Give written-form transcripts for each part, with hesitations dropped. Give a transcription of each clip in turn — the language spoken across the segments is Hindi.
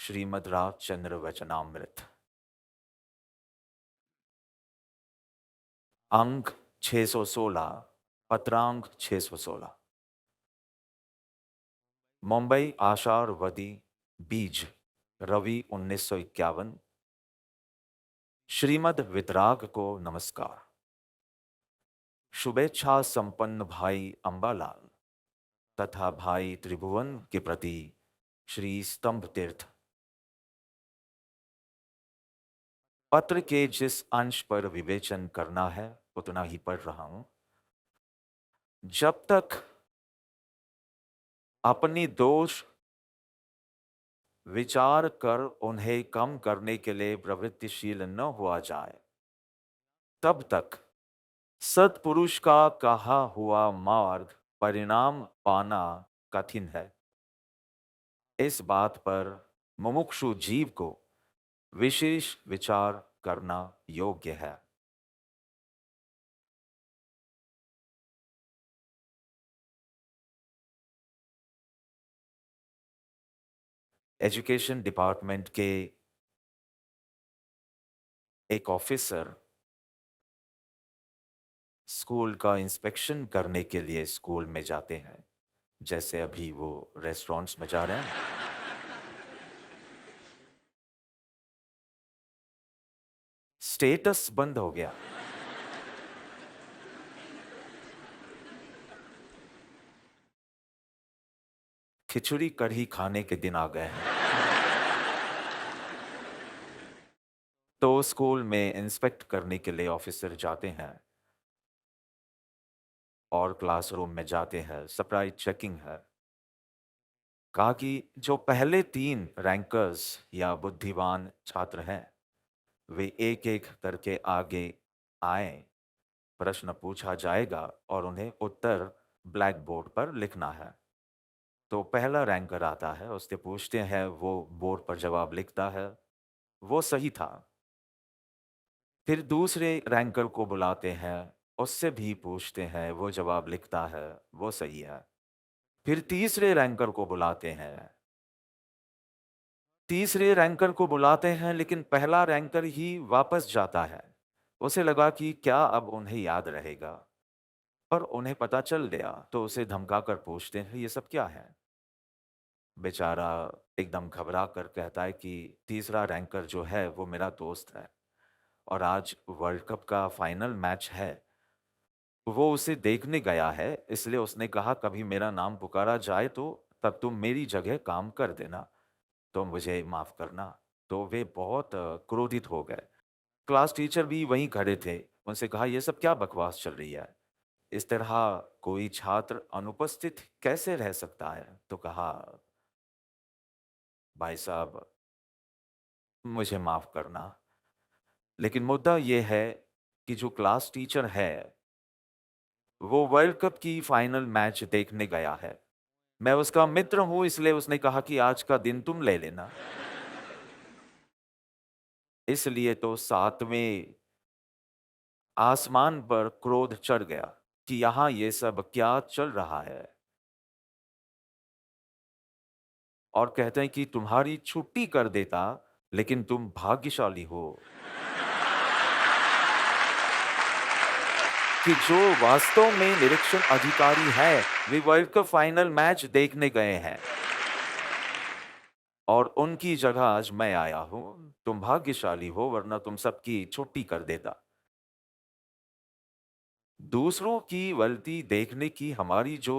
श्रीमद् रामचंद्र वचनामृत। अंक 616, पत्रांक 616। मुंबई आषाढ़ वदी बीज रवि 1951। श्रीमद् वितराग को नमस्कार। शुभेच्छा संपन्न भाई अंबालाल तथा भाई त्रिभुवन के प्रति श्री स्तंभ तीर्थ। पत्र के जिस अंश पर विवेचन करना है उतना ही पढ़ रहा हूं। जब तक अपनी दोष विचार कर उन्हें कम करने के लिए प्रवृत्तिशील न हुआ जाए, तब तक सत्पुरुष का कहा हुआ मार्ग परिणाम पाना कठिन है। इस बात पर मुमुक्षु जीव को विशेष विचार करना योग्य है। एजुकेशन डिपार्टमेंट के एक ऑफिसर स्कूल का इंस्पेक्शन करने के लिए स्कूल में जाते हैं, जैसे अभी वो रेस्टोरेंट्स में जा रहे हैं। स्टेटस बंद हो गया। खिचड़ी कढ़ी खाने के दिन आ गए हैं। तो स्कूल में इंस्पेक्ट करने के लिए ऑफिसर जाते हैं और क्लासरूम में जाते हैं। सरप्राइज चेकिंग है। कहा कि जो पहले 3 रैंकर्स या बुद्धिमान छात्र हैं वे एक एक करके आगे आए। प्रश्न पूछा जाएगा और उन्हें उत्तर ब्लैक बोर्ड पर लिखना है। तो पहला रैंकर आता है, उससे पूछते हैं, वो बोर्ड पर जवाब लिखता है, वो सही था। फिर दूसरे रैंकर को बुलाते हैं, उससे भी पूछते हैं, वो जवाब लिखता है, वो सही है। फिर तीसरे रैंकर को बुलाते हैं। तीसरे रैंकर को बुलाते हैं लेकिन पहला रैंकर ही वापस जाता है। उसे लगा कि क्या अब उन्हें याद रहेगा, पर उन्हें पता चल गया तो उसे धमकाकर पूछते हैं, ये सब क्या है? बेचारा एकदम घबरा कर कहता है कि तीसरा रैंकर जो है वो मेरा दोस्त है और आज वर्ल्ड कप का फाइनल मैच है। वो उसे देखने गया है, इसलिए उसने कहा कभी मेरा नाम पुकारा जाए तो तब तुम मेरी जगह काम कर देना, तो मुझे माफ करना। तो वे बहुत क्रोधित हो गए। क्लास टीचर भी वहीं खड़े थे। उनसे कहा, यह सब क्या बकवास चल रही है? इस तरह कोई छात्र अनुपस्थित कैसे रह सकता है? तो कहा, भाई साहब मुझे माफ करना, लेकिन मुद्दा यह है कि जो क्लास टीचर है वो वर्ल्ड कप की फाइनल मैच देखने गया है। मैं उसका मित्र हूं, इसलिए उसने कहा कि आज का दिन तुम ले लेना। इसलिए तो 7वें आसमान पर क्रोध चढ़ गया कि यहां ये सब क्या चल रहा है, और कहते हैं कि तुम्हारी छुट्टी कर देता, लेकिन तुम भाग्यशाली हो कि जो वास्तव में निरीक्षण अधिकारी है वे वर्ल्ड कप फाइनल मैच देखने गए हैं और उनकी जगह आज मैं आया हूं। तुम भाग्यशाली हो, वरना तुम सबकी छुट्टी कर देता। दूसरों की गलती देखने की हमारी जो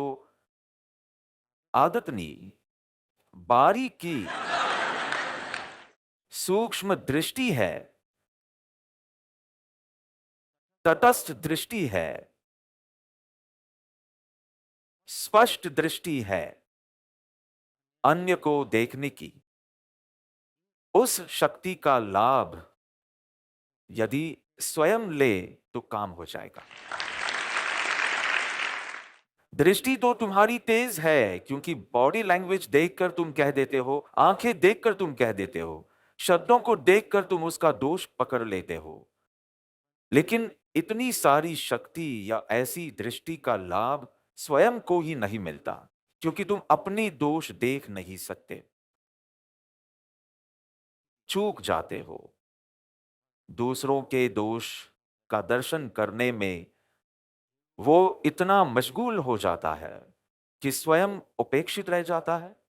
आदत नहीं, बारीकी, सूक्ष्म दृष्टि है, तटस्थ दृष्टि है, स्पष्ट दृष्टि है अन्य को देखने की, उस शक्ति का लाभ यदि स्वयं ले तो काम हो जाएगा। दृष्टि तो तुम्हारी तेज है, क्योंकि बॉडी लैंग्वेज देखकर तुम कह देते हो, आंखें देखकर तुम कह देते हो, शब्दों को देखकर तुम उसका दोष पकड़ लेते हो। लेकिन इतनी सारी शक्ति या ऐसी दृष्टि का लाभ स्वयं को ही नहीं मिलता, क्योंकि तुम अपनी दोष देख नहीं सकते। चूक जाते हो। दूसरों के दोष का दर्शन करने में वो इतना मशगूल हो जाता है कि स्वयं उपेक्षित रह जाता है।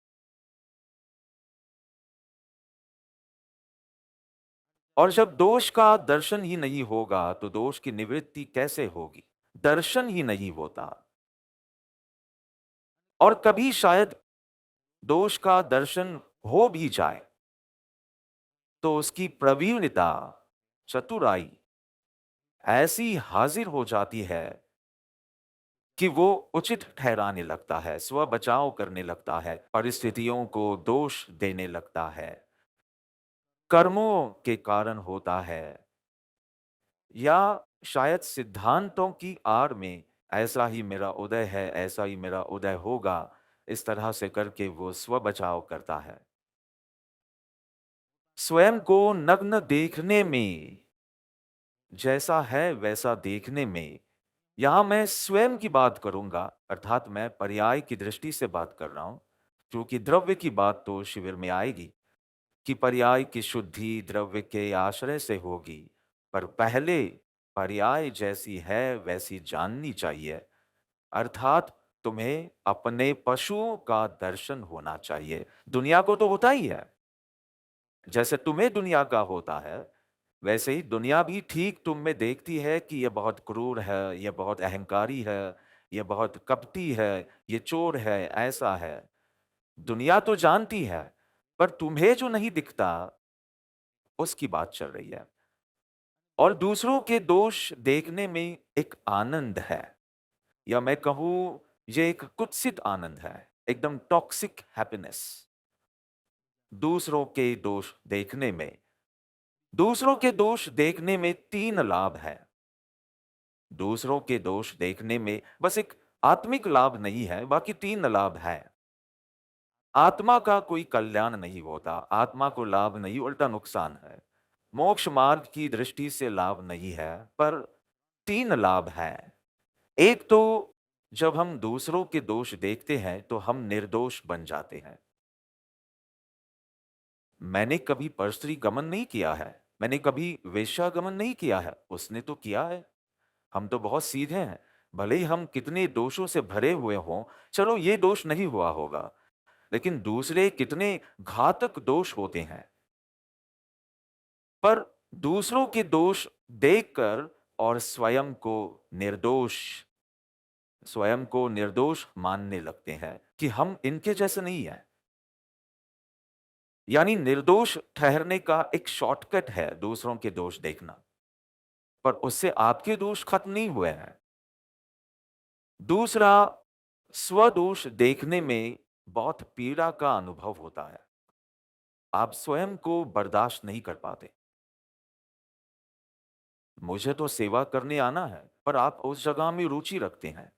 और जब दोष का दर्शन ही नहीं होगा तो दोष की निवृत्ति कैसे होगी? दर्शन ही नहीं होता। और कभी शायद दोष का दर्शन हो भी जाए तो उसकी प्रवीणता, चतुराई ऐसी हाजिर हो जाती है कि वो उचित ठहराने लगता है, स्व बचाव करने लगता है, परिस्थितियों को दोष देने लगता है, कर्मों के कारण होता है, या शायद सिद्धांतों की आड़ में ऐसा ही मेरा उदय है, ऐसा ही मेरा उदय होगा, इस तरह से करके वो स्व बचाव करता है। स्वयं को नग्न देखने में, जैसा है वैसा देखने में, यहां मैं स्वयं की बात करूंगा, अर्थात मैं पर्याय की दृष्टि से बात कर रहा हूं, क्योंकि द्रव्य की बात तो शिविर में आएगी कि पर्याय की शुद्धि द्रव्य के आश्रय से होगी, पर पहले पर्याय जैसी है वैसी जाननी चाहिए। अर्थात तुम्हें अपने पशुओं का दर्शन होना चाहिए। दुनिया को तो होता ही है, जैसे तुम्हें दुनिया का होता है, वैसे ही दुनिया भी ठीक तुम में देखती है कि ये बहुत क्रूर है, ये बहुत अहंकारी है, ये बहुत कपटी है, ये चोर है, ऐसा है। दुनिया तो जानती है, पर तुम्हें जो नहीं दिखता उसकी बात चल रही है। और दूसरों के दोष देखने में एक आनंद है, या मैं कहूं ये एक कुत्सित आनंद है, एकदम टॉक्सिक हैप्पीनेस। दूसरों के दोष देखने में, दूसरों के दोष देखने में तीन लाभ है। दूसरों के दोष देखने में बस एक आत्मिक लाभ नहीं है, बाकी तीन लाभ है। आत्मा का कोई कल्याण नहीं होता, आत्मा को लाभ नहीं, उल्टा नुकसान है। मोक्ष मार्ग की दृष्टि से लाभ नहीं है, पर तीन लाभ है। एक तो जब हम दूसरों के दोष देखते हैं तो हम निर्दोष बन जाते हैं। मैंने कभी परस्त्री गमन नहीं किया है, मैंने कभी वेश्यागमन नहीं किया है, उसने तो किया है। हम तो बहुत सीधे हैं, भले ही हम कितने दोषों से भरे हुए हों, चलो ये दोष नहीं हुआ होगा, लेकिन दूसरे कितने घातक दोष होते हैं। पर दूसरों के दोष देखकर और स्वयं को निर्दोष मानने लगते हैं कि हम इनके जैसे नहीं हैं। यानी निर्दोष ठहरने का एक शॉर्टकट है दूसरों के दोष देखना, पर उससे आपके दोष खत्म नहीं हुए हैं। दूसरा, स्वदोष देखने में बहुत पीड़ा का अनुभव होता है। आप स्वयं को बर्दाश्त नहीं कर पाते। मुझे तो सेवा करने आना है, पर आप उस जगह में रुचि रखते हैं।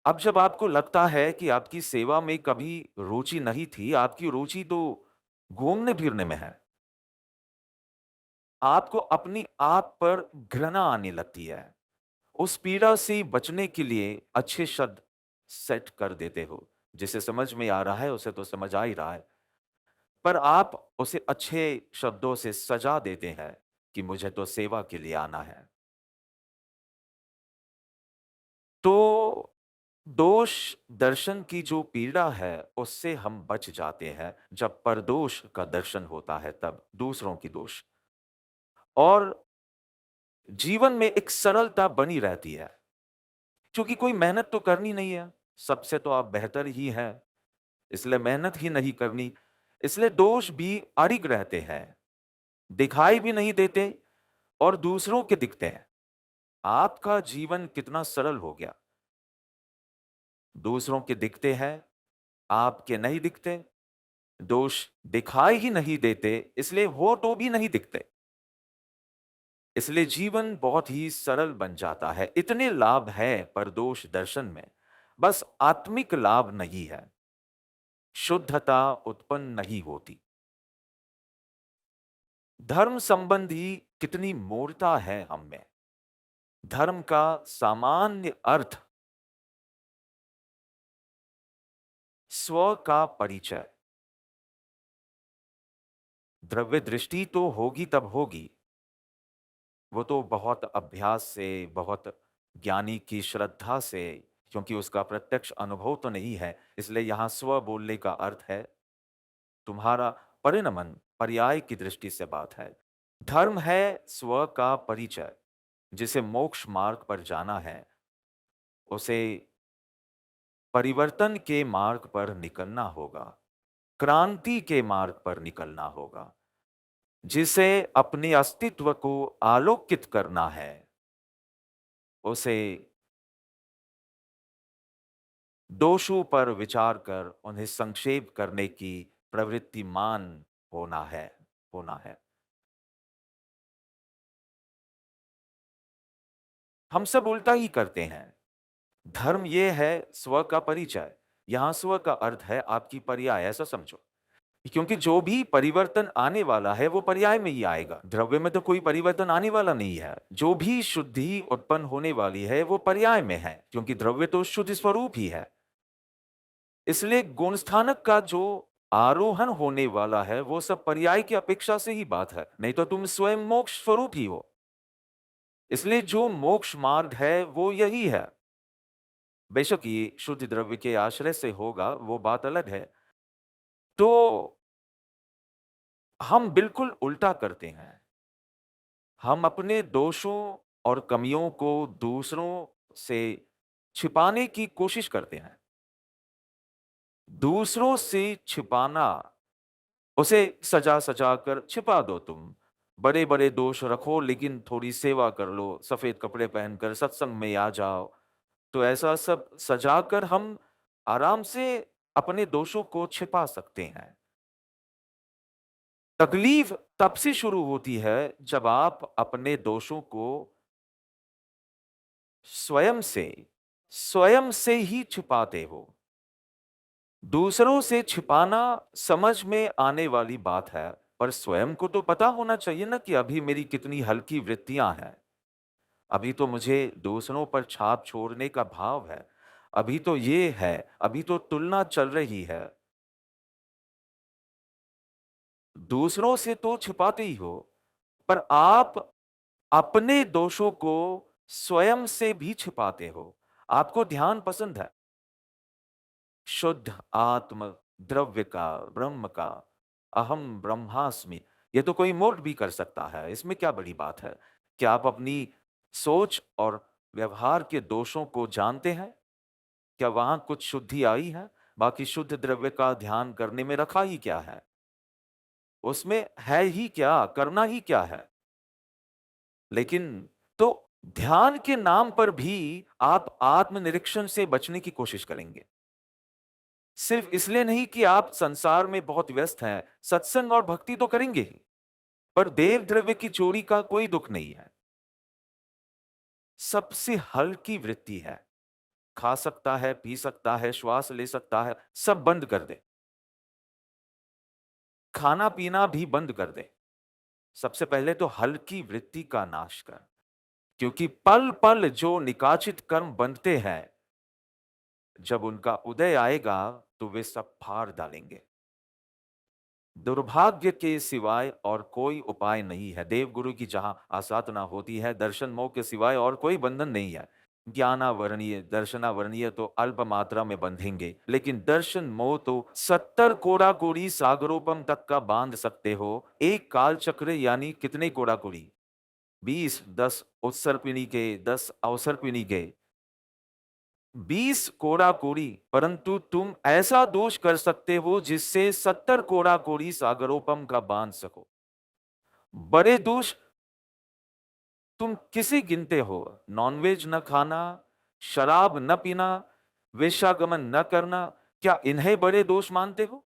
अब जब आपको लगता है कि आपकी सेवा में कभी रुचि नहीं थी, आपकी रुचि तो घूमने फिरने में है, आपको अपनी आप पर घृणा आने लगती है। उस पीड़ा से बचने के लिए अच्छे शब्द सेट कर देते हो। जिसे समझ में आ रहा है उसे तो समझ आ ही रहा है, पर आप उसे अच्छे शब्दों से सजा देते हैं कि मुझे तो सेवा के लिए आना है। तो दोष दर्शन की जो पीड़ा है उससे हम बच जाते हैं जब परदोष का दर्शन होता है, तब दूसरों की दोष। और जीवन में एक सरलता बनी रहती है, क्योंकि कोई मेहनत तो करनी नहीं है, सबसे तो आप बेहतर ही हैं, इसलिए मेहनत ही नहीं करनी, इसलिए दोष भी अड़िग रहते हैं, दिखाई भी नहीं देते और दूसरों के दिखते हैं। आपका जीवन कितना सरल हो गया। दूसरों के दिखते हैं, आपके नहीं दिखते। दोष दिखाई ही नहीं देते, इसलिए वो तो भी नहीं दिखते। इसलिए जीवन बहुत ही सरल बन जाता है। इतने लाभ है परदोष दर्शन में, बस आत्मिक लाभ नहीं है, शुद्धता उत्पन्न नहीं होती। धर्म संबंधी कितनी मूर्ता है हम में। धर्म का सामान्य अर्थ स्व का परिचय। द्रव्य दृष्टि तो होगी तब होगी, वो तो बहुत अभ्यास से, बहुत ज्ञानी की श्रद्धा से, क्योंकि उसका प्रत्यक्ष अनुभव तो नहीं है। इसलिए यहाँ स्व बोलने का अर्थ है तुम्हारा परिणमन, पर्याय की दृष्टि से बात है। धर्म है स्व का परिचय। जिसे मोक्ष मार्ग पर जाना है, उसे परिवर्तन के मार्ग पर निकलना होगा, क्रांति के मार्ग पर निकलना होगा। जिसे अपने अस्तित्व को आलोकित करना है, उसे दोषों पर विचार कर उन्हें संक्षेप करने की प्रवृत्तिमान होना है। हम सब उल्टा ही करते हैं। धर्म ये है स्व का परिचय। यहां स्व का अर्थ है आपकी पर्याय, ऐसा समझो। क्योंकि जो भी परिवर्तन आने वाला है वो पर्याय में ही आएगा। द्रव्य में तो कोई परिवर्तन आने वाला नहीं है। जो भी शुद्धि उत्पन्न होने वाली है वो पर्याय में है, क्योंकि द्रव्य तो शुद्ध स्वरूप ही है। इसलिए गुण स्थानक का जो आरोहण होने वाला है वो सब पर्याय की अपेक्षा से ही बात है, नहीं तो तुम स्वयं मोक्ष स्वरूप ही हो। इसलिए जो मोक्ष मार्ग है वो यही है। बेशक ये शुद्ध द्रव्य के आश्रय से होगा, वो बात अलग है। तो हम बिल्कुल उल्टा करते हैं। हम अपने दोषों और कमियों को दूसरों से छिपाने की कोशिश करते हैं। दूसरों से छिपाना, उसे सजा सजा कर छिपा दो तुम। बड़े बड़े दोष रखो लेकिन थोड़ी सेवा कर लो, सफेद कपड़े पहनकर सत्संग में आ जाओ। तो ऐसा सब सजाकर हम आराम से अपने दोषों को छिपा सकते हैं। तकलीफ तब से शुरू होती है जब आप अपने दोषों को स्वयं से स्वयं से ही छिपाते हो। दूसरों से छिपाना समझ में आने वाली बात है, पर स्वयं को तो पता होना चाहिए ना कि अभी मेरी कितनी हल्की वृत्तियां हैं। अभी तो मुझे दूसरों पर छाप छोड़ने का भाव है। अभी तो ये है, अभी तो तुलना चल रही है। दूसरों से तो छिपाते ही हो, पर आप अपने दोषों को स्वयं से भी छिपाते हो। आपको ध्यान पसंद है, शुद्ध आत्म द्रव्य का, ब्रह्म का, अहम ब्रह्मास्मि। ये तो कोई मूर्ख भी कर सकता है, इसमें क्या बड़ी बात है? क्या आप अपनी सोच और व्यवहार के दोषों को जानते हैं? क्या वहां कुछ शुद्धि आई है? बाकी शुद्ध द्रव्य का ध्यान करने में रखा ही क्या है? उसमें है ही क्या, करना ही क्या है? लेकिन तो ध्यान के नाम पर भी आप आत्मनिरीक्षण से बचने की कोशिश करेंगे। सिर्फ इसलिए नहीं कि आप संसार में बहुत व्यस्त हैं, सत्संग और भक्ति तो करेंगे ही, पर देव द्रव्य की चोरी का कोई दुख नहीं है। सबसे हल्की वृत्ति है। खा सकता है, पी सकता है, श्वास ले सकता है, सब बंद कर दे। खाना पीना भी बंद कर दे। सबसे पहले तो हल्की वृत्ति का नाश कर, क्योंकि पल पल जो निकाचित कर्म बनते हैं, जब उनका उदय आएगा तो वे सब फाड़ डालेंगे। दुर्भाग्य के सिवाय और कोई उपाय नहीं है। देवगुरु की जहां आसाधना होती है, दर्शन मोह के सिवाय और कोई बंधन नहीं है। ज्ञानावरणीय दर्शनावरणीय तो अल्प मात्रा में बंधेंगे, लेकिन दर्शन मोह तो 70 कोड़ा कोड़ी सागरोपम तक का बांध सकते हो। एक काल चक्र यानी कितने कोड़ा कोड़ी? 20, 10 उत्सर पिनी के, 10 अवसर पिनी के, 20 कोड़ा कोड़ी। परंतु तुम ऐसा दोष कर सकते हो जिससे 70 कोड़ा कोड़ी सागरोपम का बांध सको। बड़े दोष तुम किसे गिनते हो? नॉनवेज न खाना, शराब न पीना, वेश्यागमन न करना, क्या इन्हें बड़े दोष मानते हो?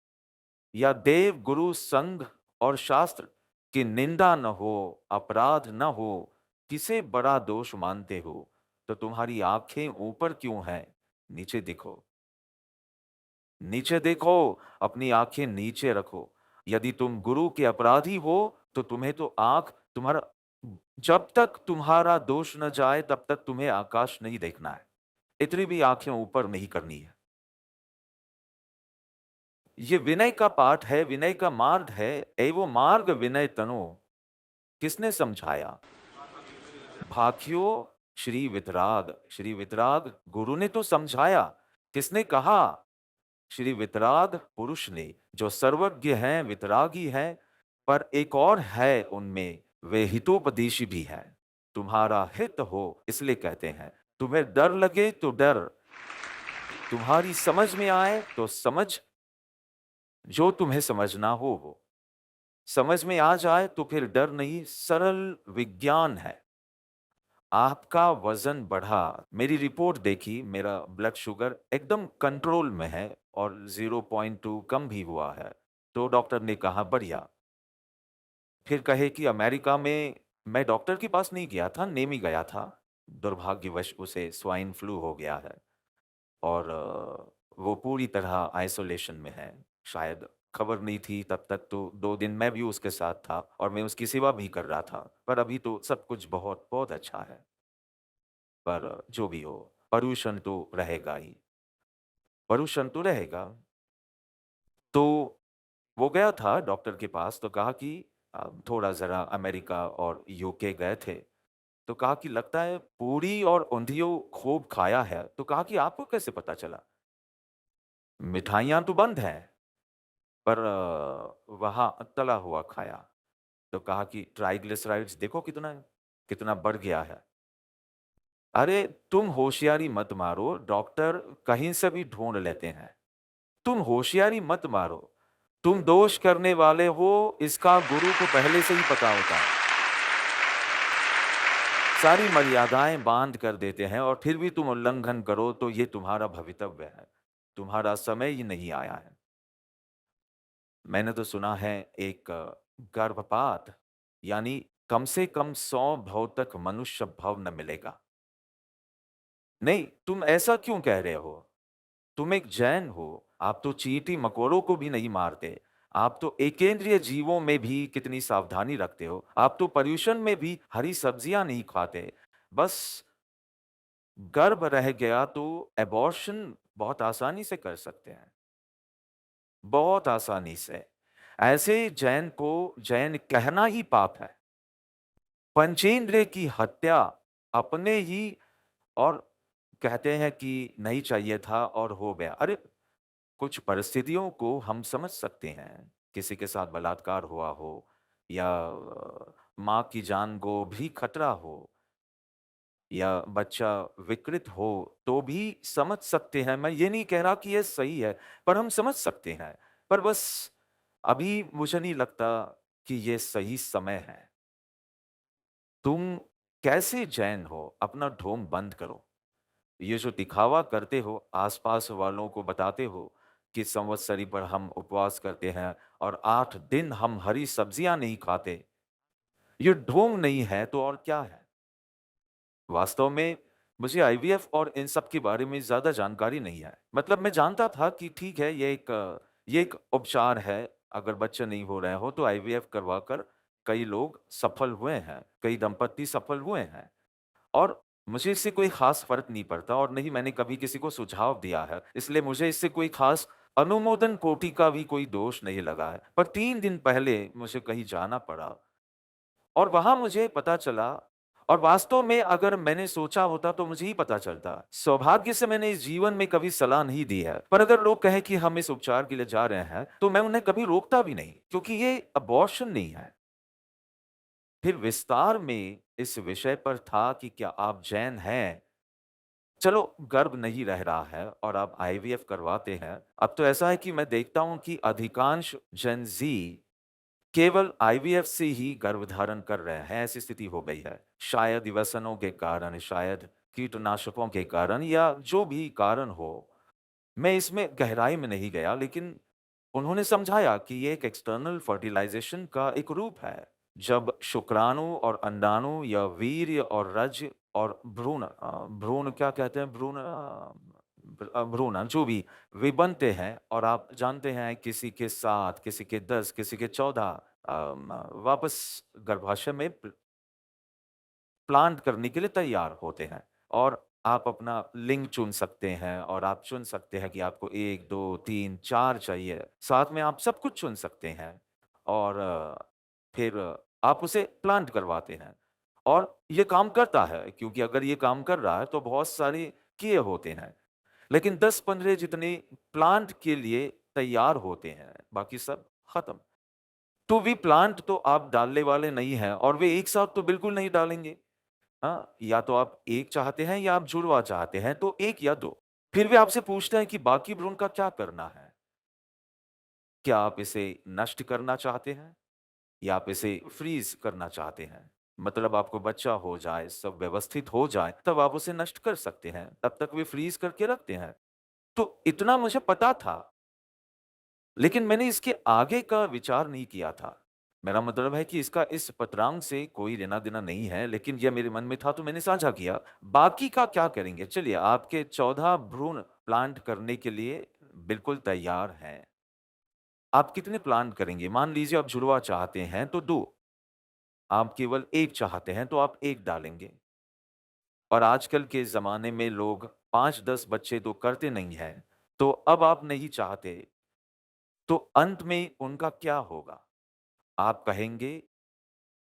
या देव गुरु संघ और शास्त्र की निंदा न हो, अपराध न हो, किसे बड़ा दोष मानते हो? तो तुम्हारी आंखें ऊपर क्यों हैं? नीचे देखो, नीचे देखो, अपनी आंखें नीचे रखो। यदि तुम गुरु के अपराधी हो तो तुम्हें तो आंख तुम्हारा, जब तक तुम्हारा दोष न जाए तब तक तुम्हें आकाश नहीं देखना है। इतनी भी आंखें ऊपर नहीं करनी है। ये विनय का पाठ है, विनय का मार्ग है। एवो मार्ग विनय तनु किसने समझाया? भाखियो श्री वितराग। श्री वितराग गुरु ने तो समझाया। किसने कहा? श्री वितराग पुरुष ने, जो सर्वज्ञ हैं, वितरागी हैं, पर एक और है उनमें, वे हितोपदेशी भी हैं। तुम्हारा हित हो इसलिए कहते हैं। तुम्हें डर लगे तो डर, तुम्हारी समझ में आए तो समझ, जो तुम्हें समझना हो वो समझ में आ जाए तो फिर डर नहीं, सरल विज्ञान है। आपका वजन बढ़ा, मेरी रिपोर्ट देखी, मेरा ब्लड शुगर एकदम कंट्रोल में है और 0.2 कम भी हुआ है। तो डॉक्टर ने कहा बढ़िया। फिर कहे कि अमेरिका में मैं डॉक्टर के पास नहीं गया था, नेमी गया था। दुर्भाग्यवश उसे स्वाइन फ्लू हो गया है और वो पूरी तरह आइसोलेशन में है। शायद खबर नहीं थी तब तक, तो 2 दिन मैं भी उसके साथ था और मैं उसकी सेवा भी कर रहा था। पर अभी तो सब कुछ बहुत बहुत अच्छा है। पर जो भी हो, पॉल्यूशन तो रहेगा ही, पॉल्यूशन तो रहेगा। तो वो गया था डॉक्टर के पास, तो कहा कि थोड़ा ज़रा अमेरिका और यूके गए थे। तो कहा कि लगता है पूरी और ऊँधियो खूब खाया है। तो कहा कि आपको कैसे पता चला? मिठाइयाँ तो बंद हैं, पर वहाँ तला हुआ खाया। तो कहा कि ट्राइग्लिसराइड्स देखो कितना है, कितना बढ़ गया है। अरे तुम होशियारी मत मारो, डॉक्टर कहीं से भी ढूँढ लेते हैं। तुम होशियारी मत मारो। तुम दोष करने वाले हो, इसका गुरु को पहले से ही पता होता है। सारी मर्यादाएं बांध कर देते हैं और फिर भी तुम उल्लंघन करो तो ये तुम्हारा भवितव्य है। तुम्हारा समय ही नहीं आया है। मैंने तो सुना है एक गर्भपात यानी कम से कम 100 भव तक मनुष्य भव न मिलेगा। नहीं, तुम ऐसा क्यों कह रहे हो? तुम एक जैन हो, आप तो चींटी मकोड़ों को भी नहीं मारते। आप तो एकेंद्रीय जीवों में भी कितनी सावधानी रखते हो। आप तो पर्यूषण में भी हरी सब्जियां नहीं खाते। बस गर्भ रह गया तो एबॉर्शन बहुत आसानी से कर सकते हैं, बहुत आसानी से। ऐसे जैन को जैन कहना ही पाप है। पंचेंद्रिय की हत्या अपने ही, और कहते हैं कि नहीं चाहिए था और हो गया। अरे कुछ परिस्थितियों को हम समझ सकते हैं। किसी के साथ बलात्कार हुआ हो या माँ की जान को भी खतरा हो या बच्चा विकृत हो, तो भी समझ सकते हैं। मैं ये नहीं कह रहा कि ये सही है, पर हम समझ सकते हैं। पर बस अभी मुझे नहीं लगता कि ये सही समय है। तुम कैसे जैन हो? अपना ढोंग बंद करो। ये जो दिखावा करते हो, आसपास वालों को बताते हो कि संवत्सरी पर हम उपवास करते हैं और 8 दिन हम हरी सब्जियां नहीं खाते, ये ढोंग नहीं है तो और क्या है? वास्तव में मुझे आईवीएफ और इन सब के बारे में ज़्यादा जानकारी नहीं है। मतलब मैं जानता था कि ठीक है, ये एक उपचार है। अगर बच्चे नहीं हो रहे हो तो आईवीएफ करवाकर कई लोग सफल हुए हैं, कई दंपति सफल हुए हैं। और मुझे इससे कोई ख़ास फ़र्क नहीं पड़ता और नहीं मैंने कभी किसी को सुझाव दिया है। इसलिए मुझे इससे कोई ख़ास अनुमोदन कोटि का भी कोई दोष नहीं लगा है। पर 3 दिन पहले मुझे कहीं जाना पड़ा और वहाँ मुझे पता चला, और वास्तव में अगर मैंने सोचा होता तो मुझे ही पता चलता। सौभाग्य से मैंने इस जीवन में कभी सलाह नहीं दी है। पर अगर लोग कहें कि हम इस उपचार के लिए जा रहे हैं, तो मैं उन्हें कभी रोकता भी नहीं, क्योंकि ये अबॉर्शन नहीं है। फिर विस्तार में इस विषय पर था कि क्या आप जैन हैं? चलो, गर्भ नहीं रह रहा है और आप आईवीएफ करवाते हैं। अब तो ऐसा है कि मैं देखता हूँ कि अधिकांश जेन ज़ी केवल आईवीएफ से ही गर्भधारण कर रहे हैं, ऐसी स्थिति हो गई है। शायद व्यसनों के कारण, शायद कीटनाशकों के कारण या जो भी कारण हो, मैं इसमें गहराई में नहीं गया, लेकिन उन्होंने समझाया कि ये एक एक्सटर्नल फर्टिलाइजेशन का एक रूप है। जब शुक्राणु और अंडाणु या वीर्य और रज और भ्रूण भ्रूण क्या कहते हैं, भ्रूण जो भी वे बनते हैं, और आप जानते हैं किसी के 7, किसी के 10, किसी के 14 वापस गर्भाशय में प्लांट करने के लिए तैयार होते हैं। और आप अपना लिंग चुन सकते हैं और आप चुन सकते हैं कि आपको 1, 2, 3, 4 चाहिए। साथ में आप सब कुछ चुन सकते हैं और फिर आप उसे प्लांट करवाते हैं और ये काम करता है क्योंकि अगर ये काम कर रहा है तो बहुत सारे किए होते हैं। लेकिन 10-15 जितने प्लांट के लिए तैयार होते हैं, बाकी सब खत्म। तो वे प्लांट तो आप डालने वाले नहीं हैं और वे एक साथ तो बिल्कुल नहीं डालेंगे। हाँ, या तो आप 1 चाहते हैं या आप जुड़वा चाहते हैं, तो 1 या 2। फिर वे आपसे पूछते हैं कि बाकी भ्रूण का क्या करना है? क्या आप इसे नष्ट करना चाहते हैं या आप इसे फ्रीज़ करना चाहते हैं? मतलब आपको बच्चा हो जाए, सब व्यवस्थित हो जाए, तब आप उसे नष्ट कर सकते हैं, तब तक वे फ्रीज़ करके रखते हैं। तो इतना मुझे पता था, लेकिन मैंने इसके आगे का विचार नहीं किया था। मेरा मतलब है कि इसका इस पत्रांग से कोई लेना-देना नहीं है, लेकिन यह मेरे मन में था तो मैंने साझा किया। बाकी का क्या करेंगे? चलिए आपके 14 भ्रूण प्लांट करने के लिए बिल्कुल तैयार हैं। आप कितने प्लांट करेंगे? मान लीजिए आप जुड़वा चाहते हैं तो 2, आप केवल 1 चाहते हैं तो आप 1 डालेंगे। और आजकल के ज़माने में लोग 5-10 बच्चे तो करते नहीं हैं, तो अब आप नहीं चाहते, तो अंत में उनका क्या होगा? आप कहेंगे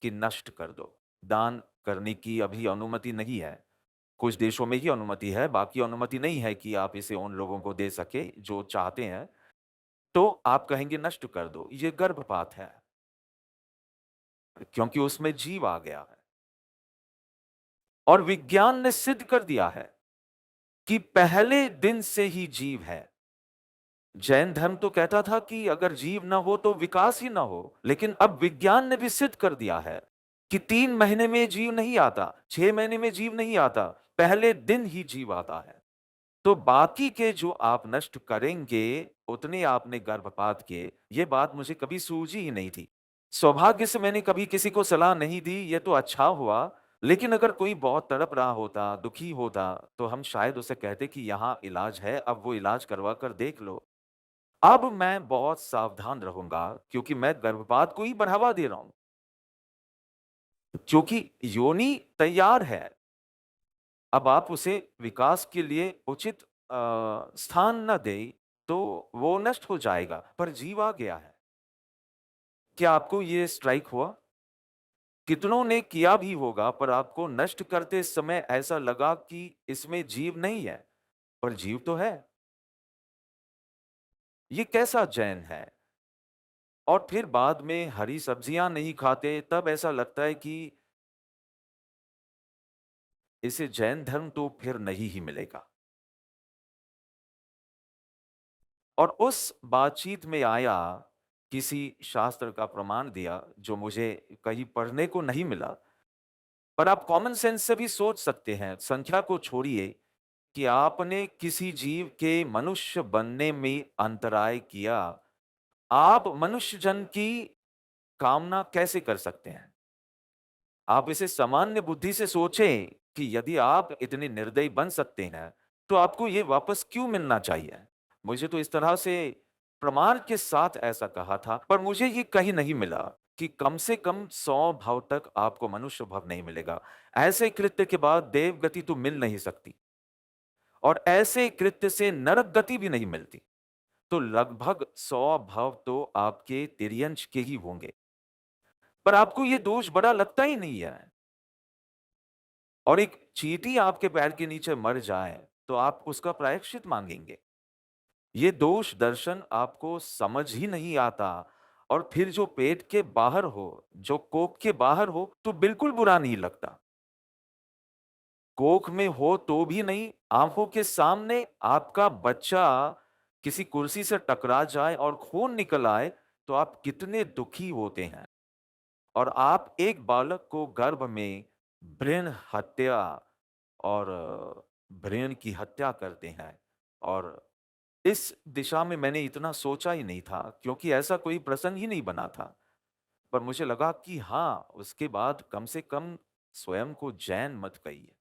कि नष्ट कर दो। दान करने की अभी अनुमति नहीं है। कुछ देशों में ही अनुमति है, बाकी अनुमति नहीं है कि आप इसे उन लोगों को दे सके जो चाहते हैं। तो आप कहेंगे नष्ट कर दो, ये गर्भपात है, क्योंकि उसमें जीव आ गया है। और विज्ञान ने सिद्ध कर दिया है कि पहले दिन से ही जीव है। जैन धर्म तो कहता था कि अगर जीव ना हो तो विकास ही ना हो, लेकिन अब विज्ञान ने भी सिद्ध कर दिया है कि 3 महीने में जीव नहीं आता, 6 महीने में जीव नहीं आता, पहले दिन ही जीव आता है। तो बाकी के जो आप नष्ट करेंगे, उतने आपने गर्भपात किए। ये बात मुझे कभी सूझी ही नहीं थी। सौभाग्य से मैंने कभी किसी को सलाह नहीं दी, ये तो अच्छा हुआ। लेकिन अगर कोई बहुत तड़प रहा होता, दुखी होता, तो हम शायद उसे कहते कि यहाँ इलाज है, अब वो इलाज करवा कर देख लो। अब मैं बहुत सावधान रहूँगा क्योंकि मैं गर्भपात को ही बढ़ावा दे रहा हूँ। क्योंकि योनि तैयार है, अब आप उसे विकास के लिए उचित स्थान ना दें, तो वो नष्ट हो जाएगा, पर जीव आ गया है। क्या आपको ये स्ट्राइक हुआ? कितनों ने किया भी होगा, पर आपको नष्ट करते समय ऐसा लगा कि इसमें जीव नहीं है, पर जीव तो है। ये कैसा जैन है? और फिर बाद में हरी सब्जियाँ नहीं खाते, तब ऐसा लगता है कि इसे जैन धर्म तो फिर नहीं ही मिलेगा। और उस बातचीत में आया, किसी शास्त्र का प्रमाण दिया जो मुझे कहीं पढ़ने को नहीं मिला। पर आप कॉमन सेंस से भी सोच सकते हैं, संख्या को छोड़िए कि आपने किसी जीव के मनुष्य बनने में अंतराय किया। आप मनुष्य जन्म की कामना कैसे कर सकते हैं? आप इसे सामान्य बुद्धि से सोचें कि यदि आप इतने निर्दयी बन सकते हैं, तो आपको ये वापस क्यों मिलना चाहिए? मुझे तो इस तरह से प्रमाण के साथ ऐसा कहा था, पर मुझे ये कहीं नहीं मिला कि कम से कम 100 भाव तक आपको मनुष्य भाव नहीं मिलेगा। ऐसे कृत्य के बाद देव गति तो मिल नहीं सकती और ऐसे कृत्य से नरक गति भी नहीं मिलती। तो लगभग 100 भाव तो आपके तिर्यंश के ही होंगे। पर आपको ये दोष बड़ा लगता ही नहीं है। और एक चींटी आपके पैर के नीचे मर जाए, तो आप उसका प्रायश्चित माँगेंगे। ये दोष दर्शन आपको समझ ही नहीं आता और फिर जो पेट के बाहर हो, जो कोख के बाहर हो, तो बिल्कुल बुरा नहीं लगता। कोख में हो तो भी नहीं, आँखों के सामने आपका बच्चा किसी कुर्सी से टकरा जाए और खून निकल आए, तो आप कितने दुखी होते हैं। और आप एक बालक को गर्भ में भ्रूण हत्या और भ्रूण की हत्या करते हैं और इस दिशा में मैंने इतना सोचा ही नहीं था क्योंकि ऐसा कोई प्रसंग ही नहीं बना था। पर मुझे लगा कि हाँ, उसके बाद कम से कम स्वयं को जैन मत कहिए।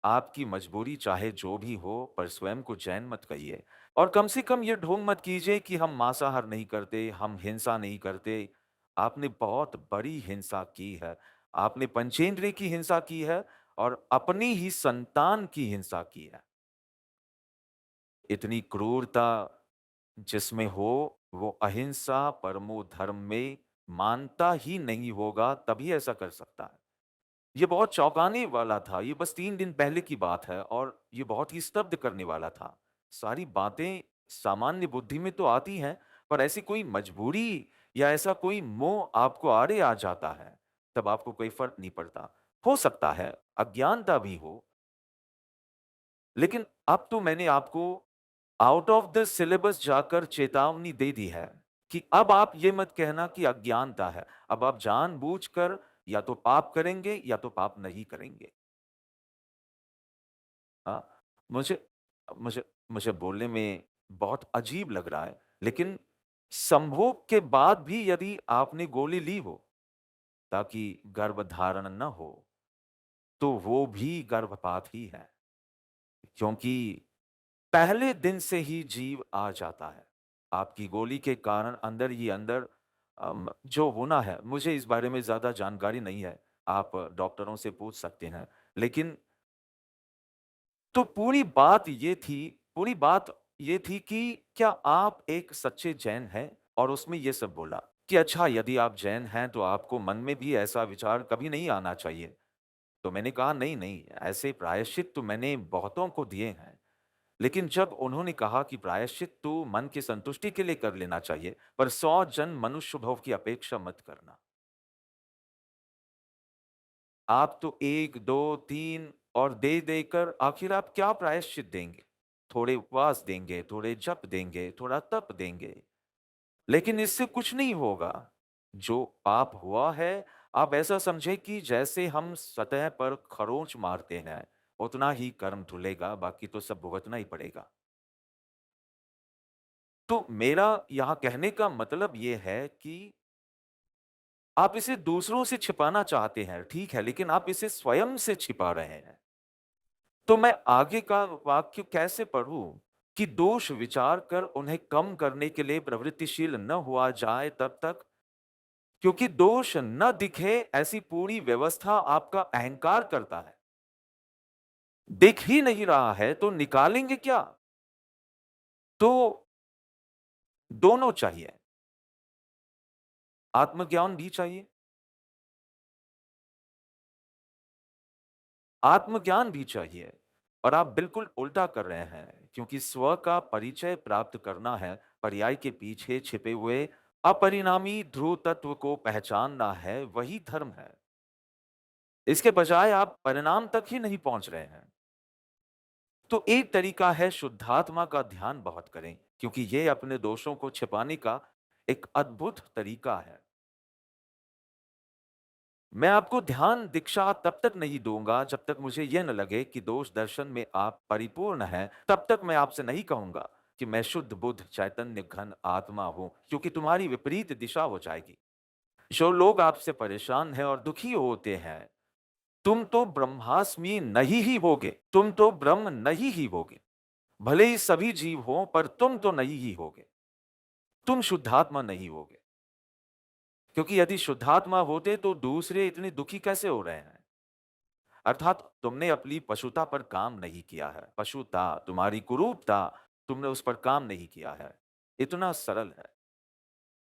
आपकी मजबूरी चाहे जो भी हो, पर स्वयं को जैन मत कहिए। और कम से कम ये ढोंग मत कीजिए कि हम मांसाहार नहीं करते, हम हिंसा नहीं करते। आपने बहुत बड़ी हिंसा की है। आपने पंचेंद्रिय की हिंसा की है और अपनी ही संतान की हिंसा की है। इतनी क्रूरता जिसमें हो, वो अहिंसा परमो धर्म में मानता ही नहीं होगा, तभी ऐसा कर सकता है। ये बहुत चौंकाने वाला था, ये बस 3 दिन पहले की बात है और ये बहुत ही स्तब्ध करने वाला था। सारी बातें सामान्य बुद्धि में तो आती हैं, पर ऐसी कोई मजबूरी या ऐसा कोई मोह आपको आड़े आ जाता है, तब आपको कोई फ़र्क नहीं पड़ता। हो सकता है अज्ञानता भी हो, लेकिन अब तो मैंने आपको आउट ऑफ द सिलेबस जाकर चेतावनी दे दी है कि अब आप ये मत कहना कि अज्ञानता है। अब आप जानबूझकर या तो पाप करेंगे या तो पाप नहीं करेंगे। हाँ, मुझे मुझे मुझे बोलने में बहुत अजीब लग रहा है, लेकिन संभोग के बाद भी यदि आपने गोली ली हो ताकि गर्भधारण न हो, तो वो भी गर्भपात ही है। क्योंकि पहले दिन से ही जीव आ जाता है। आपकी गोली के कारण अंदर ही अंदर जो होना है, मुझे इस बारे में ज़्यादा जानकारी नहीं है, आप डॉक्टरों से पूछ सकते हैं। लेकिन तो पूरी बात ये थी कि क्या आप एक सच्चे जैन हैं? और उसमें ये सब बोला कि अच्छा यदि आप जैन हैं तो आपको मन में भी ऐसा विचार कभी नहीं आना चाहिए। तो मैंने कहा नहीं, नहीं, ऐसे प्रायश्चित तो मैंने बहुतों को दिए हैं। लेकिन जब उन्होंने कहा कि प्रायश्चित तो मन की संतुष्टि के लिए कर लेना चाहिए, पर 100 जन मनुष्य भव की अपेक्षा मत करना। आप तो 1, 2, 3 और दे देकर आखिर आप क्या प्रायश्चित देंगे? थोड़े उपवास देंगे, थोड़े जप देंगे, थोड़ा तप देंगे, लेकिन इससे कुछ नहीं होगा। जो पाप हुआ है, आप ऐसा समझें कि जैसे हम सतह पर खरोंच मारते हैं, उतना ही कर्म धुलेगा, बाकी तो सब भुगतना ही पड़ेगा। तो मेरा यहाँ कहने का मतलब ये है कि आप इसे दूसरों से छिपाना चाहते हैं, ठीक है, लेकिन आप इसे स्वयं से छिपा रहे हैं। तो मैं आगे का वाक्य कैसे पढ़ूं कि दोष विचार कर उन्हें कम करने के लिए प्रवृत्तिशील न हुआ जाए तब तक, क्योंकि दोष न दिखे ऐसी पूरी व्यवस्था आपका अहंकार करता है। दिख ही नहीं रहा है तो निकालेंगे क्या? तो दोनों चाहिए, आत्मज्ञान भी चाहिए, आत्मज्ञान भी चाहिए, और आप बिल्कुल उल्टा कर रहे हैं, क्योंकि स्व का परिचय प्राप्त करना है, पर्याय के पीछे छिपे हुए अपरिणामी ध्रुव तत्व को पहचानना है, वही धर्म है। इसके बजाय आप परिणाम तक ही नहीं पहुंच रहे हैं। तो एक तरीका है शुद्धात्मा का ध्यान बहुत करें, क्योंकि ये अपने दोषों को छिपाने का एक अद्भुत तरीका है। मैं आपको ध्यान दीक्षा तब तक नहीं दूंगा जब तक मुझे यह न लगे कि दोष दर्शन में आप परिपूर्ण हैं, तब तक मैं आपसे नहीं कहूंगा कि मैं शुद्ध बुद्ध चैतन्य घन आत्मा हूं, क्योंकि तुम्हारी विपरीत दिशा हो जाएगी। जो लोग आपसे परेशान हैं और दुखी होते हैं, तुम तो ब्रह्मास्मि नहीं ही होगे, तुम तो ब्रह्म नहीं ही होगे। भले ही सभी जीव हो, पर तुम तो नहीं ही होगे, तुम शुद्धात्मा नहीं होगे। क्योंकि यदि शुद्धात्मा होते तो दूसरे इतने दुखी कैसे हो रहे हैं? अर्थात तुमने अपनी पशुता पर काम नहीं किया है। पशुता, तुम्हारी कुरूपता, तुमने उस पर काम नहीं किया है। इतना सरल है।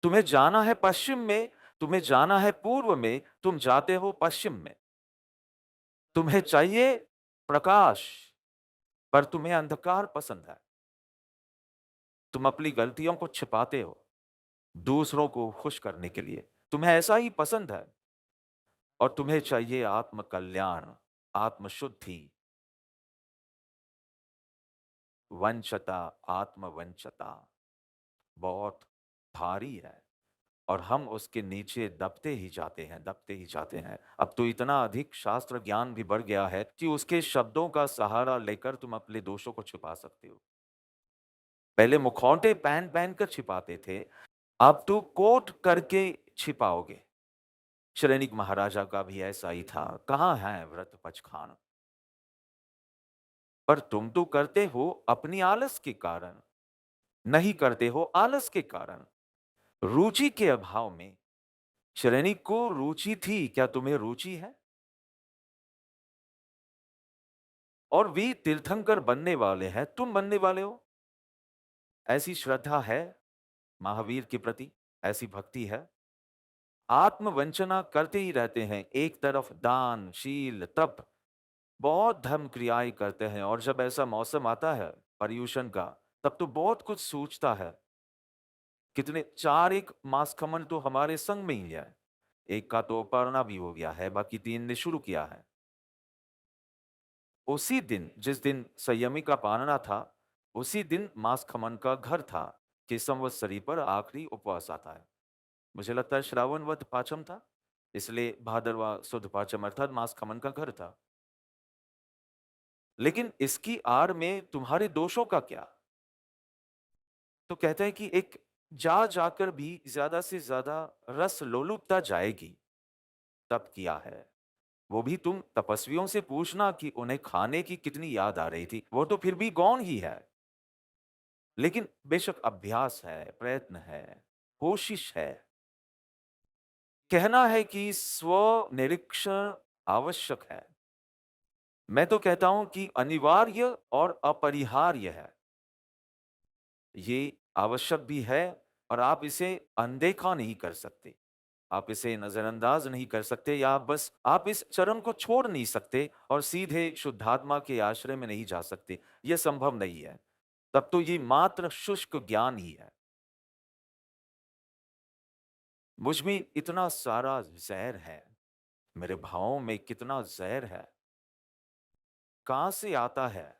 तुम्हें जाना है पश्चिम में, तुम्हें जाना है पूर्व में, तुम जाते हो पश्चिम में। तुम्हें चाहिए प्रकाश, पर तुम्हें अंधकार पसंद है। तुम अपनी गलतियों को छिपाते हो, दूसरों को खुश करने के लिए। तुम्हें ऐसा ही पसंद है, और तुम्हें चाहिए आत्म कल्याण, आत्मशुद्धि, वंशता, आत्मवंशता बहुत भारी है, और हम उसके नीचे दबते ही जाते हैं, दबते ही जाते हैं। अब तो इतना अधिक शास्त्र ज्ञान भी बढ़ गया है कि उसके शब्दों का सहारा लेकर तुम अपने दोषों को छुपा सकते हो। पहले मुखौटे पहन-पहन कर छिपाते थे, अब तो कोट करके छिपाओगे। श्रेनिक महाराजा का भी ऐसा ही था, कहाँ है व्रत पचखान? पर तुम तो करते हो अपनी आलस के कारण, नहीं करते हो आलस के कारण, रुचि के अभाव में। श्रेनिक को रुचि थी, क्या तुम्हें रुचि है? और वे तीर्थंकर बनने वाले हैं, तुम बनने वाले हो। ऐसी श्रद्धा है महावीर के प्रति, ऐसी भक्ति है। आत्मवंचना करते ही रहते हैं, एक तरफ दान, शील, तप, बहुत धर्म क्रियाएं करते हैं, और जब ऐसा मौसम आता है पर्यूषण का, तब तो बहुत कुछ सूझता है। कितने चार एक मास खमन तो हमारे संग में ही है। एक का तो पढ़ना भी हो गया है, बाकी 3 ने शुरू किया है। उसी दिन जिस दिन संयमी का पालना था, उसी दिन मास खमन का घर था कि संवत्सरी पर आखिरी उपवास आता है। मुझे लगता है श्रावण वध पाचम था, इसलिए भादरवा सुद पाचम अर्थात मास खमन का घर था। लेकिन इसकी आड़ में तुम्हारे दोषों का क्या? तो कहते हैं कि एक जा जाकर भी ज्यादा से ज्यादा रस लोलुपता जाएगी, तब किया है। वो भी तुम तपस्वियों से पूछना कि उन्हें खाने की कितनी याद आ रही थी, वो तो फिर भी गौण ही है। लेकिन बेशक अभ्यास है, प्रयत्न है, कोशिश है। कहना है कि स्व निरीक्षण आवश्यक है। मैं तो कहता हूं कि अनिवार्य और अपरिहार्य है। ये आवश्यक भी है, और आप इसे अनदेखा नहीं कर सकते। आप इसे नजरअंदाज नहीं कर सकते, या बस आप इस चरण को छोड़ नहीं सकते और सीधे शुद्धात्मा के आश्रय में नहीं जा सकते। यह संभव नहीं है। तब तो ये मात्र शुष्क ज्ञान ही है। मुझ में इतना सारा जहर है, मेरे भावों में कितना जहर है, कहां से आता है,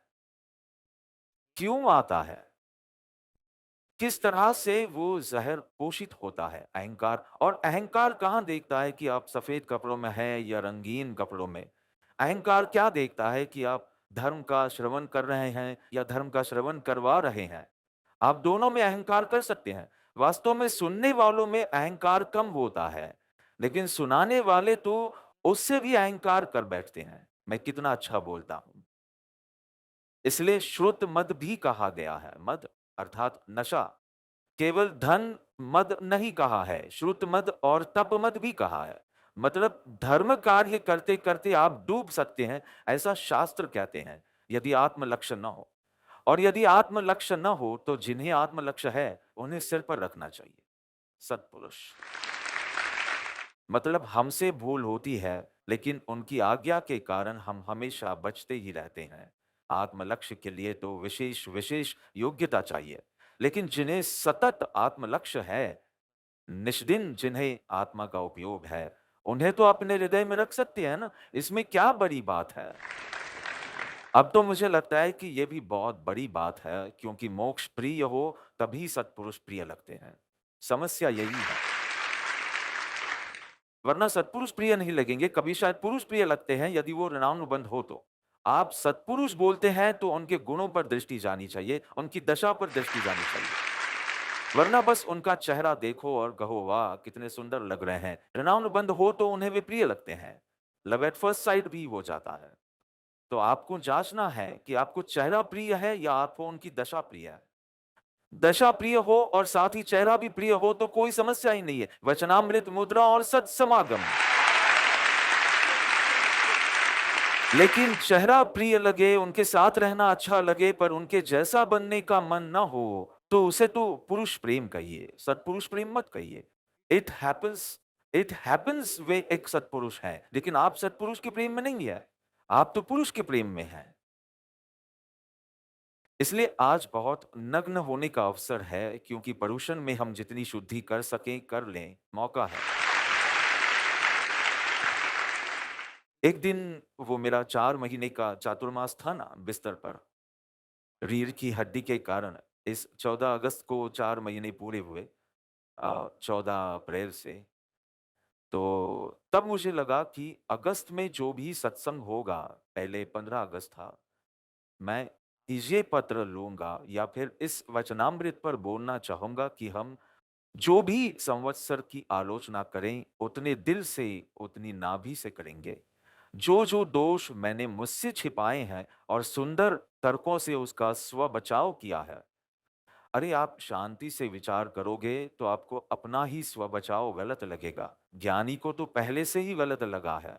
क्यों आता है, किस तरह से वो जहर पोषित होता है? अहंकार। और अहंकार कहाँ देखता है कि आप सफेद कपड़ों में हैं या रंगीन कपड़ों में? अहंकार क्या देखता है कि आप धर्म का श्रवण कर रहे हैं या धर्म का श्रवण करवा रहे हैं? आप दोनों में अहंकार कर सकते हैं। वास्तव में सुनने वालों में अहंकार कम होता है, लेकिन सुनाने वाले तो उससे भी अहंकार कर बैठते हैं, मैं कितना अच्छा बोलता हूं। इसलिए श्रुत मद भी कहा गया है। मद अर्थात नशा। केवल धन मद नहीं कहा है, श्रुत मद और तप मद भी कहा है। मतलब धर्म कार्य करते करते आप डूब सकते हैं, ऐसा शास्त्र कहते हैं, यदि आत्म लक्ष्य न हो। और यदि आत्म लक्ष्य न हो तो जिन्हें आत्म लक्ष्य है उन्हें सिर पर रखना चाहिए। सत्पुरुष। मतलब हमसे भूल होती है, लेकिन उनकी आज्ञा के कारण हम हमेशा बचते ही रहते हैं। आत्म लक्ष्य के लिए तो विशेष विशेष योग्यता चाहिए। लेकिन जिन्हें सतत आत्म लक्ष्य है, निष्दिन जिन्हें आत्मा का उपयोग है, उन्हें तो अपने हृदय में रख सकते हैं ना। इसमें क्या बड़ी बात है? अब तो मुझे लगता है कि यह भी बहुत बड़ी बात है, क्योंकि मोक्ष प्रिय हो तभी सत्पुरुष प्रिय लगते हैं। समस्या यही है। वरना सत्पुरुष प्रिय नहीं लगेंगे, कभी शायद पुरुष प्रिय लगते हैं यदि वो ऋणानुबंध हो तो। आप सत्पुरुष बोलते हैं तो उनके गुणों पर दृष्टि जानी चाहिए, उनकी दशा पर दृष्टि जानी चाहिए। वरना बस उनका चेहरा देखो और कहो वाह कितने सुंदर लग रहे हैं। ऋणानुबंध हो तो उन्हें वे प्रिय लगते हैं। लव एट फर्स्ट साइट भी हो जाता है। तो आपको जांचना है कि आपको चेहरा प्रिय है या आपको उनकी दशा प्रिय है। दशा प्रिय हो और साथ ही चेहरा भी प्रिय हो तो कोई समस्या ही नहीं है। वचनामृत मुद्रा और सत्समागम। लेकिन चेहरा प्रिय लगे, उनके साथ रहना अच्छा लगे, पर उनके जैसा बनने का मन ना हो, तो उसे तो पुरुष प्रेम कहिए, सत्पुरुष प्रेम मत कहिए। इट हैपेंस, इट हैपेंस वे एक सत्पुरुष है, लेकिन आप सत्पुरुष के प्रेम में नहीं है, आप तो पुरुष के प्रेम में हैं। इसलिए आज बहुत नग्न होने का अवसर है, क्योंकि परुषण में हम जितनी शुद्धि कर सकें कर लें, मौका है। एक दिन वो मेरा 4 महीने का चातुर्मास था ना बिस्तर पर, रीढ़ की हड्डी के कारण। इस 14 अगस्त को 4 महीने पूरे हुए, 14 अप्रैल से। तो तब मुझे लगा कि अगस्त में जो भी सत्संग होगा, पहले 15 अगस्त था, मैं ये पत्र लूँगा या फिर इस वचनामृत पर बोलना चाहूँगा कि हम जो भी संवत्सर की आलोचना करें, उतने दिल से, उतनी नाभि से करेंगे। जो-जो दोष मैंने मुझसे छिपाए हैं और सुंदर तर्कों से उसका स्व बचाव किया है, अरे आप शांति से विचार करोगे तो आपको अपना ही स्व बचाव गलत लगेगा। ज्ञानी को तो पहले से ही गलत लगा है।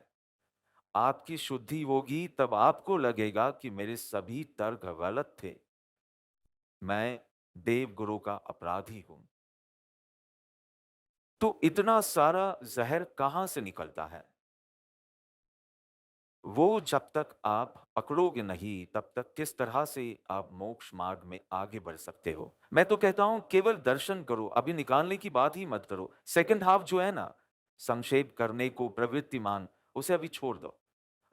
आपकी शुद्धि होगी तब आपको लगेगा कि मेरे सभी तर्क गलत थे। मैं देवगुरु का अपराधी हूं। तो इतना सारा जहर कहां से निकलता है? वो जब तक आप पकड़ोगे नहीं, तब तक किस तरह से आप मोक्ष मार्ग में आगे बढ़ सकते हो? मैं तो कहता हूं केवल दर्शन करो, अभी निकालने की बात ही मत करो। सेकंड हाफ जो है ना, संक्षेप करने को प्रवृत्तिमान, उसे अभी छोड़ दो।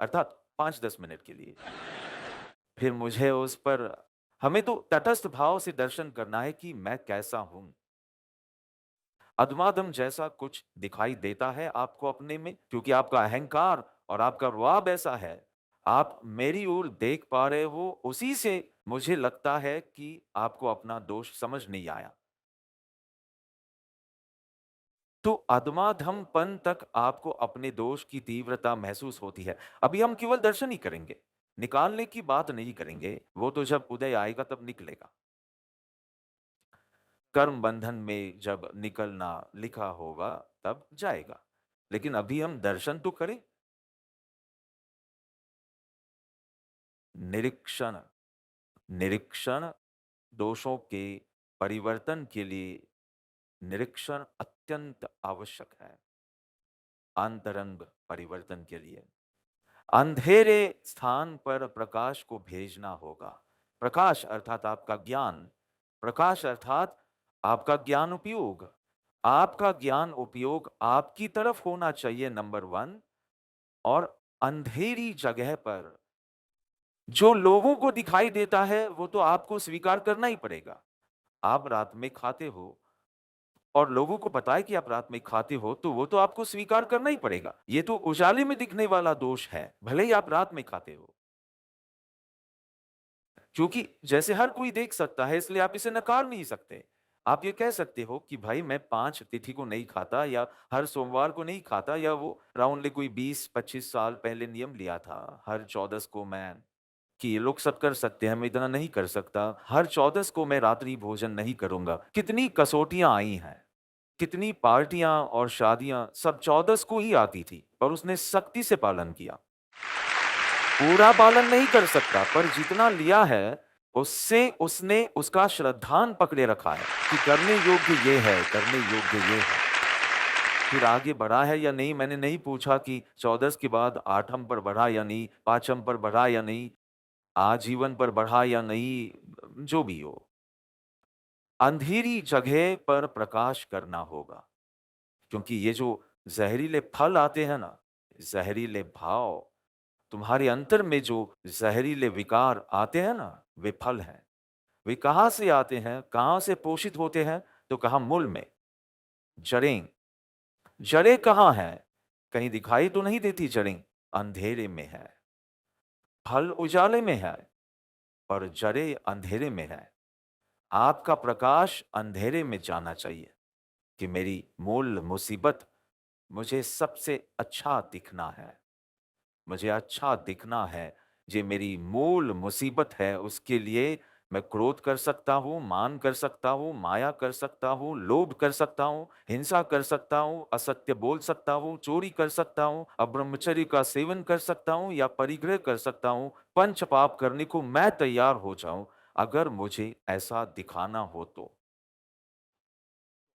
अर्थात 5-10 मिनट के लिए। फिर मुझे उस पर हमें तो तटस्थ भाव से दर्शन करना है कि मैं कैसा हूं। अधमाधम जैसा कुछ दिखाई देता है आपको अपने में, क्योंकि आपका अहंकार और आपका रुआब ऐसा है। आप मेरी ओर देख पा रहे हो, उसी से मुझे लगता है कि आपको अपना दोष समझ नहीं आया। तो अधमाधमपन तक आपको अपने दोष की तीव्रता महसूस होती है। अभी हम केवल दर्शन ही करेंगे, निकालने की बात नहीं करेंगे, वो तो जब उदय आएगा तब निकलेगा। कर्म बंधन में जब निकलना लिखा होगा तब जाएगा। लेकिन अभी हम दर्शन तो करें। निरीक्षण, निरीक्षण दोषों के परिवर्तन के लिए निरीक्षण अत्यंत आवश्यक है। अंतरंग परिवर्तन के लिए अंधेरे स्थान पर प्रकाश को भेजना होगा। प्रकाश अर्थात आपका ज्ञान, प्रकाश अर्थात आपका ज्ञान उपयोग। आपका ज्ञान उपयोग आपकी तरफ होना चाहिए, नंबर वन। और अंधेरी जगह पर जो लोगों को दिखाई देता है वो तो आपको स्वीकार करना ही पड़ेगा। आप रात में खाते हो और लोगों को पता है कि आप रात में खाते हो, तो वो तो आपको स्वीकार करना ही पड़ेगा। ये तो उजाले में दिखने वाला दोष है, भले ही आप रात में खाते हो। क्योंकि जैसे हर कोई देख सकता है, इसलिए आप इसे नकार नहीं सकते। आप ये कह सकते हो कि भाई मैं 5 तिथि को नहीं खाता या हर सोमवार को नहीं खाता, या वो राउंडली कोई 20-25 साल पहले नियम लिया था, हर 14 को मैं, कि ये लोग सब कर सकते हैं, मैं इतना नहीं कर सकता। हर 14 को मैं रात्रि भोजन नहीं करूँगा। कितनी कसौटियाँ आई हैं, कितनी पार्टियाँ और शादियाँ सब 14 को ही आती थी, पर उसने सख्ती से पालन किया। पूरा पालन नहीं कर सकता, पर जितना लिया है उससे उसने उसका श्रद्धान पकड़े रखा है कि करने योग्य ये है, करने योग्य ये है। फिर आगे बढ़ा है या नहीं, मैंने नहीं पूछा कि 14 के बाद 8म पर बढ़ा या नहीं, 5म पर बढ़ा या नहीं, आजीवन पर बढ़ा या नहीं, जो भी हो। अंधेरी जगह पर प्रकाश करना होगा, क्योंकि ये जो जहरीले फल आते हैं ना, जहरीले भाव, तुम्हारे अंतर में जो जहरीले विकार आते हैं ना, वे फल हैं। वे कहाँ से आते हैं, कहाँ से पोषित होते हैं? तो कहा मूल में, जड़ें। जड़ें कहाँ हैं? कहीं दिखाई तो नहीं देती जड़ें, अंधेरे में है। फल उजाले में है, पर जड़ें अंधेरे में है। आपका प्रकाश अंधेरे में जाना चाहिए कि मेरी मूल मुसीबत, मुझे सबसे अच्छा दिखना है। मुझे अच्छा दिखना है, ये मेरी मूल मुसीबत है। उसके लिए मैं क्रोध कर सकता हूँ, मान कर सकता हूँ, माया कर सकता हूँ, लोभ कर सकता हूँ, हिंसा कर सकता हूँ, असत्य बोल सकता हूँ, चोरी कर सकता हूँ, अब्रह्मचर्य का सेवन कर सकता हूँ या परिग्रह कर सकता हूँ। पंच पाप करने को मैं तैयार हो जाऊं, अगर मुझे ऐसा दिखाना हो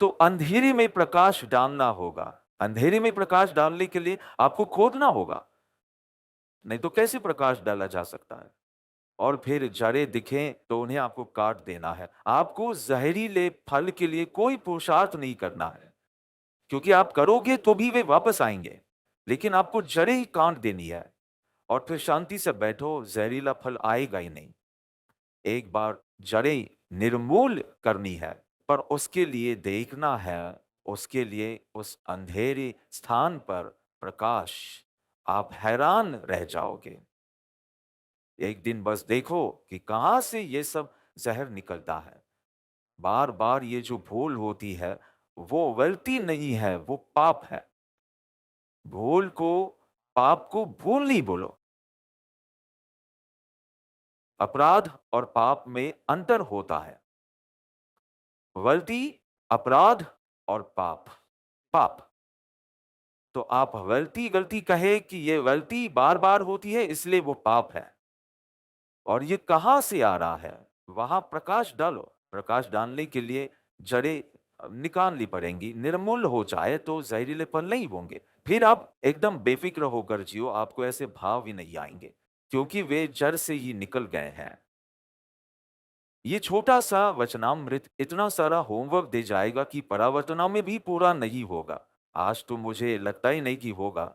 तो अंधेरे में प्रकाश डालना होगा। अंधेरे में प्रकाश डालने के लिए आपको खोदना होगा, नहीं तो कैसे प्रकाश डाला जा सकता है? और फिर जड़ें दिखें तो उन्हें आपको काट देना है। आपको जहरीले फल के लिए कोई पुरुषार्थ नहीं करना है, क्योंकि आप करोगे तो भी वे वापस आएंगे। लेकिन आपको जड़ें ही काट देनी है और फिर शांति से बैठो, जहरीला फल आएगा ही नहीं। एक बार जड़ें निर्मूल करनी है, पर उसके लिए देखना है, उसके लिए उस अंधेरे स्थान पर प्रकाश। आप हैरान रह जाओगे। एक दिन बस देखो कि कहाँ से ये सब ज़हर निकलता है। बार-बार ये जो भूल होती है, वो गलती नहीं है, वो पाप है। भूल को, पाप को भूल नहीं बोलो। अपराध और पाप में अंतर होता है। गलती, अपराध और पाप। पाप तो आप गलती कहे कि ये गलती बार-बार होती है इसलिए वो पाप है। और ये कहाँ से आ रहा है? वहाँ प्रकाश डालो। प्रकाश डालने के लिए जड़ें निकालनी पड़ेंगी। निर्मूल हो जाए तो ज़हरीले फल नहीं होंगे। फिर आप एकदम बेफ़िक्र होकर जियो, आपको ऐसे भाव ही नहीं आएँगे, क्योंकि वे जड़ से ही निकल गए हैं। ये छोटा-सा वचनामृत इतना सारा होमवर्क दे जाएगा कि परावर्तनों में भी पूरा नहीं होगा। आज तो मुझे लगता ही नहीं कि होगा।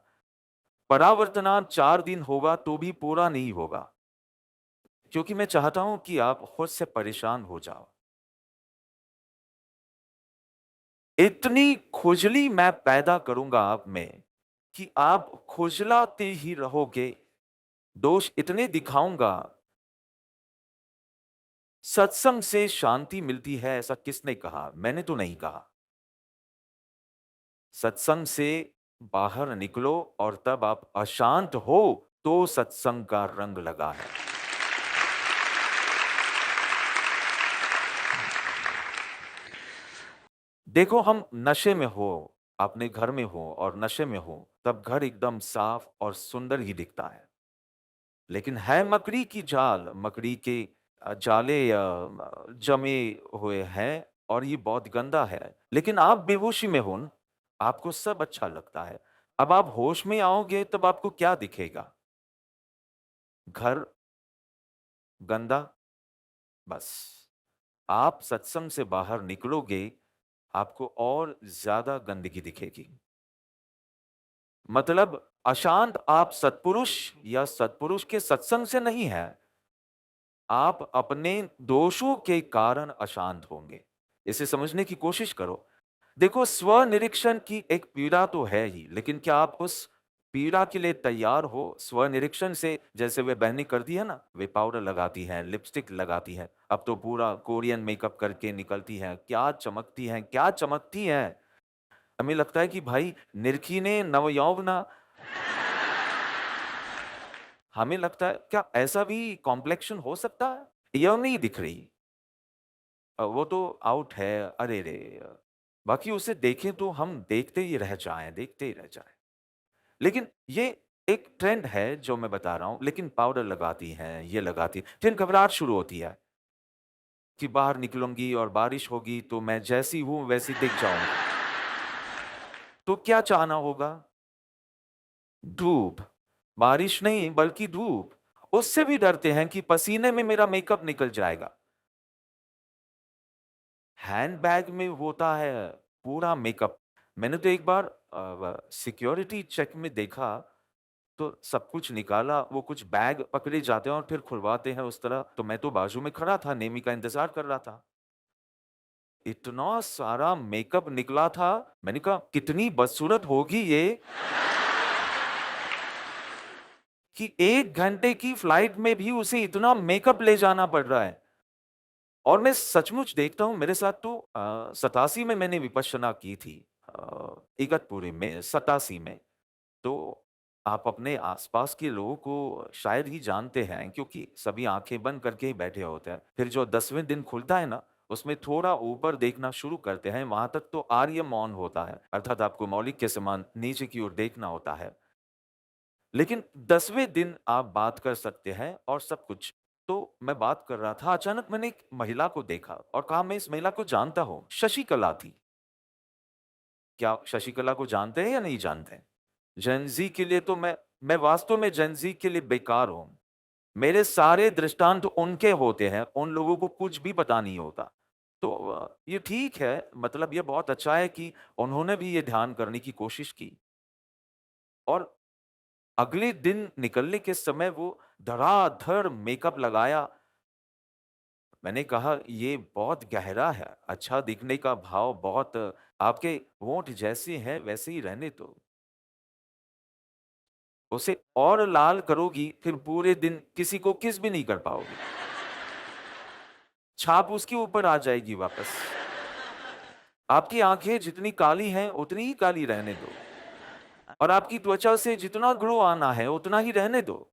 परावर्तना 4 दिन होगा तो भी पूरा नहीं होगा, क्योंकि मैं चाहता हूँ कि आप खुद से परेशान हो जाओ। इतनी खुजली मैं पैदा करूँगा आप में कि आप खुजलाते ही रहोगे। दोष इतने दिखाऊँगा, सत्संग से शांति मिलती है ऐसा किसने कहा? मैंने तो नहीं कहा। सत्संग से बाहर निकलो और तब आप अशांत हो तो सत्संग का रंग लगा है। देखो, हम नशे में हो, अपने घर में हो और नशे में हो, तब घर एकदम साफ और सुंदर ही दिखता है। लेकिन है मकड़ी की जाल, मकड़ी के जाले जमे हुए हैं और ये बहुत गंदा है। लेकिन आप बेहोशी में हो न, आपको सब अच्छा लगता है। अब आप होश में आओगे तब आपको क्या दिखेगा? घर गंदा, बस। आप सत्संग से बाहर निकलोगे, आपको और ज़्यादा गंदगी दिखेगी। मतलब अशांत आप सत्पुरुष या सत्पुरुष के सत्संग से नहीं है, आप अपने दोषों के कारण अशांत होंगे। इसे समझने की कोशिश करो। देखो, स्व-निरीक्षण की एक पीड़ा तो है ही, लेकिन क्या आप उस पीड़ा के लिए तैयार हो? स्व-निरीक्षण से जैसे वे बहनें करती है ना, वे पाउडर लगाती हैं, लिपस्टिक लगाती हैं, अब तो पूरा कोरियन मेकअप करके निकलती हैं, क्या चमकती हैं, क्या चमकती हैं! हमें लगता है कि भाई निरखी ने नवयौवना। हमें लगता है क्या ऐसा भी कॉम्प्लेक्शन हो सकता है? यह नहीं दिख रही। वो तो आउट है, अरे रे! बाकी उसे देखें तो हम देखते ही रह जाएँ, देखते ही रह जाएँ। लेकिन ये एक ट्रेंड है जो मैं बता रहा हूँ, लेकिन पाउडर लगाती हैं, ये लगाती हैं, फिर घबराहट शुरू होती है कि बाहर निकलूँगी और बारिश होगी तो मैं जैसी हूँ वैसी दिख जाऊँगी। तो क्या चाहना होगा? धूप, बारिश नहीं बल्कि धूप। उससे भी डरते हैं कि पसीने में मेरा मेकअप निकल जाएगा। हैंडबैग में होता है पूरा मेकअप। मैंने तो एक बार सिक्योरिटी चेक में देखा, तो सब कुछ निकाला, वो कुछ बैग पकड़े जाते हैं और फिर खुलवाते हैं उस तरह, तो मैं तो बाजू में खड़ा था, नेमी का इंतज़ार कर रहा था। इतना सारा मेकअप निकला था, मैंने कहा कितनी बदसूरत होगी ये कि 1 घंटे की फ्लाइट में भी उसे इतना मेकअप ले जाना पड़ रहा है। और मैं सचमुच देखता हूँ, मेरे साथ तो 87 में मैंने विपश्यना की थी, इगतपुरी में 87 में। तो आप अपने आस-पास के लोगों को शायद ही जानते हैं, क्योंकि सभी आँखें बंद करके ही बैठे होते हैं। फिर जो 10वें दिन खुलता है ना, उसमें थोड़ा ऊपर देखना शुरू करते हैं, वहाँ तक तो आर्य मौन होता है। अर्थात आपको मौलिक के समान नीचे की ओर देखना होता है। लेकिन 10वें दिन आप बात कर सकते हैं और सब कुछ। तो मैं बात कर रहा था, अचानक मैंने एक महिला को देखा और कहा मैं इस महिला को जानता हूँ, शशिकला थी। क्या शशिकला को जानते हैं या नहीं जानते हैं? जेन ज़ी के लिए तो मैं वास्तव में जेन ज़ी के लिए बेकार हूँ। मेरे सारे दृष्टांत उनके होते हैं, उन लोगों को कुछ भी पता नहीं होता। तो ये ठीक है, मतलब ये बहुत अच्छा है कि उन्होंने भी ये ध्यान करने की कोशिश की और अगले दिन निकलने के समय वो धड़ाधड़ मेकअप लगाया। मैंने कहा ये बहुत गहरा है, अच्छा दिखने का भाव बहुत, आपके होंठ जैसे हैं वैसे ही रहने दो। उसे और लाल करोगी फिर पूरे दिन किसी को किस भी नहीं कर पाओगी। छाप उसके ऊपर आ जाएगी वापस। आपकी आँखें जितनी काली हैं उतनी ही काली रहने दो और आपकी त्वचा से जितना ग्लो आना है उतना ही रहने दो।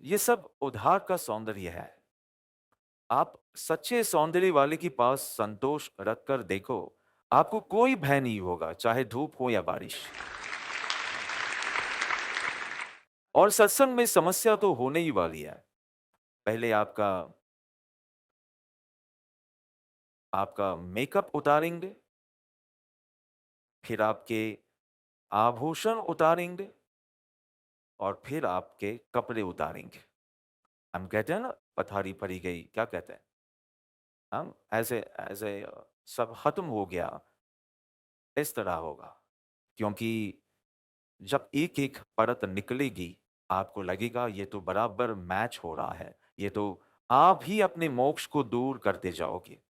ये सब उधार का सौंदर्य है। आप सच्चे सौंदर्य वाले के पास संतोष रखकर देखो, आपको कोई भय नहीं होगा, चाहे धूप हो या बारिश। और सत्संग में समस्या तो होने ही वाली है। पहले आपका आपका मेकअप उतारेंगे, फिर आपके आभूषण उतारेंगे और फिर आपके कपड़े उतारेंगे। हम कहते हैं ना, पथारी पड़ी गई, क्या कहते हैं? हम ऐसे ऐसे सब खत्म हो गया, इस तरह होगा। क्योंकि जब एक-एक परत निकलेगी, आपको लगेगा ये तो बराबर मैच हो रहा है। ये तो आप ही अपने मोक्ष को दूर करते जाओगे।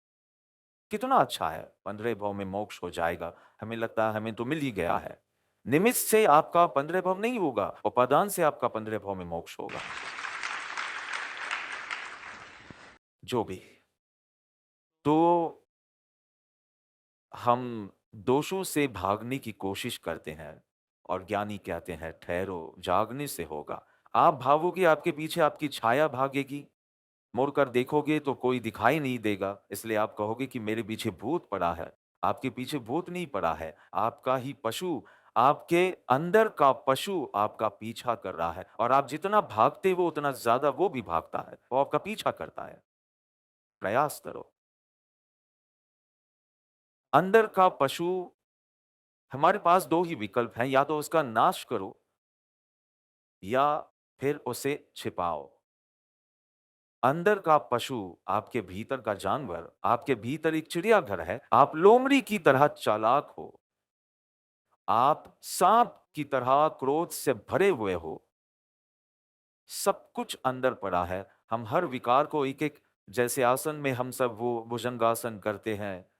कितना अच्छा है, 15 भव में मोक्ष हो जाएगा। हमें लगता है हमें तो मिल ही गया है। निमित्त से आपका 15 भव नहीं होगा, उपादान से आपका 15 भव में मोक्ष होगा। जो भी। तो हम दोषों से भागने की कोशिश करते हैं और ज्ञानी कहते हैं ठहरो, जागने से होगा। आप भागोगे, आपके पीछे आपकी छाया भागेगी। मुड़कर देखोगे तो कोई दिखाई नहीं देगा, इसलिए आप कहोगे कि मेरे पीछे भूत पड़ा है। आपके पीछे भूत नहीं पड़ा है, आपका ही पशु, आपके अंदर का पशु आपका पीछा कर रहा है और आप जितना भागते हो उतना ज़्यादा वो भी भागता है, वो आपका पीछा करता है। प्रयास करो। अंदर का पशु, हमारे पास 2 ही विकल्प हैं, या तो उसका नाश करो या फिर उसे छिपाओ। अंदर का पशु, आपके भीतर का जानवर, आपके भीतर एक चिड़ियाघर है। आप लोमड़ी की तरह चालाक हो, आप सांप की तरह क्रोध से भरे हुए हो। सब कुछ अंदर पड़ा है। हम हर विकार को एक-एक, जैसे आसन में हम सब वो भुजंगासन करते हैं,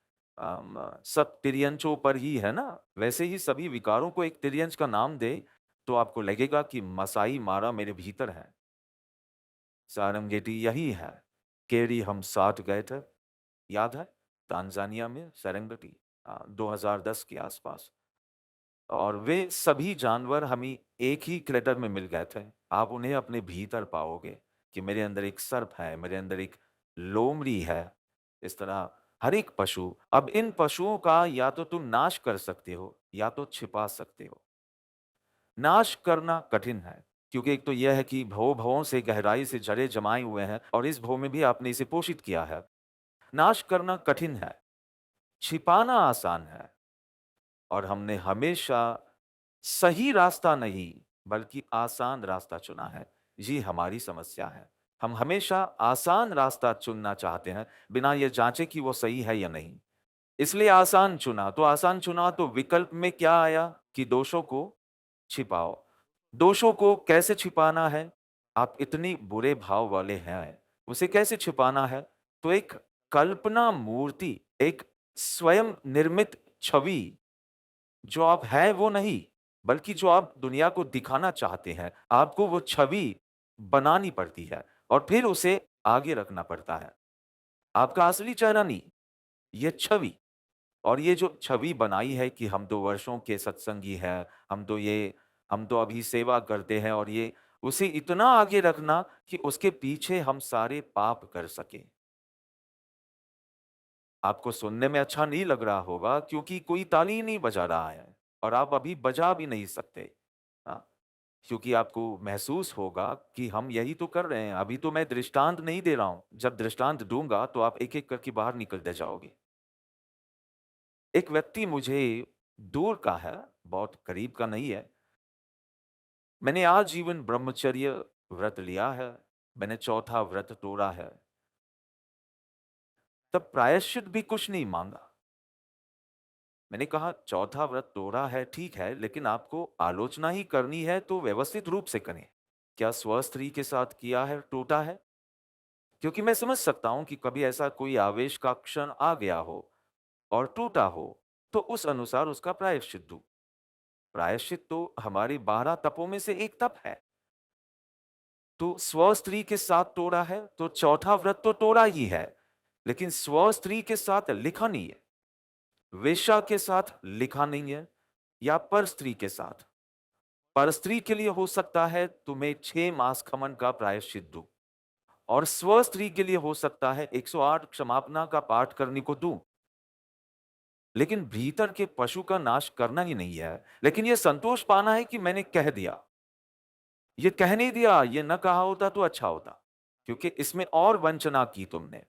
सब तिर्यंचों पर ही है ना? वैसे ही सभी विकारों को एक तिर्यंच का नाम दें, तो आपको लगेगा कि मसाई मारा मेरे भीतर है। सारंगेटी यही है। केरी हम साथ गए थे, याद है? तांजानिया में सेरेंगेटी, 2010 के आसपास। और वे सभी जानवर हमें एक ही क्रेटर में मिल गए थे। आप उन्हें अपने भीतर पाओगे कि मेरे अंदर एक सर्प है, मेरे अंदर एक लोमड़ी है। इस तरह हर एक पशु, अब इन पशुओं का या तो तुम नाश कर सकते हो या तो छिपा सकते हो। नाश करना कठिन है, क्योंकि एक तो यह है कि भवों से गहराई से जड़ें जमाए हुए हैं और इस भव में भी आपने इसे पोषित किया है। नाश करना कठिन है, छिपाना आसान है। और हमने हमेशा सही रास्ता नहीं, बल्कि आसान रास्ता चुना है। ये हमारी समस्या है। हम हमेशा आसान रास्ता चुनना चाहते हैं, बिना ये जाँचे कि वो सही है या नहीं। इसलिए आसान चुना, तो आसान चुना तो विकल्प में क्या आया कि दोषों को छिपाओ। दोषों को कैसे छिपाना है? आप इतनी बुरे भाव वाले हैं, उसे कैसे छिपाना है? तो एक कल्पना मूर्ति, एक स्वयं निर्मित छवि, जो आप हैं वो नहीं, बल्कि जो आप दुनिया को दिखाना चाहते हैं, आपको वो छवि बनानी पड़ती है और फिर उसे आगे रखना पड़ता है। आपका असली चेहरा नहीं, ये छवि। और ये जो छवि बनाई है कि हम तो वर्षों के सत्संगी हैं, हम तो अभी सेवा करते हैं, और ये उसे इतना आगे रखना कि उसके पीछे हम सारे पाप कर सकें। आपको सुनने में अच्छा नहीं लग रहा होगा, क्योंकि कोई ताली ही नहीं बजा रहा है और आप अभी बजा भी नहीं सकते। हाँ, क्योंकि आपको महसूस होगा कि हम यही तो कर रहे हैं, अभी तो मैं दृष्टांत नहीं दे रहा हूँ। जब दृष्टांत दूँगा तो आप एक-एक करके बाहर निकलते जाओगे। एक व्यक्ति मुझे दूर का है, बहुत करीब का नहीं है। मैंने आजीवन ब्रह्मचर्य व्रत लिया है, मैंने चौथा व्रत तोड़ा है, तब प्रायश्चित भी कुछ नहीं माँगा। मैंने कहा चौथा व्रत तोड़ा है, ठीक है, लेकिन आपको आलोचना ही करनी है तो व्यवस्थित रूप से करें। क्या स्व-स्त्री के साथ किया है, टूटा है? क्योंकि मैं समझ सकता हूँ कि कभी ऐसा कोई आवेश का क्षण आ गया हो और टूटा हो, तो उस अनुसार उसका प्रायश्चित दूँ। प्रायश्चित तो हमारे 12 तपों में से एक तप है। तो स्व-स्त्री के साथ तोड़ा है, तो चौथा व्रत तो तोड़ा ही है, लेकिन स्व-स्त्री के साथ लिखा नहीं है, वेश्या के साथ लिखा नहीं है, या परस्त्री के साथ। परस्त्री के लिए हो सकता है तो मैं 6 मास खमन का प्रायश्चित दूँ। और स्व स्त्री के लिए हो सकता है 108 क्षमापना का पाठ करने को दूं, लेकिन भीतर के पशु का नाश करना ही नहीं है। लेकिन ये संतोष पाना है कि मैंने कह दिया, ये कह नहीं दिया, ये न कहा होता तो अच्छा होता, क्योंकि इसमें और वंचना की तुमने।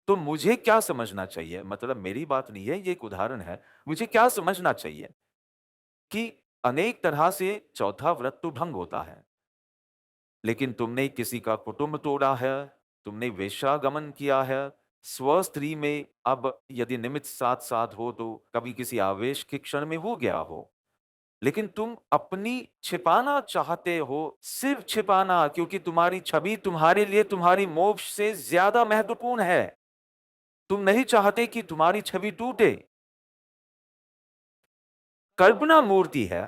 तो मुझे क्या समझना चाहिए? मतलब मेरी बात नहीं है, ये एक उदाहरण है। मुझे क्या समझना चाहिए कि अनेक तरह से चौथा व्रत तो भंग होता है, लेकिन तुमने किसी का कुटुंब तोड़ा है, तुमने वेश्यागमन किया है, स्व स्त्री में अब यदि निमित्त साथ-साथ हो तो कभी किसी आवेश के क्षण में हो गया हो। लेकिन तुम अपनी छिपाना चाहते हो, सिर्फ छिपाना, क्योंकि तुम्हारी छवि तुम्हारे लिए तुम्हारी मोक्ष से ज़्यादा महत्वपूर्ण है। तुम नहीं चाहते कि तुम्हारी छवि टूटे। कल्पना मूर्ति है,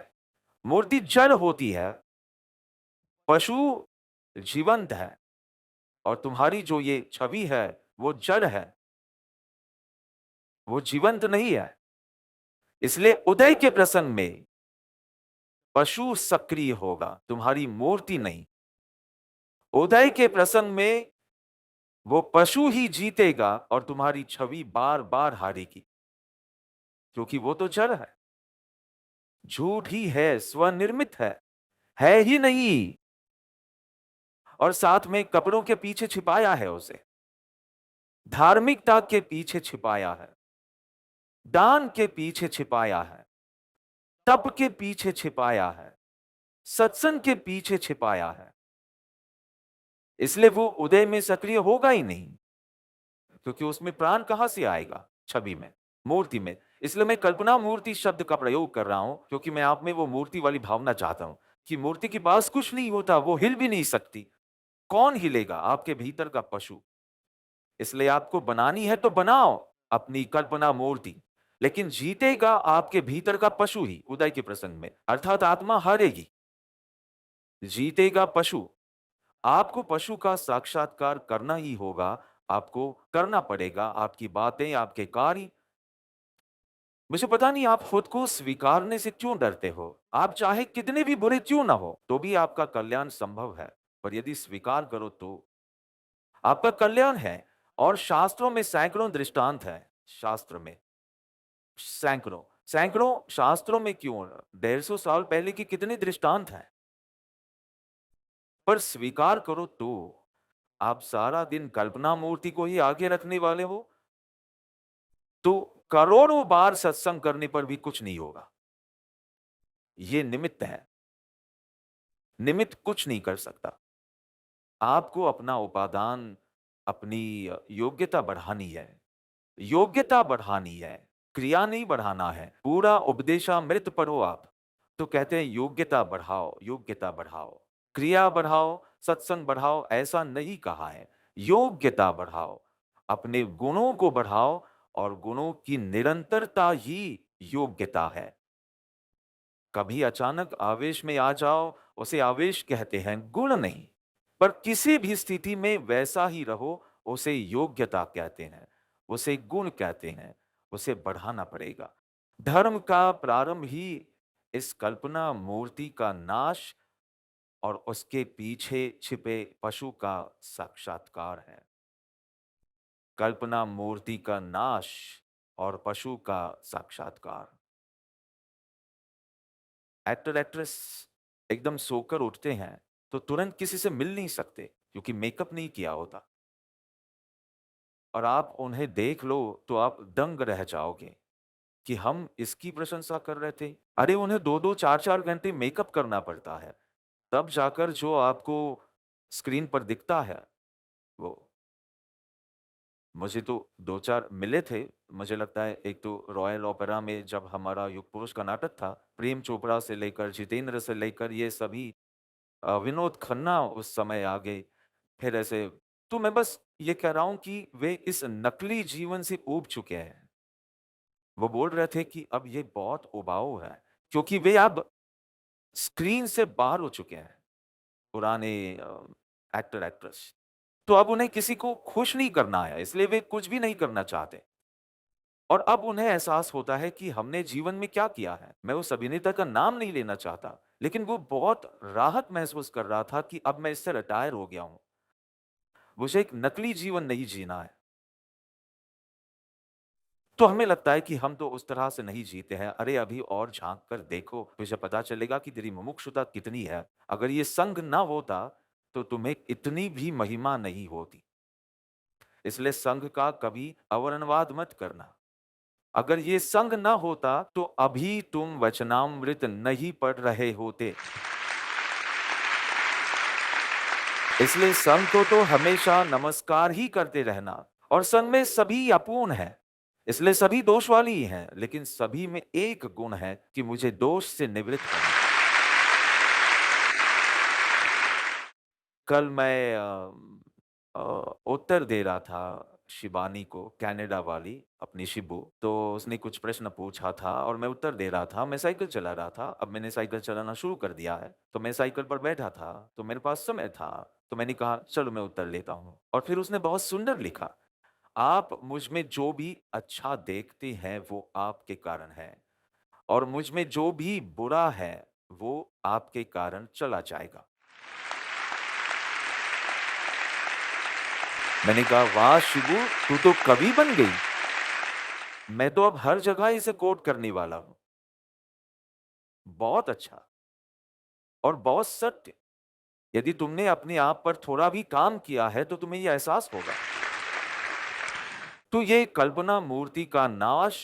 मूर्ति जड़ होती है, पशु जीवंत है और तुम्हारी जो ये छवि है, वो जड़ है, वो जीवंत नहीं है। इसलिए उदय के प्रसंग में पशु सक्रिय होगा, तुम्हारी मूर्ति नहीं। उदय के प्रसंग में वो पशु ही जीतेगा और तुम्हारी छवि बार-बार हारेगी, क्योंकि वो तो जड़ है, झूठ ही है, स्वनिर्मित है ही नहीं। और साथ में कपड़ों के पीछे छिपाया है उसे, धार्मिकता के पीछे छिपाया है, दान के पीछे छिपाया है, तप के पीछे छिपाया है, सत्संग के पीछे छिपाया है। इसलिए वो उदय में सक्रिय होगा ही नहीं, क्योंकि उसमें प्राण कहां से आएगा? छवि में, मूर्ति में। इसलिए मैं कल्पना मूर्ति शब्द का प्रयोग कर रहा हूं, क्योंकि मैं आप में वो मूर्ति वाली भावना चाहता हूं कि मूर्ति के पास कुछ नहीं होता, वो हिल भी नहीं सकती। कौन हिलेगा? आपके भीतर का पशु। इसलिए आपको बनानी है तो बनाओ अपनी कल्पना मूर्ति, लेकिन जीतेगा आपके भीतर का पशु ही उदय के प्रसंग में, अर्थात आत्मा हारेगी, जीतेगा पशु। आपको पशु का साक्षात्कार करना ही होगा, आपको करना पड़ेगा, आपकी बातें, आपके कार्य। मुझे पता नहीं आप खुद को स्वीकारने से क्यों डरते हो? आप चाहे कितने भी बुरे क्यों ना हो, तो भी आपका कल्याण संभव है। पर यदि स्वीकार करो तो आपका कल्याण है। और शास्त्रों में सैकड़ों दृष्टांत हैं, शास्त्र में सैकड़ों, सैकड़ों शास्त्रों में क्यों, 150 साल पहले के कितने दृष्टांत हैं। पर स्वीकार करो तो आप सारा दिन कल्पना मूर्ति को ही आगे रखने वाले हो, तो करोड़ों बार सत्संग करने पर भी कुछ नहीं होगा। ये निमित्त है, निमित्त कुछ नहीं कर सकता। आपको अपना उपादान, अपनी योग्यता बढ़ानी है, योग्यता बढ़ानी है, क्रिया नहीं बढ़ाना है। पूरा उपदेशामृत पढ़ो आप, तो कहते हैं योग्यता बढ़ाओ, योग्यता बढ़ाओ, क्रिया बढ़ाओ, सत्संग बढ़ाओ, ऐसा नहीं कहा है। योग्यता बढ़ाओ, अपने गुणों को बढ़ाओ, और गुणों की निरंतरता ही योग्यता है। कभी अचानक आवेश में आ जाओ, उसे आवेश कहते हैं, गुण नहीं। पर किसी भी स्थिति में वैसा ही रहो, उसे योग्यता कहते हैं, उसे गुण कहते हैं, उसे बढ़ाना पड़ेगा। धर्म का प्रारंभ ही इस कल्पना मूर्ति का नाश और उसके पीछे छिपे पशु का साक्षात्कार है। कल्पना मूर्ति का नाश और पशु का साक्षात्कार। एक्टर एक्ट्रेस एकदम सोकर उठते हैं तो तुरंत किसी से मिल नहीं सकते, क्योंकि मेकअप नहीं किया होता। और आप उन्हें देख लो तो आप दंग रह जाओगे कि हम इसकी प्रशंसा कर रहे थे। अरे उन्हें 2-2 4-4 घंटे मेकअप करना पड़ता है, तब जाकर जो आपको स्क्रीन पर दिखता है वो। मुझे तो 2-4 मिले थे। मुझे लगता है एक तो रॉयल ओपेरा में जब हमारा युग पुरुष का नाटक था, प्रेम चोपड़ा से लेकर, जितेंद्र से लेकर, ये सभी, विनोद खन्ना उस समय आ गए। फिर ऐसे, तो मैं बस ये कह रहा हूँ कि वे इस नकली जीवन से ऊब चुके हैं। वो बोल रहे थे कि अब ये बहुत उबाऊ है, क्योंकि वे अब स्क्रीन से बाहर हो चुके हैं, पुराने एक्टर एक्ट्रेस। तो अब उन्हें किसी को खुश नहीं करना है, इसलिए वे कुछ भी नहीं करना चाहते। और अब उन्हें एहसास होता है कि हमने जीवन में क्या किया है। मैं उस अभिनेता का नाम नहीं लेना चाहता, लेकिन वो बहुत राहत महसूस कर रहा था कि अब मैं इससे रिटायर हो गया हूँ। मुझे एक नकली जीवन नहीं जीना है। तो हमें लगता है कि हम तो उस तरह से नहीं जीते हैं। अरे अभी और झाँक कर देखो, तुझे पता चलेगा कि तेरी मुमुक्षुता कितनी है। अगर ये संग ना होता, तो तुम्हें इतनी भी महिमा नहीं होती। इसलिए संग का कभी अवर्णवाद मत करना। अगर ये संग ना होता, तो अभी तुम वचनामृत नहीं पढ़ रहे होते। इसलिए संघ को तो हमेशा नमस्कार ही करते रहना। और संघ में सभी अपूर्ण है, इसलिए सभी दोष वाली ही हैं, लेकिन सभी में एक गुण है कि मुझे दोष से निवृत्त करना। कल मैं उत्तर दे रहा था शिबानी को, कनाडा वाली अपनी शिबू। तो उसने कुछ प्रश्न पूछा था और मैं उत्तर दे रहा था। मैं साइकिल चला रहा था, अब मैंने साइकिल चलाना शुरू कर दिया है। तो मैं साइकिल पर बैठा था, तो मेरे पास समय था, तो मैंने कहा चलो मैं उत्तर लेता हूँ। और फिर उसने बहुत सुंदर लिखा, आप मुझ में जो भी अच्छा देखते हैं वो आपके कारण है, और मुझ में जो भी बुरा है वो आपके कारण चला जाएगा। मैंने कहा वाह शिबू, तू तो कवि बन गई। मैं तो अब हर जगह इसे कोट करने वाला हूं। बहुत अच्छा और बहुत सत्य। यदि तुमने अपने आप पर थोड़ा भी काम किया है तो तुम्हें यह एहसास होगा। तो ये कल्पना मूर्ति का नाश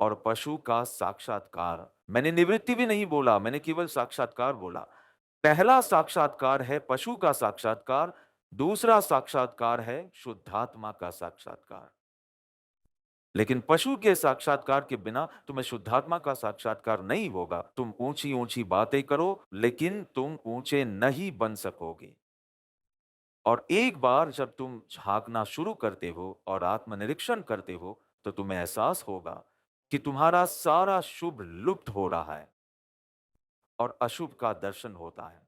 और पशु का साक्षात्कार। मैंने निवृत्ति भी नहीं बोला, मैंने केवल साक्षात्कार बोला। पहला साक्षात्कार है पशु का साक्षात्कार, दूसरा साक्षात्कार है शुद्धात्मा का साक्षात्कार। लेकिन पशु के साक्षात्कार के बिना तुम्हें शुद्धात्मा का साक्षात्कार नहीं होगा। तुम ऊंची ऊंची बातें करो, लेकिन तुम ऊंचे नहीं बन सकोगे। और एक बार जब तुम झांकना शुरू करते हो और आत्मनिरीक्षण करते हो, तो तुम्हें एहसास होगा कि तुम्हारा सारा शुभ लुप्त हो रहा है और अशुभ का दर्शन होता है।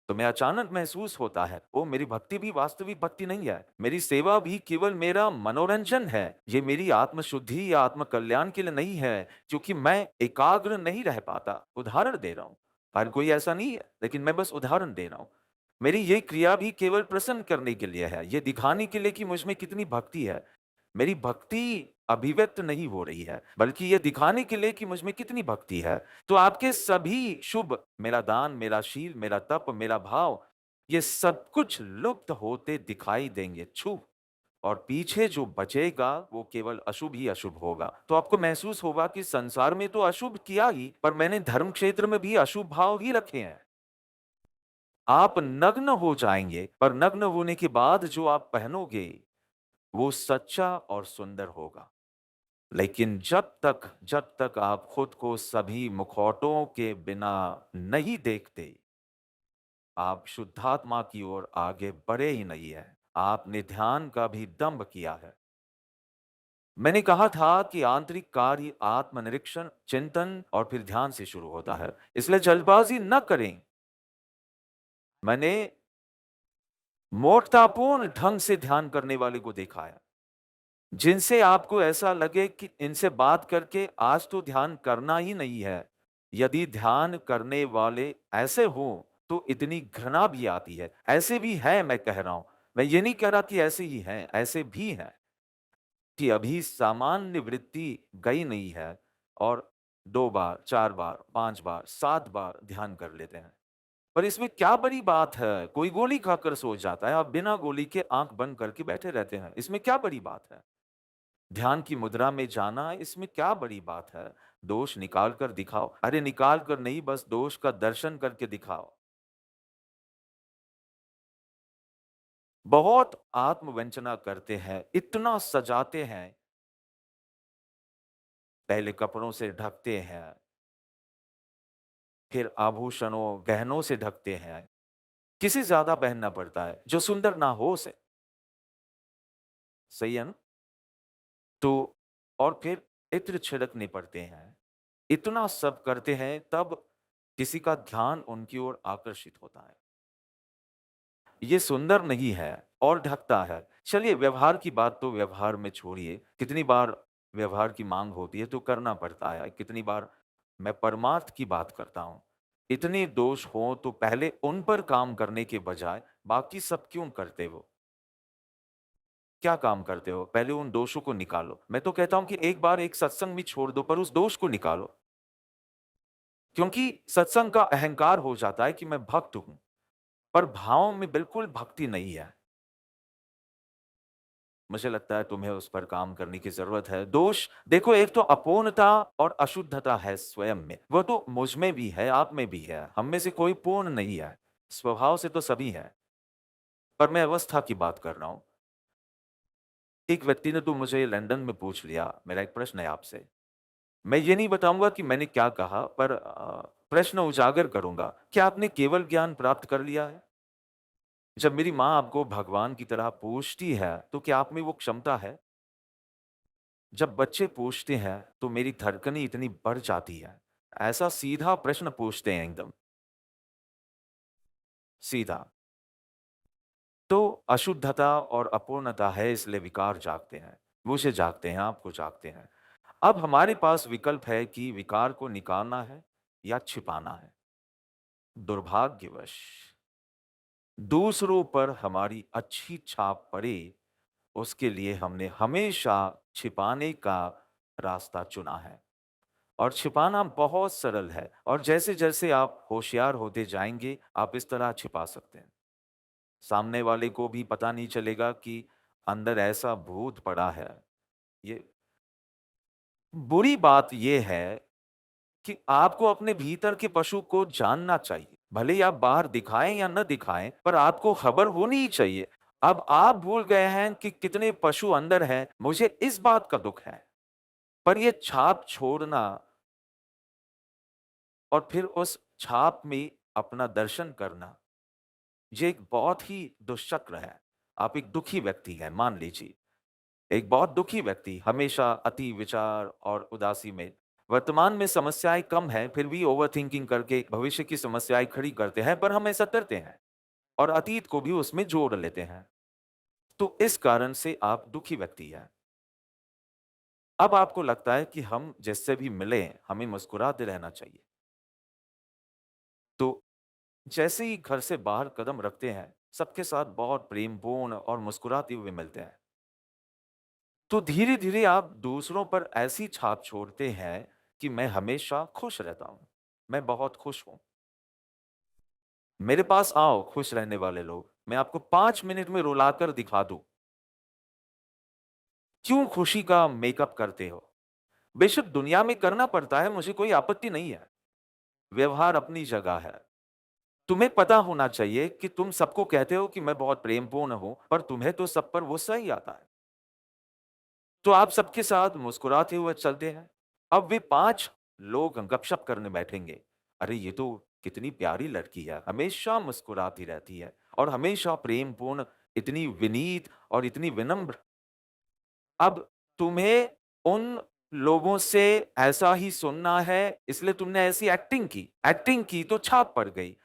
तुम्हें अचानक महसूस होता है, ओ मेरी भक्ति भी वास्तविक भक्ति नहीं है, मेरी सेवा भी केवल मेरा मनोरंजन है, ये मेरी आत्मशुद्धि या आत्म कल्याण के लिए नहीं है, क्योंकि मैं एकाग्र नहीं रह पाता। उदाहरण दे रहा हूं, हर कोई ऐसा नहीं है, लेकिन मैं बस उदाहरण दे रहा हूं। मेरी ये क्रिया भी केवल प्रसन्न करने के लिए है, ये दिखाने के लिए कि मुझ में कितनी भक्ति है। मेरी भक्ति अभिव्यक्त नहीं हो रही है, बल्कि ये दिखाने के लिए कि मुझ में कितनी भक्ति है। तो आपके सभी शुभ, मेरा दान, मेरा शील, मेरा तप, मेरा भाव, ये सब कुछ लुप्त होते दिखाई देंगे, छू। और पीछे जो बचेगा वो केवल अशुभ ही अशुभ होगा। तो आपको महसूस होगा कि संसार में तो अशुभ किया ही, पर मैंने धर्म क्षेत्र में भी अशुभ भाव ही रखे हैं। आप नग्न हो जाएंगे, पर नग्न होने के बाद जो आप पहनोगे वो सच्चा और सुंदर होगा। लेकिन जब तक आप खुद को सभी मुखौटों के बिना नहीं देखते, आप शुद्धात्मा की ओर आगे बढ़े ही नहीं है। आपने ध्यान का भी दंभ किया है। मैंने कहा था कि आंतरिक कार्य आत्मनिरीक्षण, चिंतन और फिर ध्यान से शुरू होता है, इसलिए जल्दबाजी न करें। मैंने मूर्खतापूर्ण ढंग से ध्यान करने वाले को देखा है, जिनसे आपको ऐसा लगे कि इनसे बात करके आज तो ध्यान करना ही नहीं है। यदि ध्यान करने वाले ऐसे हों, तो इतनी घृणा भी आती है। ऐसे भी हैं, मैं कह रहा हूं। मैं ये नहीं कह रहा कि ऐसे ही हैं, ऐसे भी हैं कि अभी सामान्य वृत्ति गई नहीं है और 2 बार, 4 बार, 5 बार, 7 बार ध्यान कर लेते हैं। पर इसमें क्या बड़ी बात है? कोई गोली खाकर सो जाता है, आप बिना गोली के आंख बंद करके बैठे रहते हैं। इसमें क्या बड़ी बात है? ध्यान की मुद्रा में जाना, इसमें क्या बड़ी बात है? दोष निकाल कर दिखाओ। अरे निकाल कर नहीं, बस दोष का दर्शन करके दिखाओ। बहुत आत्मवंचना करते हैं, इतना सजाते हैं, पहले कपड़ों से ढकते हैं, फिर आभूषणों, गहनों से ढकते हैं। किसे ज्यादा पहनना पड़ता है? जो सुंदर ना हो उसे। सही है ना? तो और फिर इत्र छिड़कने पड़ते हैं। इतना सब करते हैं, तब किसी का ध्यान उनकी ओर आकर्षित होता है। ये सुंदर नहीं है और ढकता है। चलिए व्यवहार की बात तो व्यवहार में छोड़िए, कितनी बार व्यवहार की माँग होती है तो करना पड़ता है, कितनी बार मैं परमार्थ की बात करता हूँ। इतने दोष हों तो पहले उन पर काम करने के बजाय बाकी सब क्यों करते हो? क्या काम करते हो? पहले उन दोषों को निकालो। मैं तो कहता हूँ कि एक बार एक सत्संग भी छोड़ दो पर उस दोष को निकालो। क्योंकि सत्संग का अहंकार हो जाता है कि मैं भक्त हूँ, पर भाव में बिल्कुल भक्ति नहीं है। मुझे लगता है तुम्हें उस पर काम करने की ज़रूरत है। दोष देखो, एक तो अपूर्णता और अशुद्धता है स्वयं में, वो तो मुझ में भी है, आप में भी है, हम में से कोई पूर्ण नहीं है। स्वभाव से तो सभी हैं, पर मैं अवस्था की बात कर रहा हूँ। एक व्यक्ति ने तो मुझे लंदन में पूछ लिया, मेरा एक प्रश्न है आपसे। मैं ये नहीं बताऊँगा कि मैंने क्या कहा, पर प्रश्न उजागर करूँगा, क्या आपने केवल ज्ञान प्राप्त कर लिया है? जब मेरी माँ आपको भगवान की तरह पूछती है, तो क्या आप में वो क्षमता है? जब बच्चे पूछते हैं, तो मेरी धड़कनें इतनी बढ़ जाती है। ऐसा सीधा प्रश्न पूछते हैं एकदम, सीधा। तो अशुद्धता और अपूर्णता है, इसलिए विकार जागते हैं। मुझे जागते हैं, आपको जागते हैं। अब हमारे पास विकल्प है कि विकार को निकालना है या छिपाना है। दुर्भाग्यवश दूसरों पर हमारी अच्छी छाप पड़े, उसके लिए हमने हमेशा छिपाने का रास्ता चुना है। और छिपाना बहुत सरल है, और जैसे-जैसे आप होशियार होते जाएँगे, आप इस तरह छिपा सकते हैं। सामने वाले को भी पता नहीं चलेगा कि अंदर ऐसा भूत पड़ा है। ये बुरी बात ये है कि आपको अपने भीतर के पशु को जानना चाहिए। भले ही आप बाहर दिखाएँ या न दिखाएँ, पर आपको खबर होनी ही चाहिए। अब आप भूल गए हैं कि कितने पशु अंदर हैं, मुझे इस बात का दुःख है। पर ये छाप छोड़ना और फिर उस छाप में अपना दर्शन करना, ये एक बहुत ही दुष्चक्र है। आप एक दुखी व्यक्ति हैं, मान लीजिए। एक बहुत दुखी व्यक्ति हमेशा अति विचार और उदासी में, वर्तमान में समस्याएँ कम हैं, फिर भी ओवरथिंकिंग करके भविष्य की समस्याएँ खड़ी करते हैं, पर हम ऐसा करते हैं और अतीत को भी उसमें जोड़ लेते हैं। तो इस कारण से आप दुखी व्यक्ति हैं। अब आपको लगता है कि हम जिससे भी मिलें, हमें मुस्कुराते रहना चाहिए। तो जैसे ही घर से बाहर कदम रखते हैं, सबके साथ बहुत प्रेमपूर्ण और मुस्कुराते हुए मिलते हैं। तो धीरे-धीरे आप दूसरों पर ऐसी छाप छोड़ते हैं कि मैं हमेशा खुश रहता हूँ। मैं बहुत खुश हूँ। मेरे पास आओ खुश रहने वाले लोग, मैं आपको 5 मिनट में रुलाकर दिखा दूँ। क्यों खुशी का मेकअप करते हो? बेशक दुनिया में करना पड़ता है, मुझे कोई आपत्ति नहीं है। व्यवहार अपनी जगह है। तुम्हें पता होना चाहिए कि तुम सबको कहते हो कि मैं बहुत प्रेमपूर्ण हूँ, पर तुम्हें तो सब पर गुस्सा ही आता है। तो आप सबके साथ मुस्कुराते हुए चलते हैं। अब वे 5 लोग गपशप करने बैठेंगे। अरे ये तो कितनी प्यारी लड़की है, हमेशा मुस्कुराती रहती है और हमेशा प्रेमपूर्ण, इतनी विनीत और इतनी विनम्र। अब तुम्हें उन लोगों से ऐसा ही सुनना है, इसलिए तुमने ऐसी एक्टिंग की। एक्टिंग की तो छाप पड़ गई।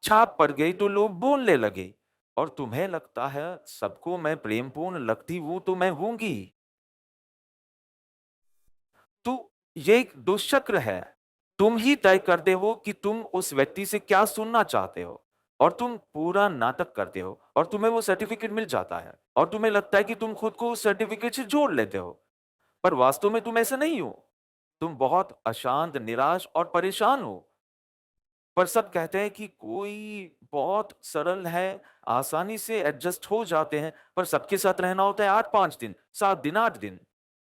छाप पड़ गई तो लोग बोलने लगे, और तुम्हें लगता है सबको मैं प्रेमपूर्ण लगती हूँ तो मैं हूँगी ही। तो ये एक दुष्चक्र है। तुम ही तय करते हो कि तुम उस व्यक्ति से क्या सुनना चाहते हो, और तुम पूरा नाटक करते हो और तुम्हें वो सर्टिफिकेट मिल जाता है और तुम्हें लगता है कि तुम खुद को उस सर्टिफिकेट से जोड़ लेते हो। पर वास्तव में तुम ऐसे नहीं हो। तुम बहुत अशांत, निराश और परेशान हो। पर सब कहते हैं कि कोई बहुत सरल है, आसानी से एडजस्ट हो जाते हैं, पर सबके साथ रहना होता है 8-5 दिन, 7 दिन, 8 दिन।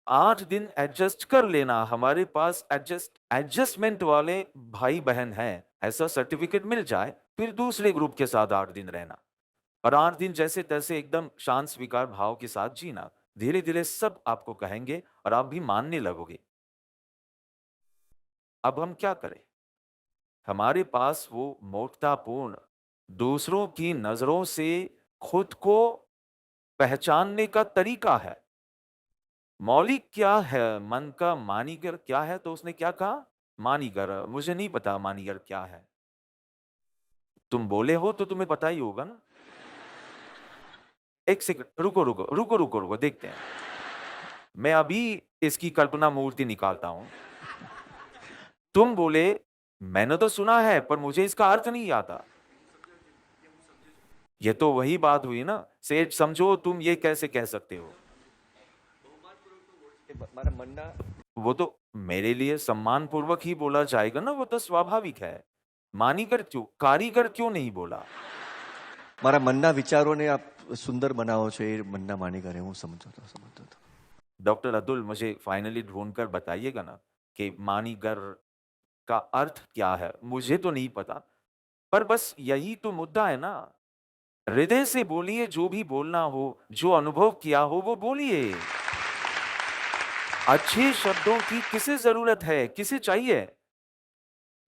8 दिन एडजस्ट कर लेना, हमारे पास एडजस्टमेंट वाले भाई-बहन हैं। ऐसा सर्टिफिकेट मिल जाए, फिर दूसरे ग्रुप के साथ 8 दिन रहना और 8 दिन जैसे-तैसे एकदम शांत स्वीकार भाव के साथ जीना। धीरे-धीरे सब आपको कहेंगे और आप भी मानने लगोगे। अब हम क्या करें? हमारे पास वो मूर्खतापूर्ण दूसरों की नज़रों से खुद को पहचानने का तरीका है। मौलिक क्या है? मन का मानीगर क्या है? तो उसने क्या कहा? मानीगर। मुझे नहीं पता मानीगर क्या है? तुम बोले हो तो तुम्हें पता ही होगा ना? 1 सेकंड रुको, देखते हैं। मैं अभी इसकी कल्पना मूर्ति निकालता हूँ। तुम बोले मैंने तो सुना है पर मुझे इसका अर्थ नहीं आता। ये तो वही बात हुई ना, सेठ समझो तुम ये कैसे कह सकते हो? મારા મનના वो तो मेरे लिए सम्मानपूर्वक ही बोला जाएगा ना, वो तो स्वाभाविक है। मानीकर क्यों, कारीगर क्यों नहीं बोला? મારા મનના વિચારોને આપ સુંદર બનાવો છો એ મનના માની કરે હું સમજતો હતો. डॉक्टर अतुल मुझे फाइनली ढूंढ कर बताइएगा ना कि मानीगर का अर्थ क्या है? मुझे तो नहीं पता, पर बस यही तो मुद्दा है ना। हृदय से बोलिए, जो भी बोलना हो, जो अनुभव किया हो वो बोलिए। अच्छे शब्दों की किसे जरूरत है, किसे चाहिए?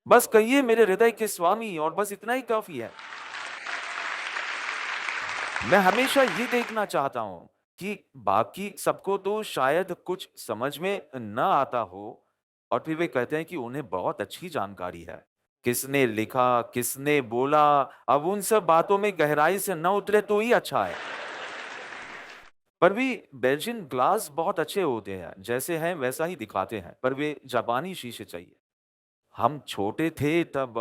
बस कहिए मेरे हृदय के स्वामी, और बस इतना ही काफी है। मैं हमेशा ये देखना चाहता हूं कि बाकी सबको तो शायद कुछ समझ में न आता हो, और फिर वे कहते हैं कि उन्हें बहुत अच्छी जानकारी है। किसने लिखा, किसने बोला, अब उन सब बातों में गहराई से न उतरे तो ही अच्छा है। पर भी बेल्जियन ग्लास बहुत अच्छे होते हैं, जैसे हैं वैसा ही दिखाते हैं, पर वे जापानी शीशे चाहिए। हम छोटे थे तब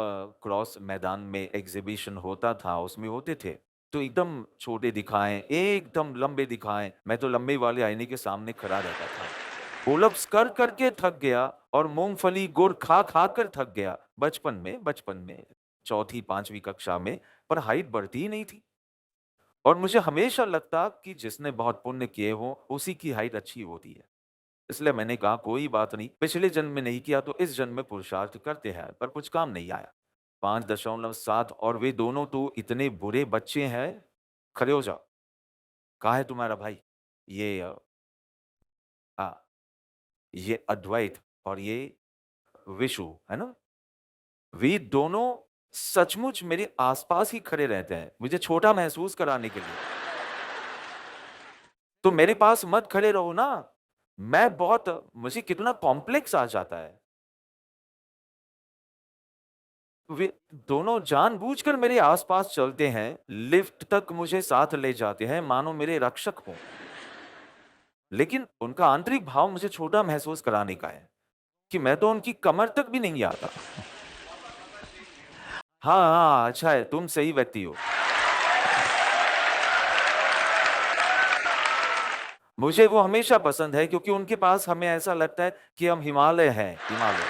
क्रॉस मैदान में एग्जीबिशन होता था, उसमें होते थे। तो एकदम छोटे दिखाएँ, एकदम लंबे दिखाएँ, मैं तो लंबे वाले आईने के सामने खड़ा रहता था। पुल-अप्स कर के थक गया और मूँगफली गुड़ खा कर थक गया। बचपन में 4th-5वीं कक्षा में, पर हाइट बढ़ती ही नहीं थी। और मुझे हमेशा लगता कि जिसने बहुत पुण्य किए हों, उसी की हाइट अच्छी होती है। इसलिए मैंने कहा कोई बात नहीं, पिछले जन्म में नहीं किया तो इस जन्म में पुरुषार्थ करते हैं, पर कुछ काम नहीं आया। 5.7 और वे दोनों तो इतने बुरे बच्चे हैं। खड़े हो जाओ। कहाँ है तुम्हारा भाई? ये हाँ, ये अद्वैत और ये विशु, है ना? वे दोनों सचमुच मेरे आस-पास ही खड़े रहते हैं, मुझे छोटा महसूस कराने के लिए। तो मेरे पास मत खड़े रहो ना। मैं बहुत मुझे कितना कॉम्प्लेक्स आ जाता है। वे दोनों जानबूझकर मेरे आस-पास चलते हैं, लिफ्ट तक मुझे साथ ले जाते हैं, मानो मेरे रक्षक हों। लेकिन उनका आंतरिक भाव मुझे छोटा महसूस कराने का है, कि मैं तो उनकी कमर तक भी नहीं आता। हाँ, हाँ, अच्छा है, तुम सही व्यक्ति हो। मुझे वो हमेशा पसंद है क्योंकि उनके पास हमें ऐसा लगता है कि हम हिमालय हैं, हिमालय।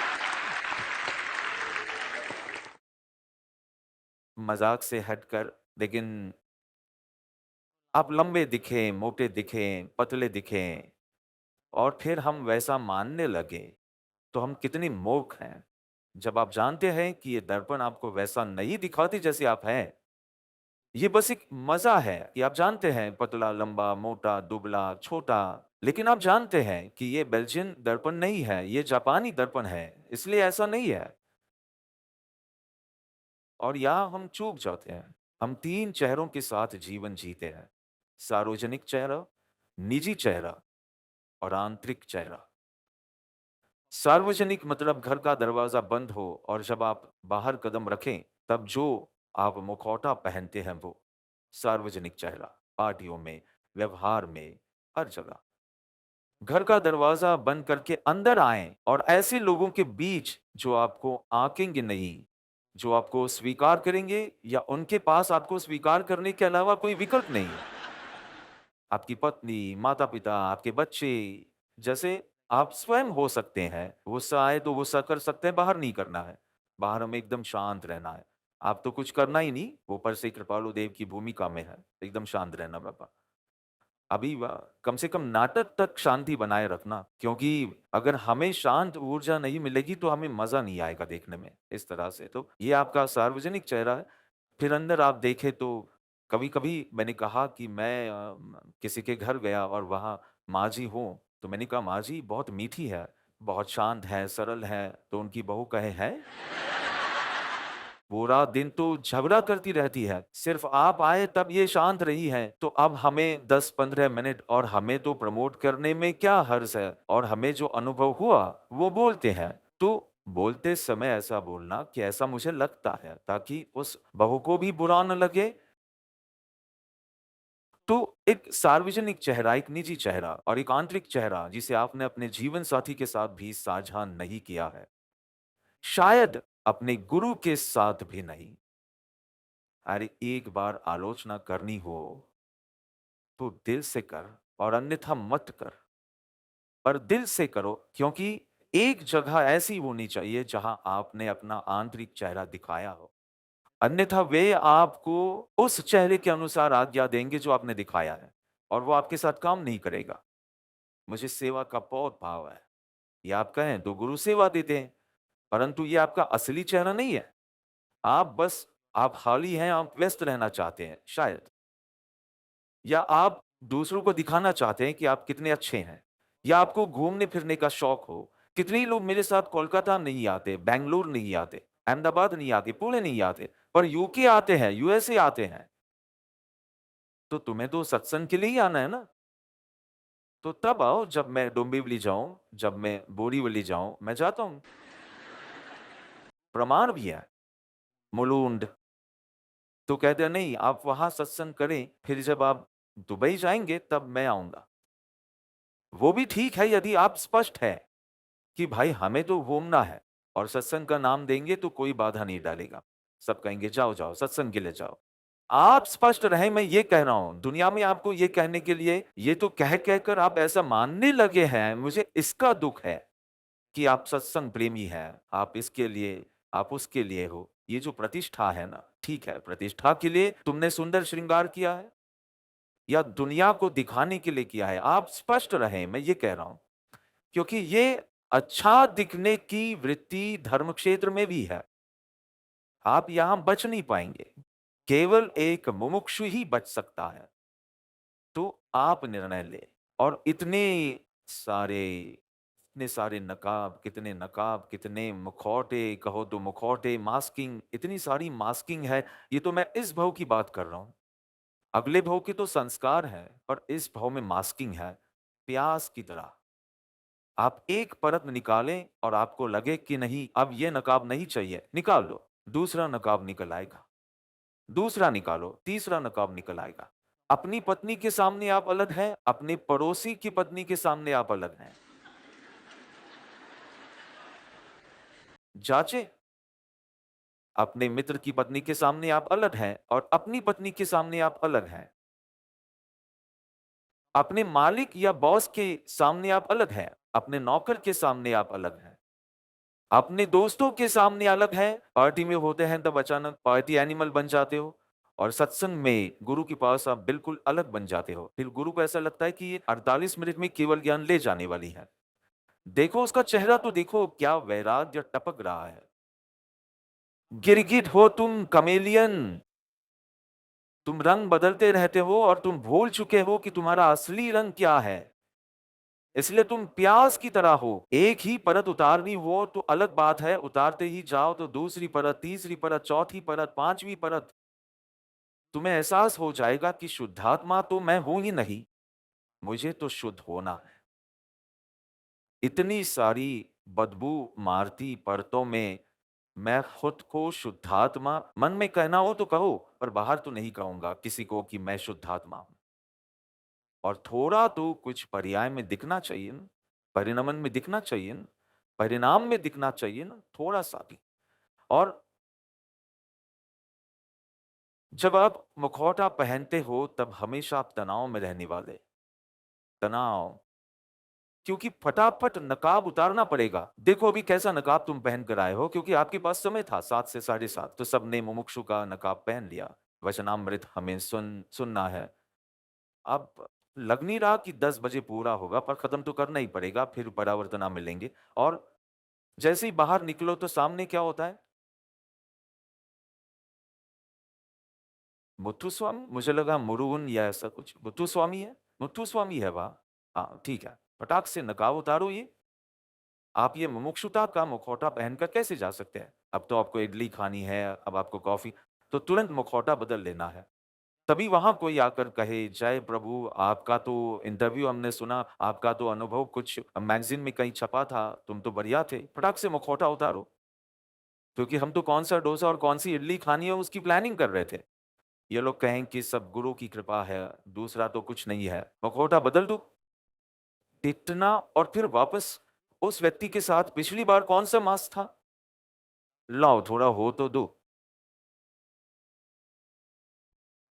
मज़ाक से हटकर, लेकिन आप लंबे दिखें, मोटे दिखें, पतले दिखें और फिर हम वैसा मानने लगे, तो हम कितने मूर्ख हैं। जब आप जानते हैं कि ये दर्पण आपको वैसा नहीं दिखाती जैसे आप हैं, ये बस एक मज़ा है कि आप जानते हैं पतला, लंबा, मोटा, दुबला, छोटा, लेकिन आप जानते हैं कि ये बेल्जियन दर्पण नहीं है, ये जापानी दर्पण है, इसलिए ऐसा नहीं है। और यहाँ हम चूक जाते हैं। हम 3 चेहरों के साथ जीवन जीते हैं। सार्वजनिक चेहरा, निजी चेहरा और आंतरिक चेहरा। सार्वजनिक मतलब घर का दरवाज़ा बंद हो और जब आप बाहर कदम रखें, तब जो आप मुखौटा पहनते हैं वो। सार्वजनिक चेहरा, पार्टियों में, व्यवहार में, हर जगह। घर का दरवाज़ा बंद करके अंदर आएँ और ऐसे लोगों के बीच जो आपको आँकेंगे नहीं, जो आपको स्वीकार करेंगे या उनके पास आपको स्वीकार करने के अलावा कोई विकल्प नहीं है। आपकी पत्नी, माता-पिता, आपके बच्चे, जैसे आप स्वयं हो सकते हैं। गुस्सा आए तो गुस्सा कर सकते हैं, बाहर नहीं करना है। बाहर हमें एकदम शांत रहना है। आप तो कुछ करना ही नहीं, ऊपर से कृपालु देव की भूमिका में है, एकदम शांत रहना बाबा। अभी कम से कम नाटक तक शांति बनाए रखना, क्योंकि अगर हमें शांत ऊर्जा नहीं मिलेगी तो हमें मज़ा नहीं आएगा देखने में, इस तरह से। तो ये आपका सार्वजनिक चेहरा है। फिर अंदर आप देखें तो कभी-कभी मैंने कहा कि मैं किसी के घर गया और वहाँ माँ जी हों, तो मैंने कहा, "माँ जी बहुत मीठी है, बहुत शांत है, सरल है।" तो उनकी बहू कहे, "हैं? पूरा दिन तो झगड़ा करती रहती है। सिर्फ आप आए तब ये शांत रही है। तो अब हमें 10-15 मिनट और हमें तो प्रमोट करने में क्या हर्ज है? और हमें जो अनुभव हुआ, वो बोलते हैं।" तो बोलते समय ऐसा बोलना कि ऐसा मुझे लगता है, ताकि उस बहू को भी बुरा न लगे। तो एक सार्वजनिक चेहरा, एक निजी चेहरा और एक आंतरिक चेहरा जिसे आपने अपने जीवन साथी के साथ भी साझा नहीं किया है। शायद अपने गुरु के साथ भी नहीं। अरे एक बार आलोचना करनी हो तो दिल से कर और अन्यथा मत कर। पर दिल से करो, क्योंकि एक जगह ऐसी होनी चाहिए जहां आपने अपना आंतरिक चेहरा दिखाया हो। अन्यथा वे आपको उस चेहरे के अनुसार आज्ञा देंगे जो आपने दिखाया है, और वो आपके साथ काम नहीं करेगा। मुझे सेवा का बहुत भाव है, ये आप कहें तो गुरु सेवा देते हैं, परंतु ये आपका असली चेहरा नहीं है। आप खाली हैं, आप व्यस्त रहना चाहते हैं शायद, या आप दूसरों को दिखाना चाहते हैं कि आप कितने अच्छे हैं, या आपको घूमने फिरने का शौक हो। कितने ही लोग मेरे साथ कोलकाता नहीं आते, बैंगलोर नहीं आते, अहमदाबाद नहीं आते, पुणे नहीं आते, पर यूके आते हैं, यूएसए आते हैं। तो तुम्हें तो सत्संग के लिए ही आना है ना। तो तब आओ जब मैं डोंबिवली जाऊं, जब मैं बोरीवली जाऊं, मैं जाता हूं। प्रमाण भी है। मुलुंड। तो कहते हैं नहीं, आप वहां सत्संग करें, फिर जब आप दुबई जाएंगे तब मैं आऊंगा। वो भी ठीक है यदि आप स्पष्ट है कि भाई हमें तो घूमना है, और सत्संग का नाम देंगे तो कोई बाधा नहीं डालेगा। सब कहेंगे जाओ जाओ सत्संग के लिए जाओ। आप स्पष्ट रहे, मैं ये कह रहा हूं। दुनिया में आपको ये कहने के लिए, ये तो कह कहकर आप ऐसा मानने लगे हैं, मुझे इसका दुख है कि आप सत्संग प्रेमी हैं, आप इसके लिए, आप उसके लिए हो। ये जो प्रतिष्ठा है ना, ठीक है, प्रतिष्ठा के लिए तुमने सुंदर श्रृंगार किया है, या दुनिया को दिखाने के लिए किया है। आप स्पष्ट रहें, मैं ये कह रहा हूं, क्योंकि ये अच्छा दिखने की वृत्ति धर्म क्षेत्र में भी है। आप यहां बच नहीं पाएंगे, केवल एक मुमुक्षु ही बच सकता है। तो आप निर्णय ले। और इतने सारे नकाब, कितने नकाब, कितने मुखौटे, कहो तो मुखौटे, मास्किंग, इतनी सारी मास्किंग है। ये तो मैं इस भाव की बात कर रहा हूं। अगले भाव के तो संस्कार है, पर इस भाव में मास्किंग है, प्यास की तरह। आप एक परत निकालें और आपको लगे कि नहीं अब ये नकाब नहीं चाहिए, निकाल लो, दूसरा नकाब निकल आएगा। दूसरा निकालो, तीसरा नकाब निकल आएगा। अपनी पत्नी के सामने आप अलग हैं, अपने पड़ोसी की पत्नी के सामने आप अलग हैं। जांचे। अपने मित्र की पत्नी के सामने आप अलग हैं, और अपनी पत्नी के सामने आप अलग हैं। अपने मालिक या बॉस के सामने आप अलग हैं, अपने नौकर के सामने आप अलग हैं। अपने दोस्तों के सामने अलग हैं, पार्टी में होते हैं तब अचानक पार्टी एनिमल बन जाते हो, और सत्संग में गुरु के पास आप बिल्कुल अलग बन जाते हो। फिर गुरु को ऐसा लगता है कि ये 48 मिनट में केवल ज्ञान ले जाने वाली है। देखो उसका चेहरा तो देखो, क्या वैराग्य टपक रहा है। गिरगिट हो तुम, कमेलियन। तुम रंग बदलते रहते हो और तुम भूल चुके हो कि तुम्हारा असली रंग क्या है। इसलिए तुम प्यास की तरह हो। एक ही परत उतारनी हो तो अलग बात है, उतारते ही जाओ तो दूसरी परत, तीसरी परत, चौथी परत, पांचवी परत। तुम्हें एहसास हो जाएगा कि शुद्धात्मा तो मैं हूं ही नहीं, मुझे तो शुद्ध होना है। इतनी सारी बदबू मारती परतों में मैं खुद को शुद्धात्मा, मन में कहना हो तो कहो, पर बाहर तो नहीं कहूंगा किसी को कि मैं शुद्धात्मा हूं। और थोड़ा तो कुछ पर्याय में दिखना चाहिए ना, परिणमन में दिखना चाहिए ना, परिणाम में दिखना चाहिए ना, थोड़ा सा भी। और जब आप मुखौटा पहनते हो तब हमेशा आप तनाव में रहने वाले। तनाव, क्योंकि फटाफट नकाब उतारना पड़ेगा। देखो अभी कैसा नकाब तुम पहन कर आए हो, क्योंकि आपके पास समय था 7 से 7:30, तो सबने मुमुक्षु का नकाब पहन लिया। वचनामृत हमें सुनना है। अब लग नहीं रहा कि 10 बजे पूरा होगा, पर खत्म तो करना ही पड़ेगा, फिर परावर्तना मिलेंगे। और जैसे ही बाहर निकलो तो सामने क्या होता है? मुथुस्वामी, मुझे लगा मुरुगन या ऐसा कुछ। मुथुस्वामी है, मुथुस्वामी है वहां। हाँ ठीक है, फटाक से नकाब उतारो। ये आप ये मुमुक्षुता का मुखौटा पहनकर कैसे जा सकते हैं? अब तो आपको इडली खानी है, अब आपको कॉफी, तो तुरंत मुखौटा बदल लेना है। तभी वहां कोई आकर कहे जय प्रभु, आपका तो इंटरव्यू हमने सुना, आपका तो अनुभव कुछ मैगजीन में कहीं छपा था, तुम तो बढ़िया थे। फटाक से मुखौटा उतारो, क्योंकि हम तो कौन सा डोसा और कौन सी इडली खानी है उसकी प्लानिंग कर रहे थे। ये लोग कहें कि सब गुरु की कृपा है, दूसरा तो कुछ नहीं है। मुखौटा बदल दो, इतना, और फिर वापस उस व्यक्ति के साथ पिछली बार कौन सा मास्क था, लाओ थोड़ा हो तो दो।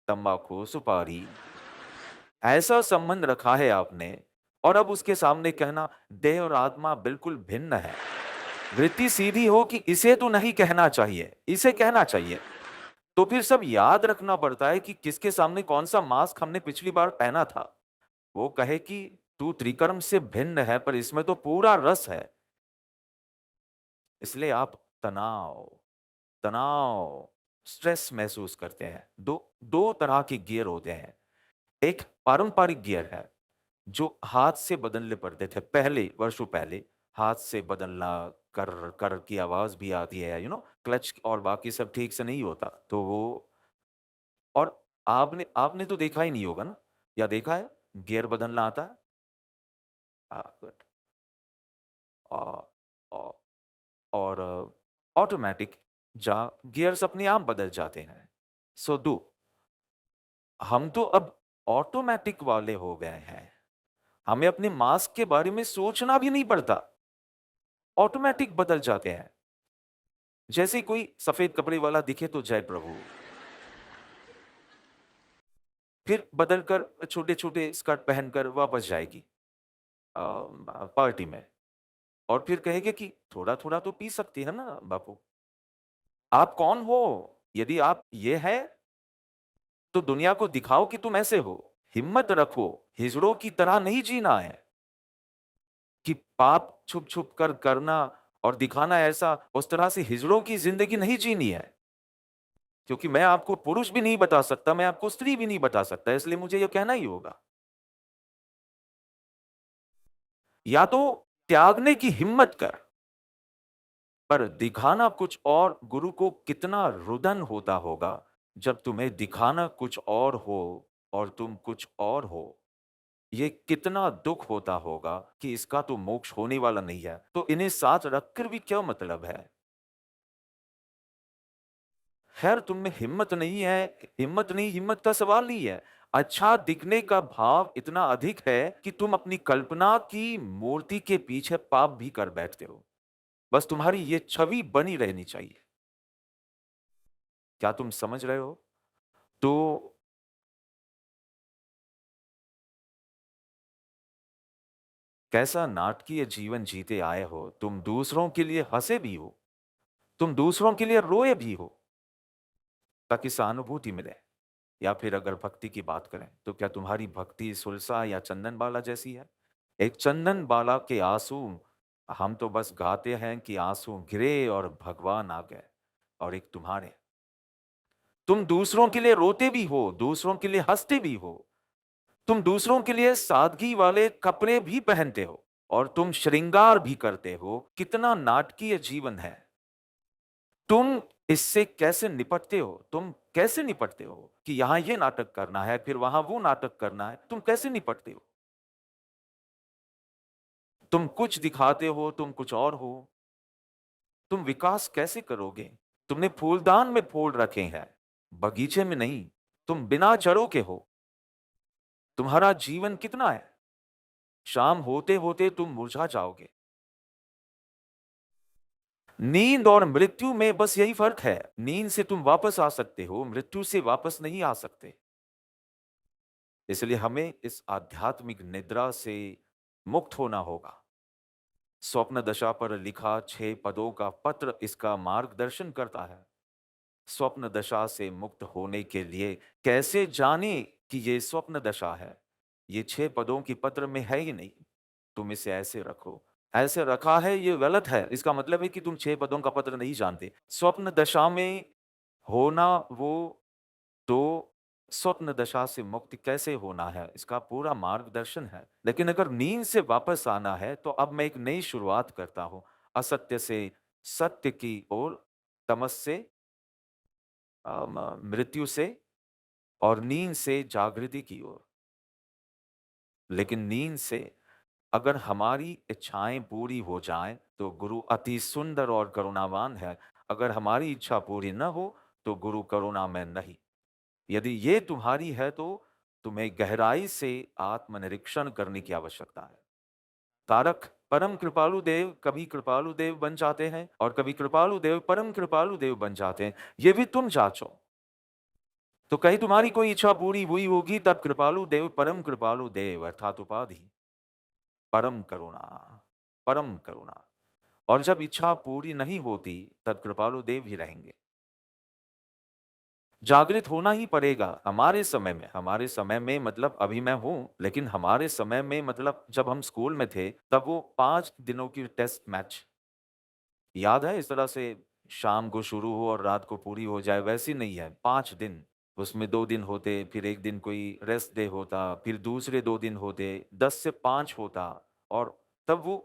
तंबाकू, सुपारी, ऐसा संबंध रखा है आपने, और अब उसके सामने कहना देह और आत्मा बिल्कुल भिन्न है। वृत्ति सीधी हो कि इसे तो नहीं कहना चाहिए, इसे कहना चाहिए। तो फिर सब याद रखना पड़ता है कि किसके सामने कौन सा मास्क हमने पिछली बार पहना था। वो कहे कि तू त्रिकर्म से भिन्न है, पर इसमें तो पूरा रस है। इसलिए आप तनाव तनाव स्ट्रेस महसूस करते हैं। दो दो तरह के गियर होते हैं। एक पारंपरिक गियर है जो हाथ से बदलने पड़ते थे पहले, वर्षों पहले। हाथ से बदलना, कर कर की आवाज भी आती है, क्लच और बाकी सब ठीक से नहीं होता तो वो। और आपने आपने तो देखा ही नहीं होगा ना, या देखा है गियर बदलना आता है? गुड। और ऑटोमेटिक जा गियर्स अपने आप बदल जाते हैं। सो दो, हम तो अब ऑटोमेटिक वाले हो गए हैं। हमें अपने मास्क के बारे में सोचना भी नहीं पड़ता, ऑटोमेटिक बदल जाते हैं। जैसे ही कोई सफेद कपड़े वाला दिखे तो जय प्रभु, फिर बदलकर छोटे छोटे स्कर्ट पहनकर वापस जाएगी पार्टी में, और फिर कहेगी कि थोड़ा थोड़ा तो पी सकती है ना बापू। आप कौन हो? यदि आप ये है तो दुनिया को दिखाओ कि तुम ऐसे हो। हिम्मत रखो, हिजड़ों की तरह नहीं जीना है कि पाप छुप छुप कर करना और दिखाना ऐसा। उस तरह से हिजड़ों की जिंदगी नहीं जीनी है। क्योंकि मैं आपको पुरुष भी नहीं बता सकता, मैं आपको स्त्री भी नहीं बता सकता, इसलिए मुझे यह कहना ही होगा। या तो त्यागने की हिम्मत कर, पर दिखाना कुछ और। गुरु को कितना रुदन होता होगा जब तुम्हें दिखाना कुछ और हो और तुम कुछ और हो। ये कितना दुख होता होगा कि इसका तो मोक्ष होने वाला नहीं है, तो इन्हें साथ रखकर भी क्या मतलब है। खैर, तुम में हिम्मत नहीं है। हिम्मत नहीं, हिम्मत का सवाल नहीं है। अच्छा दिखने का भाव इतना अधिक है कि तुम अपनी कल्पना की मूर्ति के पीछे पाप भी कर बैठते हो। बस तुम्हारी ये छवि बनी रहनी चाहिए। क्या तुम समझ रहे हो? तो कैसा नाटकीय जीवन जीते आए हो। तुम दूसरों के लिए हंसे भी हो, तुम दूसरों के लिए रोए भी हो, ताकि सहानुभूति मिले। या फिर अगर भक्ति की बात करें तो क्या तुम्हारी भक्ति सुलसा या चंदन बाला जैसी है? एक चंदन बाला के आंसू, हम तो बस गाते हैं कि आंसू गिरे और भगवान आ गए। और एक तुम्हारे, तुम दूसरों के लिए रोते भी हो, दूसरों के लिए हंसते भी हो, तुम दूसरों के लिए सादगी वाले कपड़े भी पहनते हो, और तुम श्रृंगार भी करते हो। कितना नाटकीय जीवन है। तुम इससे कैसे निपटते हो? तुम कैसे निपटते हो कि यहां ये नाटक करना है, फिर वहां वो नाटक करना है? तुम कैसे निपटते हो? तुम कुछ दिखाते हो, तुम कुछ और हो। तुम विकास कैसे करोगे? तुमने फूलदान में फूल रखे हैं, बगीचे में नहीं। तुम बिना जड़ों के हो। तुम्हारा जीवन कितना है? शाम होते होते तुम मुरझा जाओगे। नींद और मृत्यु में बस यही फर्क है। नींद से तुम वापस आ सकते हो, मृत्यु से वापस नहीं आ सकते। इसलिए हमें इस आध्यात्मिक निद्रा से मुक्त होना होगा। स्वप्न दशा पर लिखा 6 पदों का पत्र इसका मार्गदर्शन करता है। स्वप्न दशा से मुक्त होने के लिए कैसे जाने कि ये स्वप्न दशा है? ये 6 पदों की पत्र में है ही नहीं। तुम इसे ऐसे रखो। ऐसे रखा है ये गलत है, इसका मतलब है कि तुम 6 पदों का पत्र नहीं जानते। स्वप्न दशा में होना वो, तो स्वप्न दशा से मुक्ति कैसे होना है इसका पूरा मार्गदर्शन है। लेकिन अगर नींद से वापस आना है तो अब मैं एक नई शुरुआत करता हूं। असत्य से सत्य की ओर, तमस से मृत्यु से, और नींद से जागृति की ओर। लेकिन नींद से अगर हमारी इच्छाएं पूरी हो जाएं तो गुरु अति सुंदर और करुणावान है। अगर हमारी इच्छा पूरी न हो तो गुरु करुणा में नहीं। यदि ये तुम्हारी है तो तुम्हें गहराई से आत्मनिरीक्षण करने की आवश्यकता है। तारक परम कृपालु देव कभी कृपालु देव बन जाते हैं और कभी कृपालु देव परम कृपालु देव बन जाते हैं। ये भी तुम जांचो। तो कहीं तुम्हारी कोई इच्छा पूरी हुई होगी, तब कृपालु देव परम कृपालु देव अर्थात उपाधि परम करुणा, परम करुणा। और जब इच्छा पूरी नहीं होती, तब कृपालु देव ही रहेंगे। जागृत होना ही पड़ेगा हमारे समय में मतलब अभी मैं हूं, लेकिन हमारे समय में मतलब जब हम स्कूल में थे, तब वो 5 दिनों की टेस्ट मैच याद है, इस तरह से शाम को शुरू हो और रात को पूरी हो जाए, वैसी नहीं है। 5 दिन, उसमें 2 दिन होते, फिर एक दिन कोई रेस्ट डे होता, फिर दूसरे 2 दिन होते, 10 से 5 होता। और तब वो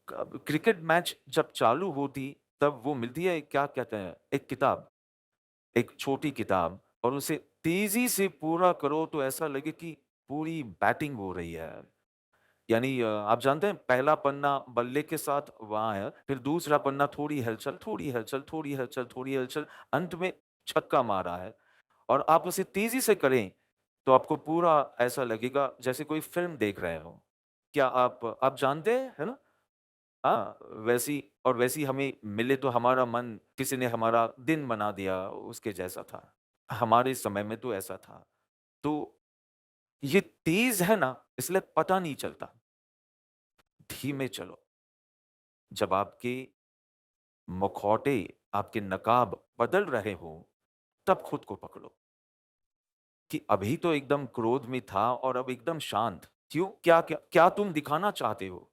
क्रिकेट मैच जब चालू होती, तब वो मिलती है, क्या कहते हैं, एक किताब, एक छोटी किताब, और उसे तेजी से पूरा करो तो ऐसा लगे कि पूरी बैटिंग हो रही है। यानी आप जानते हैं, पहला पन्ना बल्ले के साथ वहाँ है, फिर दूसरा पन्ना थोड़ी हलचल, थोड़ी हलचल, थोड़ी हलचल, थोड़ी हलचल, अंत में छक्का मारा है। और आप उसे तेज़ी से करें, तो आपको पूरा ऐसा लगेगा जैसे कोई फ़िल्म देख रहे हो। क्या आप जानते हैं, है ना? हाँ, वैसी हमें मिले तो हमारा मन, किसी ने हमारा दिन बना दिया, उसके जैसा था। हमारे समय में तो ऐसा था। तो ये तेज़ है ना, इसलिए पता नहीं चलता। धीमे चलो। जब आपके मुखौटे, आपके नकाब बदल रहे हों, तब खुद को पकड़ो कि अभी तो एकदम क्रोध में था और अब एकदम शांत। क्यों? क्या तुम दिखाना चाहते हो?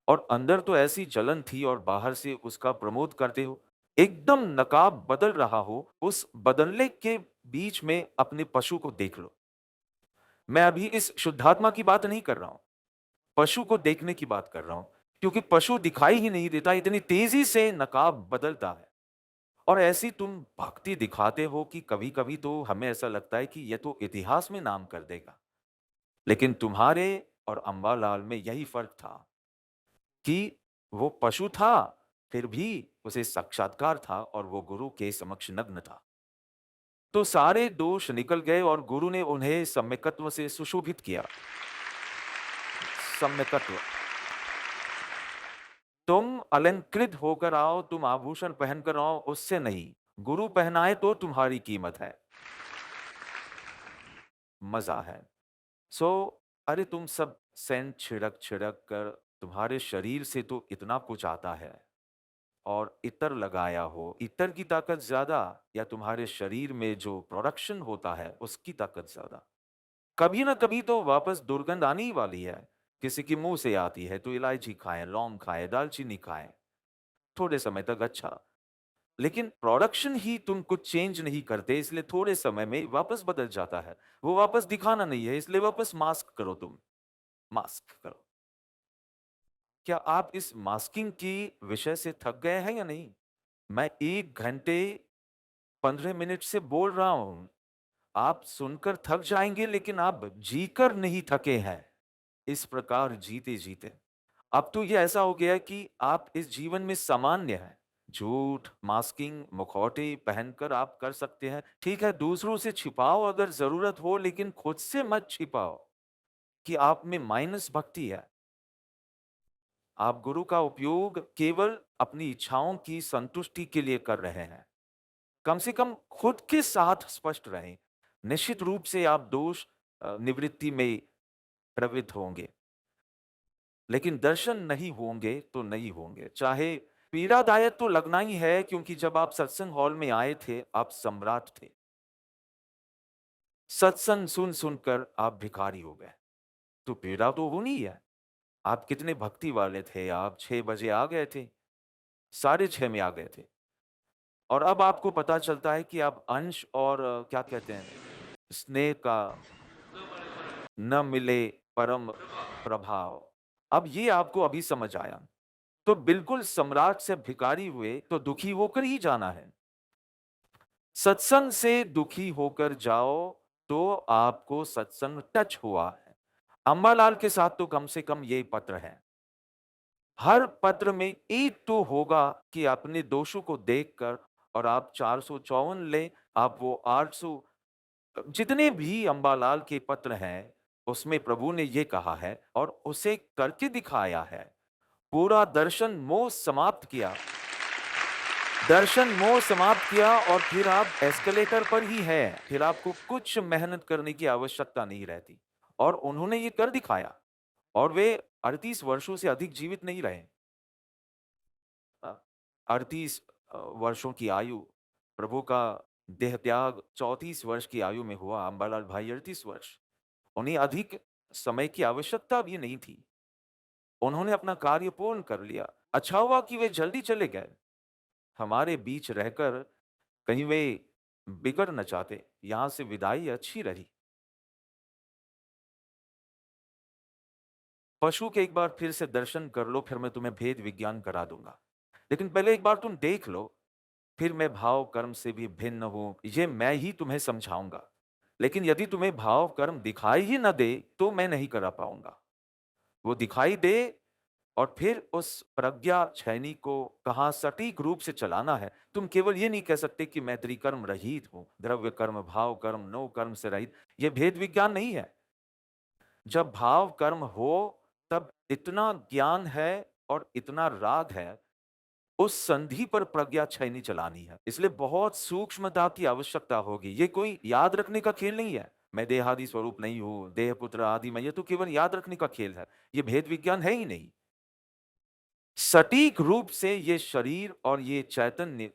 और अंदर तो ऐसी जलन थी और बाहर से उसका प्रमोद करते हो। एकदम नकाब बदल रहा हो, उस बदलने के बीच में अपने पशु को देख लो। मैं अभी इस शुद्धात्मा की बात नहीं कर रहा हूँ, पशु को देखने की बात कर रहा हूँ। क्योंकि पशु दिखाई ही नहीं देता, इतनी तेज़ी से नकाब बदलता है। और ऐसी तुम भक्ति दिखाते हो कि कभी-कभी तो हमें ऐसा लगता है कि ये तो इतिहास में नाम कर देगा। लेकिन तुम्हारे और अंबालाल में यही फ़र्क था कि वो पशु था, फिर भी उसे साक्षात्कार था और वो गुरु के समक्ष नग्न था। तो सारे दोष निकल गए और गुरु ने उन्हें सम्यकत्व से सुशोभित किया। सम्यकत्व। तुम अलंकृत होकर आओ, तुम आभूषण पहनकर आओ, उससे नहीं। गुरु पहनाए तो तुम्हारी कीमत है। मज़ा है। सो अरे तुम सब सेंट छिड़क-छिड़क कर, तुम्हारे शरीर से तो इतना कुछ आता है और इत्र लगाया हो, इत्र की ताकत ज़्यादा या तुम्हारे शरीर में जो प्रोडक्शन होता है, उसकी ताकत ज़्यादा? कभी ना कभी तो वापस दुर्गंध आने ही वाली है। किसी के मुँह से आती है तो इलायची खाएँ, लौंग खाएँ, दालचीनी खाएँ, थोड़े समय तक अच्छा। लेकिन प्रोडक्शन ही तुम कुछ चेंज नहीं करते, इसलिए थोड़े समय में वापस बदल जाता है। वो वापस दिखाना नहीं है, इसलिए वापस मास्क करो तुम, मास्क करो। क्या आप इस मास्किंग की विषय से थक गए हैं या नहीं? मैं 1 घंटे 15 मिनट से बोल रहा हूँ। आप सुनकर थक जाएँगे, लेकिन आप जीकर नहीं थके हैं। इस प्रकार जीते-जीते अब तो ये ऐसा हो गया है कि आप इस जीवन में सामान्य हैं। झूठ, मास्किंग, मुखौटे पहनकर आप कर सकते हैं। ठीक है, दूसरों से छिपाओ अगर ज़रूरत हो, लेकिन खुद से मत छिपाओ कि आप में माइनस भक्ति है। आप गुरु का उपयोग केवल अपनी इच्छाओं की संतुष्टि के लिए कर रहे हैं। कम से कम खुद के साथ स्पष्ट रहें। निश्चित रूप से आप दोष निवृत्ति में प्रवृत्त होंगे, लेकिन दर्शन नहीं होंगे तो नहीं होंगे। चाहे पीड़ादायक तो लगना ही है, क्योंकि जब आप सत्संग हॉल में आए थे, आप सम्राट थे। सत्संग सुन-सुनकर आप भिखारी हो गए। तो पीड़ा तो होनी ही है। आप कितने भक्ति वाले थे, आप 6 बजे आ गए थे, साढ़े 6 में आ गए थे। और अब आपको पता चलता है कि आप अंश और क्या कहते हैं, स्नेह का न मिले परम प्रभाव। अब ये आपको अभी समझ आया। तो बिल्कुल सम्राट से भिखारी हुए तो दुखी होकर ही जाना है। सत्संग से दुखी होकर जाओ तो आपको सत्संग टच हुआ है। अंबालाल के साथ तो कम से कम ये पत्र है। हर पत्र में एक तो होगा कि अपने दोषों को देखकर, और आप 454 ले, आप वो 800, जितने भी अंबालाल के पत्र हैं, उसमें प्रभु ने ये कहा है और उसे करके दिखाया है। पूरा दर्शन मोह समाप्त किया, दर्शन मोह समाप्त किया और फिर आप एस्केलेटर पर ही हैं। फिर आपको कुछ मेहनत करने की आवश्यकता नहीं रहती। और उन्होंने ये कर दिखाया और वे 38 वर्षों से अधिक जीवित नहीं रहे। 38 वर्षों की आयु, प्रभु का देह त्याग 34 वर्ष की आयु में हुआ, अंबालाल भाई 38 वर्ष। उन्हें अधिक समय की आवश्यकता भी नहीं थी। उन्होंने अपना कार्य पूर्ण कर लिया। अच्छा हुआ कि वे जल्दी चले गए। हमारे बीच रहकर कहीं वे बिगड़ न जाते। यहां से विदाई अच्छी रही। पशु के एक बार फिर से दर्शन कर लो, फिर मैं तुम्हें भेद विज्ञान करा दूंगा। लेकिन पहले एक बार तुम देख लो, फिर मैं भाव कर्म से भी भिन्न हूं, ये मैं ही तुम्हें समझाऊंगा। लेकिन यदि तुम्हें भाव कर्म दिखाई ही न दे तो मैं नहीं करा पाऊंगा। वो दिखाई दे और फिर उस प्रज्ञा छैनी को कहाँ सटीक रूप से चलाना है। तुम केवल ये नहीं कह सकते कि मैं त्रिकर्म रहित हूं, द्रव्य कर्म, भाव कर्म, नो कर्म से रहित। यह भेद विज्ञान नहीं है। जब भाव कर्म हो तब इतना ज्ञान है और इतना राग है, उस संधि पर प्रज्ञा छैनी चलानी है। इसलिए बहुत सूक्ष्मता की आवश्यकता होगी। ये कोई याद रखने का खेल नहीं है। मैं देहादि स्वरूप नहीं हूं, देह पुत्र आदि मैं, ये तो केवल याद रखने का खेल है। ये भेद विज्ञान है ही नहीं। सटीक रूप से ये शरीर और ये चैतन्य,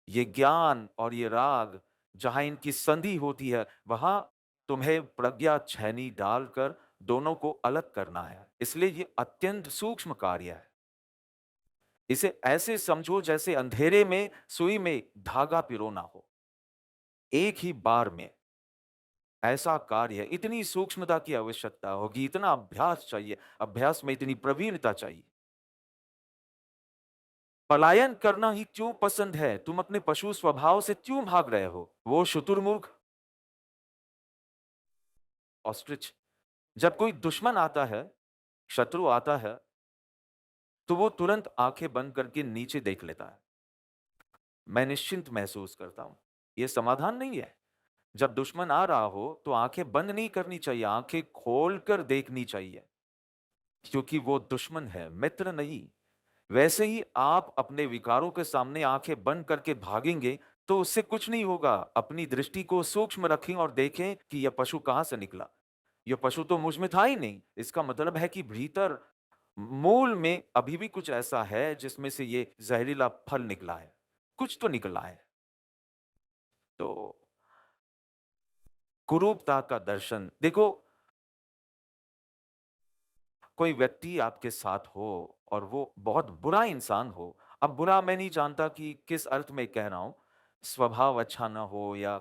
ये ज्ञान और ये राग, जहां इनकी संधि होती है, वहां तुम्हें प्रज्ञा छैनी डालकर दोनों को अलग करना है। इसलिए ये अत्यंत सूक्ष्म कार्य है। इसे ऐसे समझो जैसे अंधेरे में सुई में धागा पिरोना हो, एक ही बार में। ऐसा कार्य है। इतनी सूक्ष्मता की आवश्यकता होगी, इतना अभ्यास चाहिए, अभ्यास में इतनी प्रवीणता चाहिए। पलायन करना ही क्यों पसंद है? तुम अपने पशु स्वभाव से क्यों भाग रहे हो? वो शुतुरमुर्ग, ऑस्ट्रिच, जब कोई दुश्मन आता है, शत्रु आता है, तो वो तुरंत आंखें बंद करके नीचे देख लेता है। मैं निश्चिंत महसूस करता हूं। ये समाधान नहीं है। जब दुश्मन आ रहा हो तो आंखें बंद नहीं करनी चाहिए, आंखें खोलकर देखनी चाहिए, क्योंकि वो दुश्मन है, मित्र नहीं। वैसे ही आप अपने विकारों के सामने आंखें बंद करके भागेंगे तो उससे कुछ नहीं होगा। अपनी दृष्टि को सूक्ष्म रखें और देखें कि यह पशु कहां से निकला। यह पशु तो मुझ में था ही नहीं। इसका मतलब है कि भीतर मूल में अभी भी कुछ ऐसा है जिसमें से ये जहरीला फल निकला है। कुछ तो निकला है। तो कुरूपता का दर्शन देखो, कोई व्यक्ति आपके साथ हो और वो बहुत बुरा इंसान हो। अब बुरा मैं नहीं जानता कि किस अर्थ में कह रहा हूं। स्वभाव अच्छा ना हो या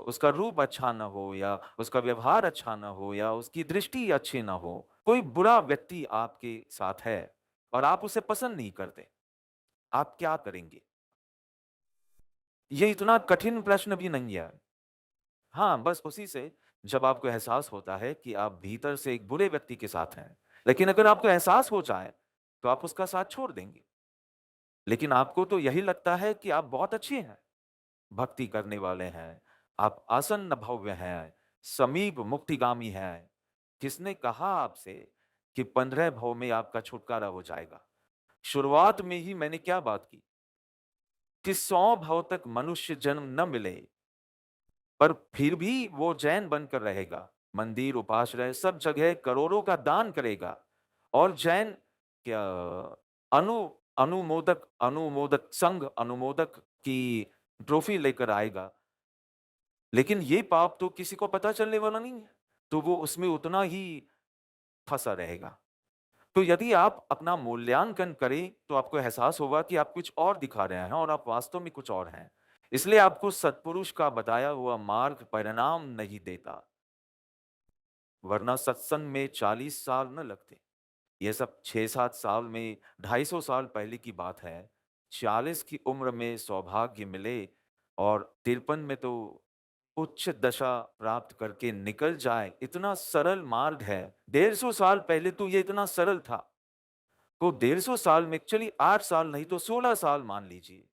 उसका रूप अच्छा ना हो या उसका व्यवहार अच्छा ना हो या उसकी दृष्टि अच्छी ना हो। कोई बुरा व्यक्ति आपके साथ है और आप उसे पसंद नहीं करते। आप क्या करेंगे? ये इतना कठिन प्रश्न भी नहीं है। हाँ, बस उसी से जब आपको एहसास होता है कि आप भीतर से एक बुरे व्यक्ति के साथ हैं, लेकिन अगर आपको एहसास हो जाए, तो आप उसका साथ छोड़ देंगे। लेकिन आपको तो यही लगता है कि आप बहुत अच्छे हैं, भक्ति करने वाले हैं, आप आसन्न भव्य हैं, समीप मुक्तिगामी हैं। किसने कहा आपसे कि 15 भव में आपका छुटकारा हो जाएगा? शुरुआत में ही मैंने क्या बात की कि 100 भव तक मनुष्य जन्म न मिले, पर फिर भी वो जैन बनकर रहेगा। मंदिर, उपाश्रय सब जगह करोड़ों का दान करेगा और जैन क्या अनु अनुमोदक अनुमोदक संघ अनुमोदक की ट्रॉफी लेकर आएगा। लेकिन ये पाप तो किसी को पता चलने वाला नहीं है, तो वो उसमें उतना ही फंसा रहेगा। तो यदि आप अपना मूल्यांकन करें तो आपको एहसास होगा कि आप कुछ और दिखा रहे हैं और आप वास्तव में कुछ और हैं। इसलिए आपको सत्पुरुष का बताया हुआ मार्ग परिणाम नहीं देता, वरना सत्संग में 40 साल न लगते। ये सब 6-7 साल में, 250 साल पहले की बात है। 40 की उम्र में सौभाग्य मिले और 53 में तो उच्च दशा प्राप्त करके निकल जाए, इतना सरल मार्ग है। 150 साल पहले तो ये इतना सरल था। तो 150 साल में, चलिए 8 साल नहीं तो 16 साल मान लीजिए,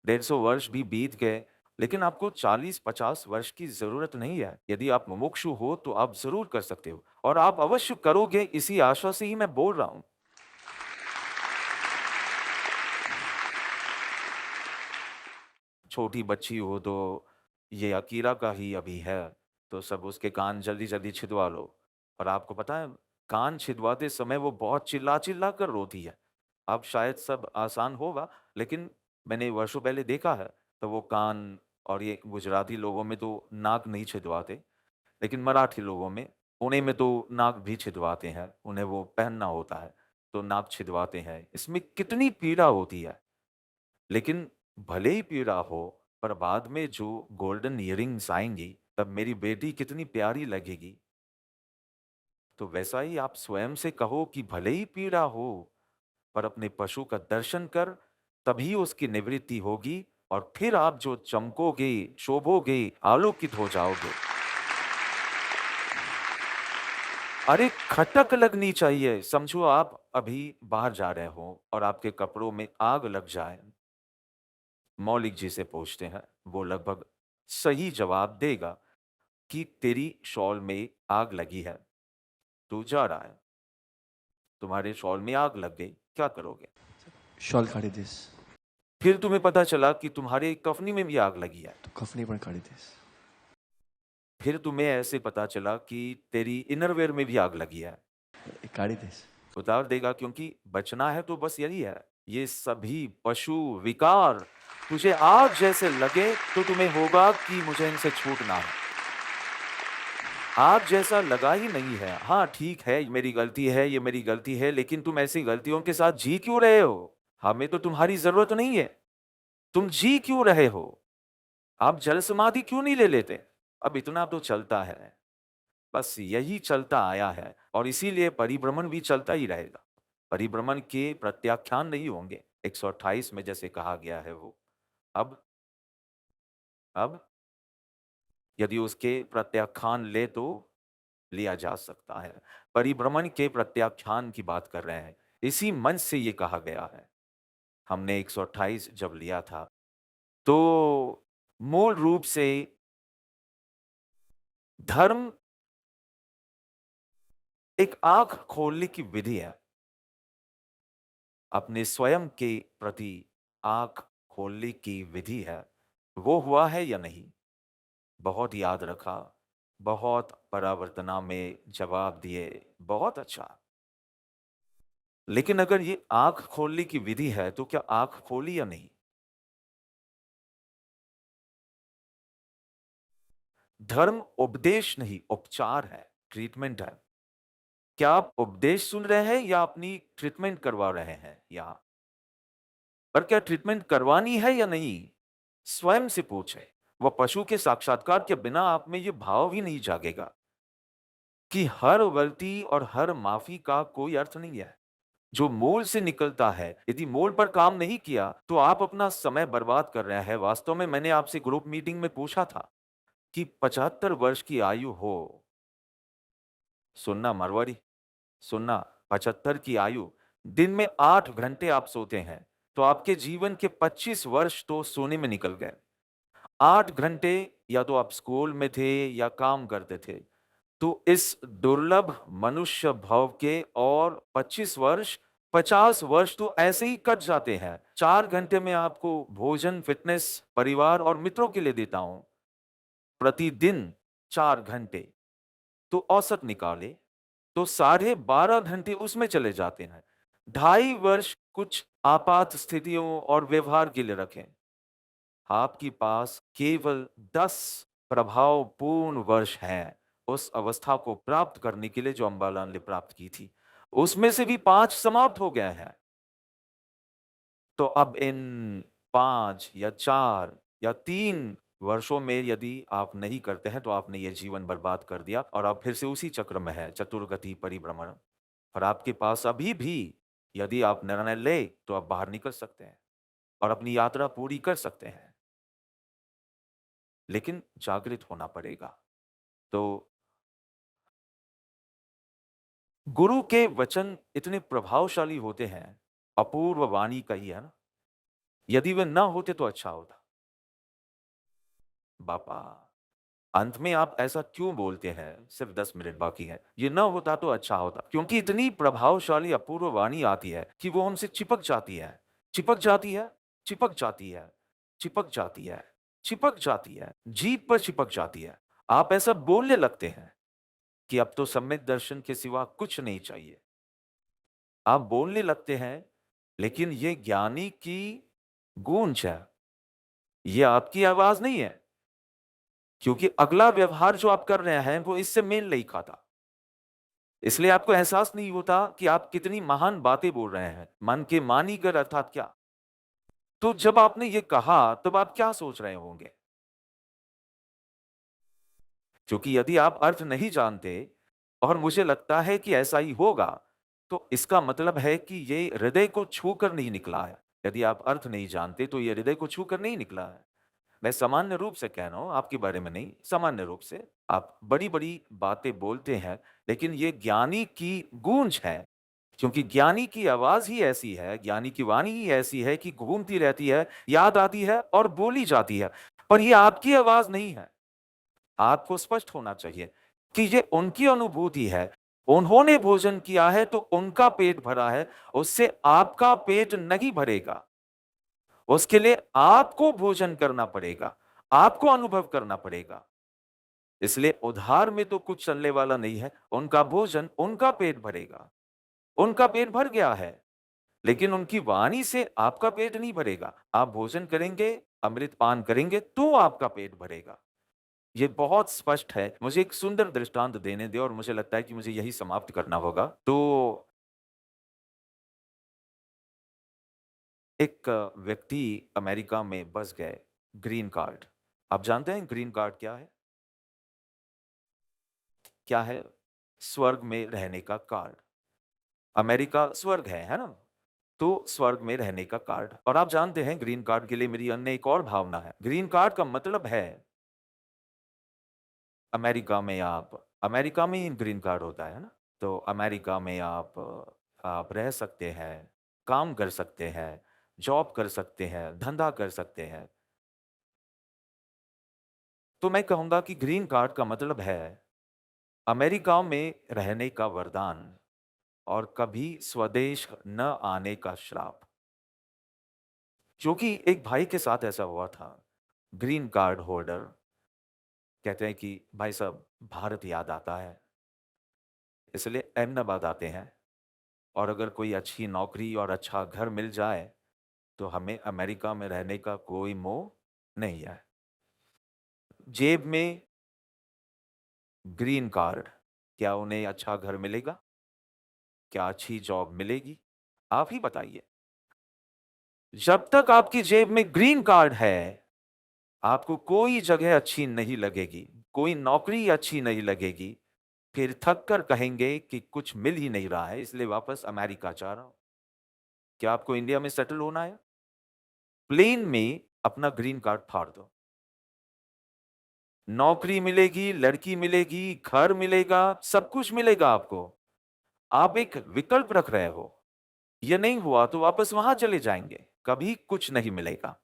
150 वर्ष भी बीत गए। लेकिन आपको 40-50 वर्ष की जरूरत नहीं है। यदि आप मुमुक्षु हो तो आप जरूर कर सकते हो और आप अवश्य करोगे, इसी आशा से ही मैं बोल रहा हूं। छोटी बच्ची हो तो ये अकीरा का ही अभी है, तो सब उसके कान जल्दी-जल्दी छिदवा लो। और आपको पता है, कान छिदवाते समय वो बहुत चिल्ला-चिल्ला कर रोती है। अब शायद सब आसान होगा, लेकिन मैंने वर्षों पहले देखा है, तो वो कान और ये गुजराती लोगों में तो नाक नहीं छिदवाते, लेकिन मराठी लोगों में, पुणे में तो नाक भी छिदवाते हैं, उन्हें वो पहनना होता है, तो नाक छिदवाते हैं। इसमें कितनी पीड़ा होती है, लेकिन भले ही पीड़ा हो, पर बाद में जो गोल्डन इयररिंग्स आएँगी, तब मेरी बेटी कितनी प्यारी लगेगी। तो वैसा ही आप स्वयं से कहो कि भले ही पीड़ा हो, पर अपने पशु का दर्शन कर, तभी उसकी निवृत्ति होगी और फिर आप जो चमकोगे, शोभोगे, आलोकित हो जाओगे। अरे! खटक लगनी चाहिए। समझो आप अभी बाहर जा रहे हो और आपके कपड़ों में आग लग जाए। मौलिक जी से पूछते हैं, वो लगभग सही जवाब देगा कि तेरी शॉल में आग लगी है, तू जा रहा है, तुम्हारे शॉल में आग लग गई, क्या करोगे? शॉल काढी देस. फिर तुम्हें पता चला कि तुम्हारे कफ़नी में भी आग लगी है। तो कफनी पण काढी देस. फिर तुम्हें ऐसे पता चला कि तेरी इनरवियर में भी आग लगी है। काढी देस. उतार देगा, क्योंकि बचना है तो बस यही है। ये सभी पशु विकार तुझे आग जैसे लगे तो तुम्हें होगा कि मुझे इनसे छूटना है। आग जैसा लगा ही नहीं है। हाँ, ठीक है, मेरी गलती है, ये मेरी गलती है, लेकिन तुम ऐसी गलतियों के साथ जी क्यों रहे हो? हमें तो तुम्हारी ज़रूरत नहीं है। तुम जी क्यों रहे हो? आप जल समाधि क्यों नहीं ले लेते? अब इतना तो चलता है। बस यही चलता आया है और इसीलिए परिभ्रमण भी चलता ही रहेगा। परिभ्रमण के प्रत्याख्यान नहीं होंगे। 128 में जैसे कहा गया है वो। अब अब यदि उसके प्रत्याख्यान ले तो लिया जा सकता है। परिभ्रमण के प्रत्याख्यान की बात कर रहे हैं। इसी मंच से ये कहा गया है। हमने 128 जब लिया था, तो मूल रूप से धर्म एक आँख खोलने की विधि है। अपने स्वयं के प्रति आँख खोलने की विधि है। वो हुआ है या नहीं? बहुत याद रखा, बहुत परावर्तना में जवाब दिए, बहुत अच्छा। लेकिन अगर ये आँख खोलने की विधि है, तो क्या आँख खोली या नहीं? धर्म उपदेश नहीं, उपचार है, ट्रीटमेंट है। क्या आप उपदेश सुन रहे हैं या अपनी ट्रीटमेंट करवा रहे हैं यहाँ? पर क्या ट्रीटमेंट करवानी है या नहीं? स्वयं से पूछें। वह पशु के साक्षात्कार के बिना आप में ये भाव ही नहीं जागेगा कि हर गलती और हर माफी का कोई अर्थ नहीं है। जो मूल से निकलता है, यदि मूल पर काम नहीं किया, तो आप अपना समय बर्बाद कर रहे हैं। वास्तव में मैंने आपसे ग्रुप मीटिंग में पूछा था कि 75 वर्ष की आयु हो, सुनना मारवाड़ी, सुनना, 75 की आयु, दिन में 8 घंटे आप सोते हैं, तो आपके जीवन के 25 वर्ष तो सोने में निकल गए। 8 घंटे या तो आप स्कूल में थे या काम करते थे। तो इस दुर्लभ मनुष्य भव के और 25 वर्ष, 50 वर्ष तो ऐसे ही कट जाते हैं। 4 घंटे में आपको भोजन, फ़िटनेस, परिवार और मित्रों के लिए देता हूँ। प्रतिदिन 4 घंटे, तो औसत निकालें, तो साढ़े 12 घंटे उसमें चले जाते हैं। 2.5 वर्ष कुछ आपात स्थितियों और व्यवहार के लिए रखें। आपके पास केवल 10 प्रभावपूर्ण वर्ष हैं, उस अवस्था को प्राप्त करने के लिए जो अम्बालाल ने प्राप्त की थी। उसमें से भी 5 समाप्त हो गए हैं। तो अब इन 5 या 4 या 3 वर्षों में यदि आप नहीं करते हैं, तो आपने ये जीवन बर्बाद कर दिया और आप फिर से उसी चक्र में हैं, चतुर्गति परिभ्रमण। और आपके पास अभी भी, यदि आप निर्णय लें, तो आप बाहर निकल सकते हैं और अपनी यात्रा पूरी कर सकते हैं। लेकिन जागृत होना पड़ेगा। तो गुरु के वचन इतने प्रभावशाली होते हैं, अपूर्व वाणी कही है ना, यदि वे ना होते तो अच्छा होता। बापा, अंत में आप ऐसा क्यों बोलते हैं? सिर्फ 10 मिनट बाकी है। ये ना होता तो अच्छा होता, क्योंकि इतनी प्रभावशाली अपूर्व वाणी आती है कि वो हमसे चिपक जाती है, चिपक जाती है, चिपक जाती है। चिपक जाती है, चिपक जाती है, जीभ पर चिपक जाती है। आप ऐसा बोलने लगते हैं कि अब तो सम्यक दर्शन के सिवा कुछ नहीं चाहिए। आप बोलने लगते हैं, लेकिन ये ज्ञानी की गूंज है, ये आपकी आवाज नहीं है, क्योंकि अगला व्यवहार जो आप कर रहे हैं वो इससे मेल नहीं खाता। इसलिए आपको एहसास नहीं होता कि आप कितनी महान बातें बोल रहे हैं। मन के मानीगर अर्थात क्या? तो जब आपने ये कहा तब आप क्या सोच रहे होंगे? क्योंकि यदि आप अर्थ नहीं जानते और मुझे लगता है कि ऐसा ही होगा, तो इसका मतलब है कि ये हृदय को छूकर नहीं निकला है। यदि आप अर्थ नहीं जानते तो ये हृदय को छूकर नहीं निकला है। मैं सामान्य रूप से कह रहा हूं, आपके बारे में नहीं, सामान्य रूप से। आप बड़ी-बड़ी बातें बोलते हैं, लेकिन ये ज्ञानी की गूंज है, क्योंकि ज्ञानी की आवाज ही ऐसी है, ज्ञानी की वाणी ही ऐसी है कि घूमती रहती है, याद आती है और बोली जाती है। पर ये आपकी आवाज नहीं है। आपको स्पष्ट होना चाहिए कि ये उनकी अनुभूति है। उन्होंने भोजन किया है तो उनका पेट भरा है, उससे आपका पेट नहीं भरेगा। उसके लिए आपको भोजन करना पड़ेगा, आपको अनुभव करना पड़ेगा। इसलिए उधार में तो कुछ चलने वाला नहीं है। उनका भोजन उनका पेट भरेगा। उनका पेट भर गया है, लेकिन उनकी वाणी से आपका पेट नहीं भरेगा। आप भोजन करेंगे, अमृत पान करेंगे तो आपका पेट भरेगा। ये बहुत स्पष्ट है। मुझे एक सुंदर दृष्टांत देने दें और मुझे लगता है कि मुझे यही समाप्त करना होगा। तो एक व्यक्ति अमेरिका में बस गए, ग्रीन कार्ड। आप जानते हैं ग्रीन कार्ड क्या है? क्या है? स्वर्ग में रहने का कार्ड। अमेरिका स्वर्ग है ना? तो स्वर्ग में रहने का कार्ड। और आप जानते हैं ग्रीन कार्ड के लिए मेरी अन्य एक और भावना है। ग्रीन कार्ड का मतलब है अमेरिका में ही ग्रीन कार्ड होता है ना? तो अमेरिका में आप रह सकते हैं, काम कर सकते हैं, जॉब कर सकते हैं, धंधा कर सकते हैं। तो मैं कहूँगा कि ग्रीन कार्ड का मतलब है अमेरिका में रहने का वरदान और कभी स्वदेश न आने का श्राप। क्योंकि एक भाई के साथ ऐसा हुआ था, ग्रीन कार्ड होल्डर कहते हैं कि भाई साहब भारत याद आता है, इसलिए अहमदाबाद आते हैं और अगर कोई अच्छी नौकरी और अच्छा घर मिल जाए, तो हमें अमेरिका में रहने का कोई मोह नहीं है। जेब में ग्रीन कार्ड, क्या उन्हें अच्छा घर मिलेगा? क्या अच्छी जॉब मिलेगी? आप ही बताइए। जब तक आपकी जेब में ग्रीन कार्ड है, आपको कोई जगह अच्छी नहीं लगेगी, कोई नौकरी अच्छी नहीं लगेगी। फिर थक कर कहेंगे कि कुछ मिल ही नहीं रहा है, इसलिए वापस अमेरिका जा रहा हूं। क्या आपको इंडिया में सेटल होना है? प्लेन में अपना ग्रीन कार्ड फाड़ दो। नौकरी मिलेगी, लड़की मिलेगी, घर मिलेगा, सब कुछ मिलेगा आपको। आप एक विकल्प रख रहे हो। ये नहीं हुआ तो वापस वहां चले जाएंगे, कभी कुछ नहीं मिलेगा।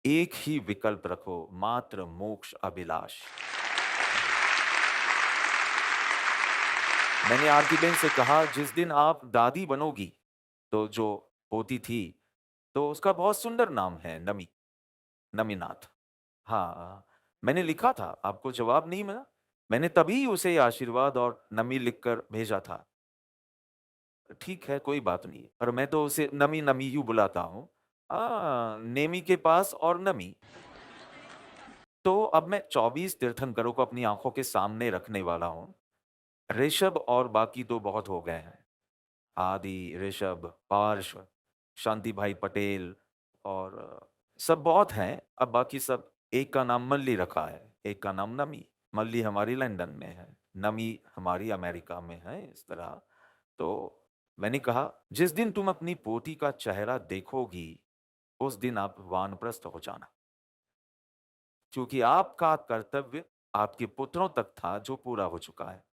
एक ही विकल्प रखो, मात्र मोक्ष अभिलाष। मैंने आरती बेन से कहा, जिस दिन आप दादी बनोगी, तो जो होती थी, तो उसका बहुत सुंदर नाम है नमी, नमीनाथ। हाँ, मैंने लिखा था, आपको जवाब नहीं मिला? मैंने तभी उसे आशीर्वाद और नमी लिखकर भेजा था। ठीक है, कोई बात नहीं, पर मैं तो उसे नमी नमी यूँ बुलाता हूँ। नेमी के पास और नमी। तो अब मैं 24 तीर्थंकरों को अपनी आँखों के सामने रखने वाला हूँ। ऋषभ और बाकी तो बहुत हो गए हैं। आदि, ऋषभ, पार्श्व, शांति भाई पटेल और सब बहुत हैं। अब बाकी सब, एक का नाम मल्ली रखा है, एक का नाम नमी। मल्ली हमारी लंदन में है, नमी हमारी अमेरिका में है, इस तरह। तो मैंने कहा, जिस दिन तुम अपनी पोती का चेहरा देखोगी, उस दिन आप वानप्रस्थ हो जाना। क्योंकि आपका कर्तव्य आपके पुत्रों तक था जो पूरा हो चुका है।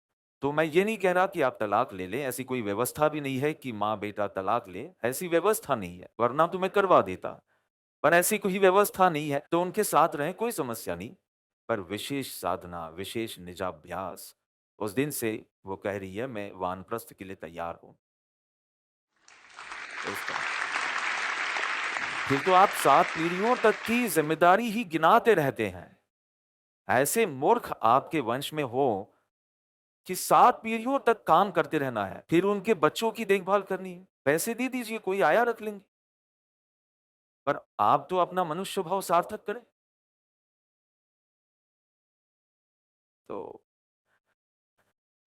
तो मैं ये नहीं कह रहा कि आप तलाक ले लें, ऐसी कोई व्यवस्था भी नहीं है कि माँ-बेटा तलाक ले, ऐसी व्यवस्था नहीं है, वरना तो मैं करवा देता। पर ऐसी कोई व्यवस्था नहीं है, तो उनके साथ रहें, कोई समस्या नहीं। पर विशेष साधना, विशेष निजाभ्यास, उस दिन से वो कह रही है मैं वानप्रस्थ के लिए तैयार हूँ। इस तरह। फिर तो आप 7 पीढ़ियों तक की जिम्मेदारी ही गिनाते रहते हैं। ऐसे मूर्ख आपके वंश में हो कि 7 पीढ़ियों तक काम करते रहना है, फिर उनके बच्चों की देखभाल करनी है। पैसे दे दीजिए, कोई आया रख लेंगे। पर आप तो अपना मनुष्य भाव सार्थक करें। तो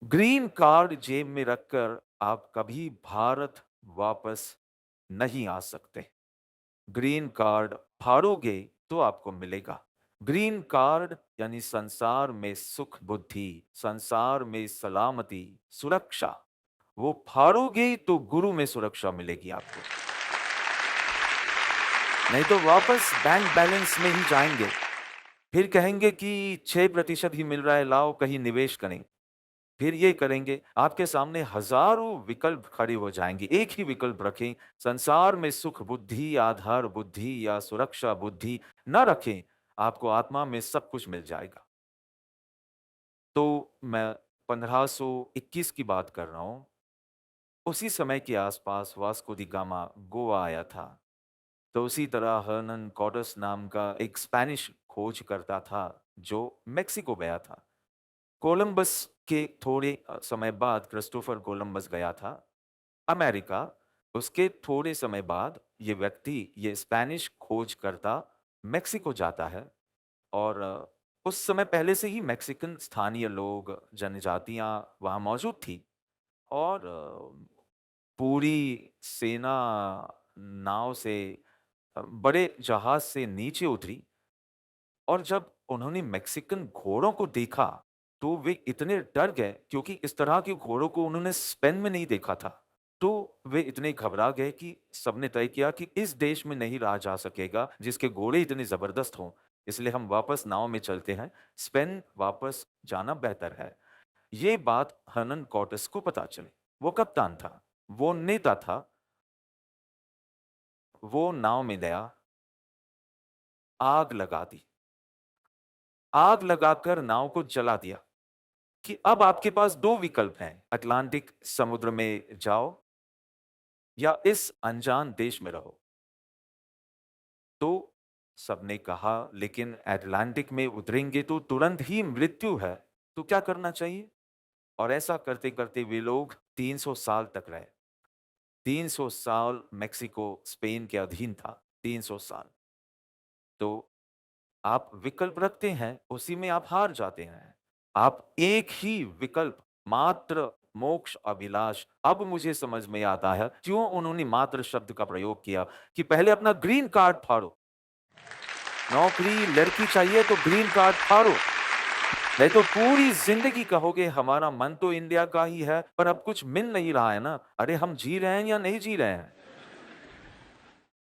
ग्रीन कार्ड जेब में रखकर आप कभी भारत वापस नहीं आ सकते। ग्रीन कार्ड फाड़ोगे तो आपको मिलेगा। ग्रीन कार्ड यानी संसार में सुख बुद्धि, संसार में सलामती, सुरक्षा। वो फाड़ोगे तो गुरु में सुरक्षा मिलेगी आपको, नहीं तो वापस बैंक बैलेंस में ही जाएंगे। फिर कहेंगे कि 6% ही मिल रहा है, लाओ कहीं निवेश करें। फिर ये करेंगे, आपके सामने हजारों विकल्प खड़े हो जाएंगे। एक ही विकल्प रखें, संसार में सुख बुद्धि, आधार बुद्धि या सुरक्षा बुद्धि न रखें, आपको आत्मा में सब कुछ मिल जाएगा। तो मैं 1521 की बात कर रहा हूं। उसी समय के आसपास वास्को दी गामा गोवा आया था। तो उसी तरह हर्नन कॉर्टेस नाम का एक स्पेनिश खोज करता था जो मेक्सिको गया था। कोलंबस के थोड़े समय बाद क्रिस्टोफर कोलंबस गया था अमेरिका। उसके थोड़े समय बाद ये व्यक्ति, ये स्पेनिश खोजकर्ता मेक्सिको जाता है। और उस समय पहले से ही मैक्सिकन स्थानीय लोग, जनजातियां वहां मौजूद थी। और पूरी सेना नाव से, बड़े जहाज से नीचे उतरी। और जब उन्होंने मेक्सिकन घोड़ों को देखा तो वे इतने डर गए, क्योंकि इस तरह के घोड़ों को उन्होंने स्पेन में नहीं देखा था। तो वे इतने घबरा गए कि सबने तय किया कि इस देश में नहीं रहा जा सकेगा जिसके घोड़े इतने जबरदस्त हों। इसलिए हम वापस नाव में चलते हैं, स्पेन वापस जाना बेहतर है। ये बात हर्नन कॉर्टेस को पता चली। वो कप्तान था, वो नेता था। वो नाव में गया, आग लगा दी। आग लगाकर नाव को जला दिया कि अब आपके पास दो विकल्प हैं, अटलांटिक समुद्र में जाओ या इस अनजान देश में रहो। तो सबने कहा, लेकिन अटलांटिक में उतरेंगे तो तुरंत ही मृत्यु है, तो क्या करना चाहिए? और ऐसा करते करते वे लोग 300 साल तक रहे। 300 साल मेक्सिको स्पेन के अधीन था। 300 साल। तो आप विकल्प रखते हैं, उसी में आप हार जाते हैं। आप एक ही विकल्प, मात्र मोक्ष अभिलाष। अब मुझे समझ में आता है क्यों उन्होंने मात्र शब्द का प्रयोग किया कि पहले अपना ग्रीन कार्ड फाड़ो। नौकरी, लड़की चाहिए तो ग्रीन कार्ड फाड़ो, नहीं तो पूरी जिंदगी कहोगे हमारा मन तो इंडिया का ही है, पर अब कुछ मिल नहीं रहा है ना। अरे हम जी रहे हैं या नहीं जी रहे हैं?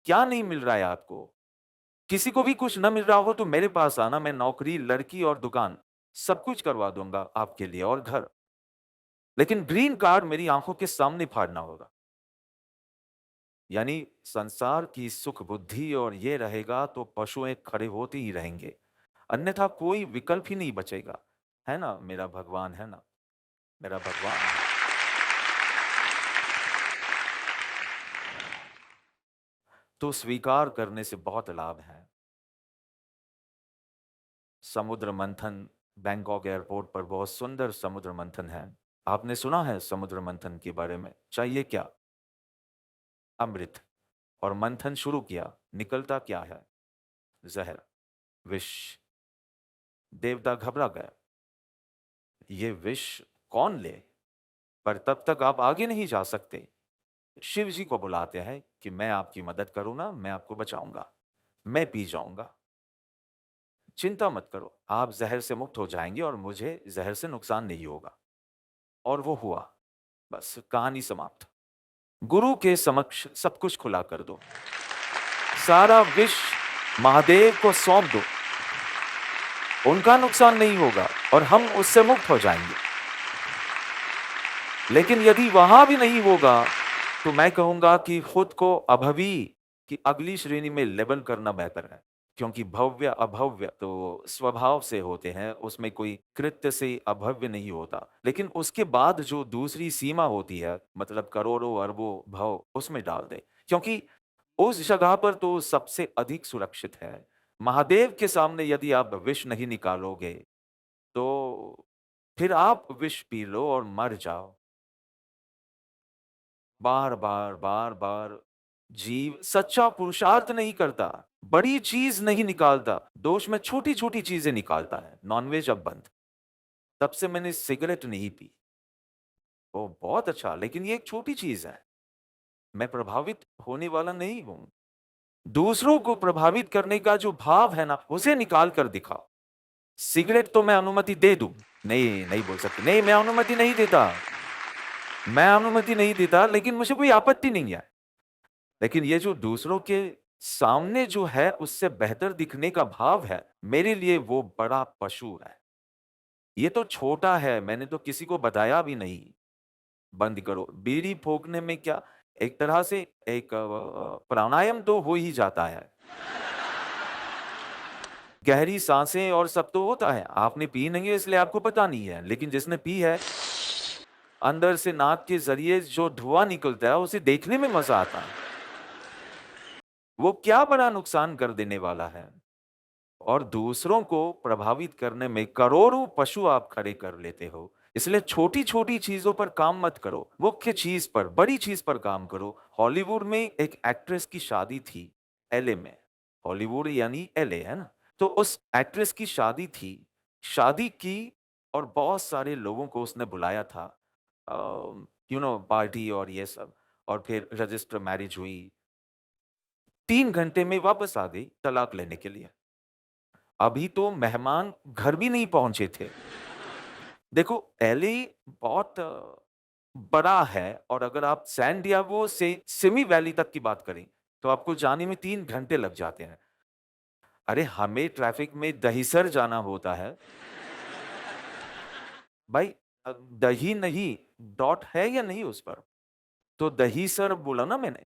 क्या नहीं मिल रहा है आपको? किसी को भी कुछ न मिल रहा हो तो मेरे पास आना, मैं नौकरी, लड़की और दुकान सब कुछ करवा दूंगा आपके लिए, और घर। लेकिन ग्रीन कार्ड मेरी आंखों के सामने फाड़ना होगा। यानी संसार की सुख बुद्धि और ये रहेगा तो पशुएं खड़े होते ही रहेंगे, अन्यथा कोई विकल्प ही नहीं बचेगा। है ना मेरा भगवान, है ना मेरा भगवान। तो स्वीकार करने से बहुत लाभ है। समुद्र मंथन, बैंकॉक एयरपोर्ट पर बहुत सुंदर समुद्र मंथन है। आपने सुना है समुद्र मंथन के बारे में? चाहिए क्या? अमृत। और मंथन शुरू किया, निकलता क्या है? जहर, विष। देवता घबरा गए, ये विष कौन ले? पर तब तक आप आगे नहीं जा सकते। शिव जी को बुलाते हैं कि मैं आपकी मदद करूंगा, मैं आपको बचाऊंगा, मैं पी जाऊंगा। चिंता मत करो, आप जहर से मुक्त हो जाएंगे और मुझे जहर से नुकसान नहीं होगा। और वो हुआ। बस कहानी समाप्त। गुरु के समक्ष सब कुछ खुला कर दो, सारा विष महादेव को सौंप दो, उनका नुकसान नहीं होगा और हम उससे मुक्त हो जाएंगे। लेकिन यदि वहां भी नहीं होगा तो मैं कहूंगा कि खुद को अभवी की अगली श्रेणी में लेबल करना बेहतर है। क्योंकि भव्य अभव्य तो स्वभाव से होते हैं, उसमें कोई कृत्य से अभव्य नहीं होता। लेकिन उसके बाद जो दूसरी सीमा होती है, मतलब करोड़ों अरबों भव, उसमें डाल दे। क्योंकि उस जगह पर तो सबसे अधिक सुरक्षित है। महादेव के सामने यदि आप विष नहीं निकालोगे, तो फिर आप विष पी लो और मर जाओ। बार-बार, बार-बार जीव सच्चा पुरुषार्थ नहीं करता, बड़ी चीज़ नहीं निकालता, दोष में छोटी-छोटी चीज़ें निकालता है। नॉनवेज अब बंद, तब से मैंने सिगरेट नहीं पी। ओह! बहुत अच्छा, लेकिन ये एक छोटी चीज़ है। मैं प्रभावित होने वाला नहीं हूँ। दूसरों को प्रभावित करने का जो भाव है ना, उसे निकाल कर दिखाओ। सिगरेट तो मैं अनुमति दे दूँ। नहीं, नहीं बोल सकते। नहीं, मैं अनुमति नहीं देता। मैं अनुमति नहीं देता, लेकिन मुझे कोई आपत्ति नहीं है। लेकिन ये जो दूसरों के सामने जो है, उससे बेहतर दिखने का भाव है, मेरे लिए वो बड़ा पशु है। ये तो छोटा है, मैंने तो किसी को बताया भी नहीं। बंद करो। बीड़ी फूँकने में क्या, एक तरह से एक प्राणायाम तो हो ही जाता है। गहरी साँसें और सब तो होता है। आपने पी नहीं है इसलिए आपको पता नहीं है, लेकिन जिसने पी है, अंदर से नाक के ज़रिए जो धुआँ निकलता है, उसे देखने में मज़ा आता है। वो क्या बड़ा नुकसान कर देने वाला है। और दूसरों को प्रभावित करने में करोड़ों पशु आप खड़े कर लेते हो। इसलिए छोटी-छोटी चीज़ों पर काम मत करो, मुख्य चीज़ पर, बड़ी चीज़ पर काम करो। हॉलीवुड में एक एक्ट्रेस की शादी थी, एलए में। हॉलीवुड यानी एलए, है ना? तो उस एक्ट्रेस की शादी थी, शादी की और बहुत सारे लोगों को उसने बुलाया था। पार्टी और ये सब, और फिर रजिस्टर मैरिज हुई। 3 घंटे में वापस आ गई तलाक लेने के लिए। अभी तो मेहमान घर भी नहीं पहुँचे थे। देखो, एलए बहुत बड़ा है, और अगर आप सैन डिएगो से सिमी वैली तक की बात करें, तो आपको जाने में 3 घंटे लग जाते हैं। अरे! हमें ट्रैफ़िक में दहिसर जाना होता है। भाई, दही नहीं, डॉट है या नहीं उस पर? तो दहिसर बोला ना मैंने।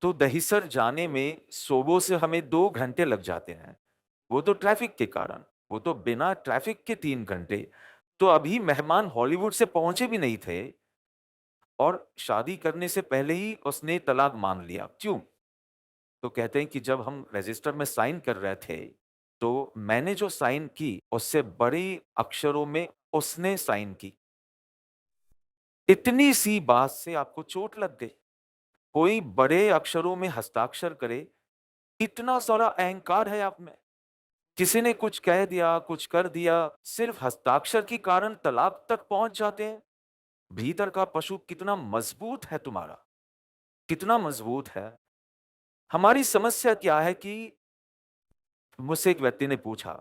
तो दहिसर जाने में सोबो से हमें 2 घंटे लग जाते हैं। वो तो ट्रैफ़िक के कारण, वो तो बिना ट्रैफ़िक के 3 घंटे। तो अभी मेहमान हॉलीवुड से पहुँचे भी नहीं थे, और शादी करने से पहले ही उसने तलाक मान लिया। क्यों? तो कहते हैं कि जब हम रजिस्टर में साइन कर रहे थे, तो मैंने जो साइन की, उससे बड़े अक्षरों में उसने साइन की। इतनी सी बात से आपको चोट लग गई। कोई बड़े अक्षरों में हस्ताक्षर करे, इतना सारा अहंकार है आप में। किसी ने कुछ कह दिया, कुछ कर दिया, सिर्फ हस्ताक्षर के कारण तलाक तक पहुँच जाते हैं। भीतर का पशु कितना मजबूत है तुम्हारा, कितना मजबूत है। हमारी समस्या क्या है कि मुझसे एक व्यक्ति ने पूछा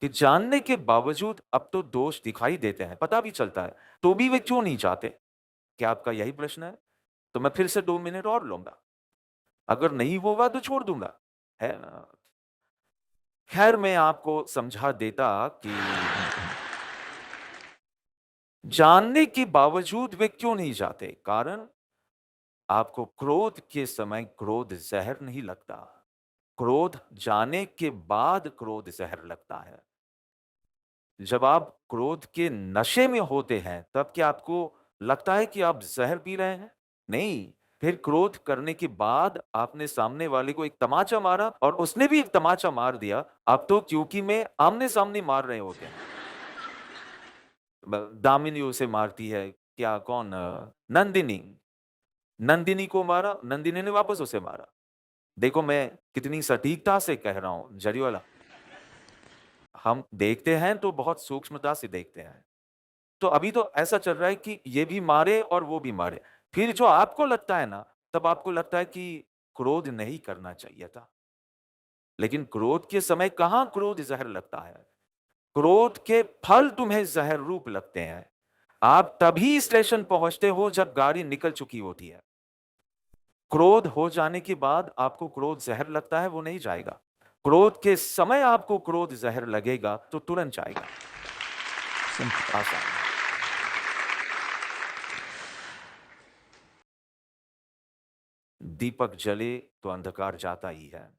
कि जानने के बावजूद अब तो दोष दिखाई देते हैं, पता भी चलता है, तो भी वे क्यों नहीं चाहते? क्या आपका यही प्रश्न है? तो मैं फिर से 2 मिनट और लूँगा। अगर नहीं होगा तो छोड़ दूँगा, है ना? खैर, मैं आपको समझा देता कि जानने के बावजूद वे क्यों नहीं चाहते? कारण आपको क्रोध के समय क्रोध ज़हर नहीं लगता। क्रोध जाने के बाद क्रोध ज़हर लगता है। जब आप क्रोध के नशे में होते हैं, तब क्या आपको लगता है कि आप ज़हर पी रहे हैं? नहीं, फिर क्रोध करने के बाद आपने सामने वाले को एक तमाचा मारा और उसने भी एक तमाचा मार दिया। अब तो क्योंकि में आमने-सामने मार रहे होते हैं। दामिनी उसे मारती है, क्या कौन नंदिनी। नंदिनी को मारा, नंदिनी ने वापस उसे मारा। देखो, मैं कितनी सटीकता से कह रहा हूँ, जरीवाला। हम देखते हैं तो बहुत सूक्ष्मता से देखते हैं। तो अभी तो ऐसा चल रहा है कि ये भी मारे और वो भी मारे। फिर जो आपको लगता है ना, तब आपको लगता है कि क्रोध नहीं करना चाहिए था। लेकिन क्रोध के समय कहाँ क्रोध ज़हर लगता है? क्रोध के फल तुम्हें ज़हर रूप लगते हैं। आप तभी स्टेशन पहुँचते हो जब गाड़ी निकल चुकी होती है। क्रोध हो जाने के बाद आपको क्रोध ज़हर लगता है, वो नहीं जाएगा। क्रोध के समय आपको क्रोध ज़हर लगेगा, तो तुरंत जाएगा। आसान है। दीपक जले तो अंधकार जाता ही है।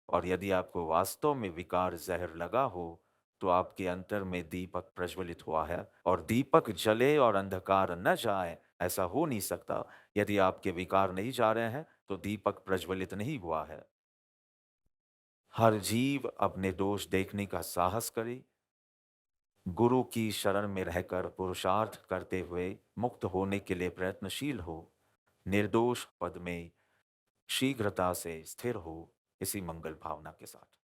और यदि आपको वास्तव में विकार ज़हर लगा हो, तो आपके अंतर में दीपक प्रज्वलित हुआ है, और दीपक जले और अंधकार न जाए, ऐसा हो नहीं सकता। यदि आपके विकार नहीं जा रहे हैं, तो दीपक प्रज्वलित नहीं हुआ है। हर जीव अपने दोष देखने का साहस करे, गुरु की शरण में रहकर पुरुषार्थ करते हुए मुक्त होने के लिए प्रयत्नशील हो, निर्दोष पद में शीघ्रता से स्थिर हो, इसी मंगल भावना के साथ।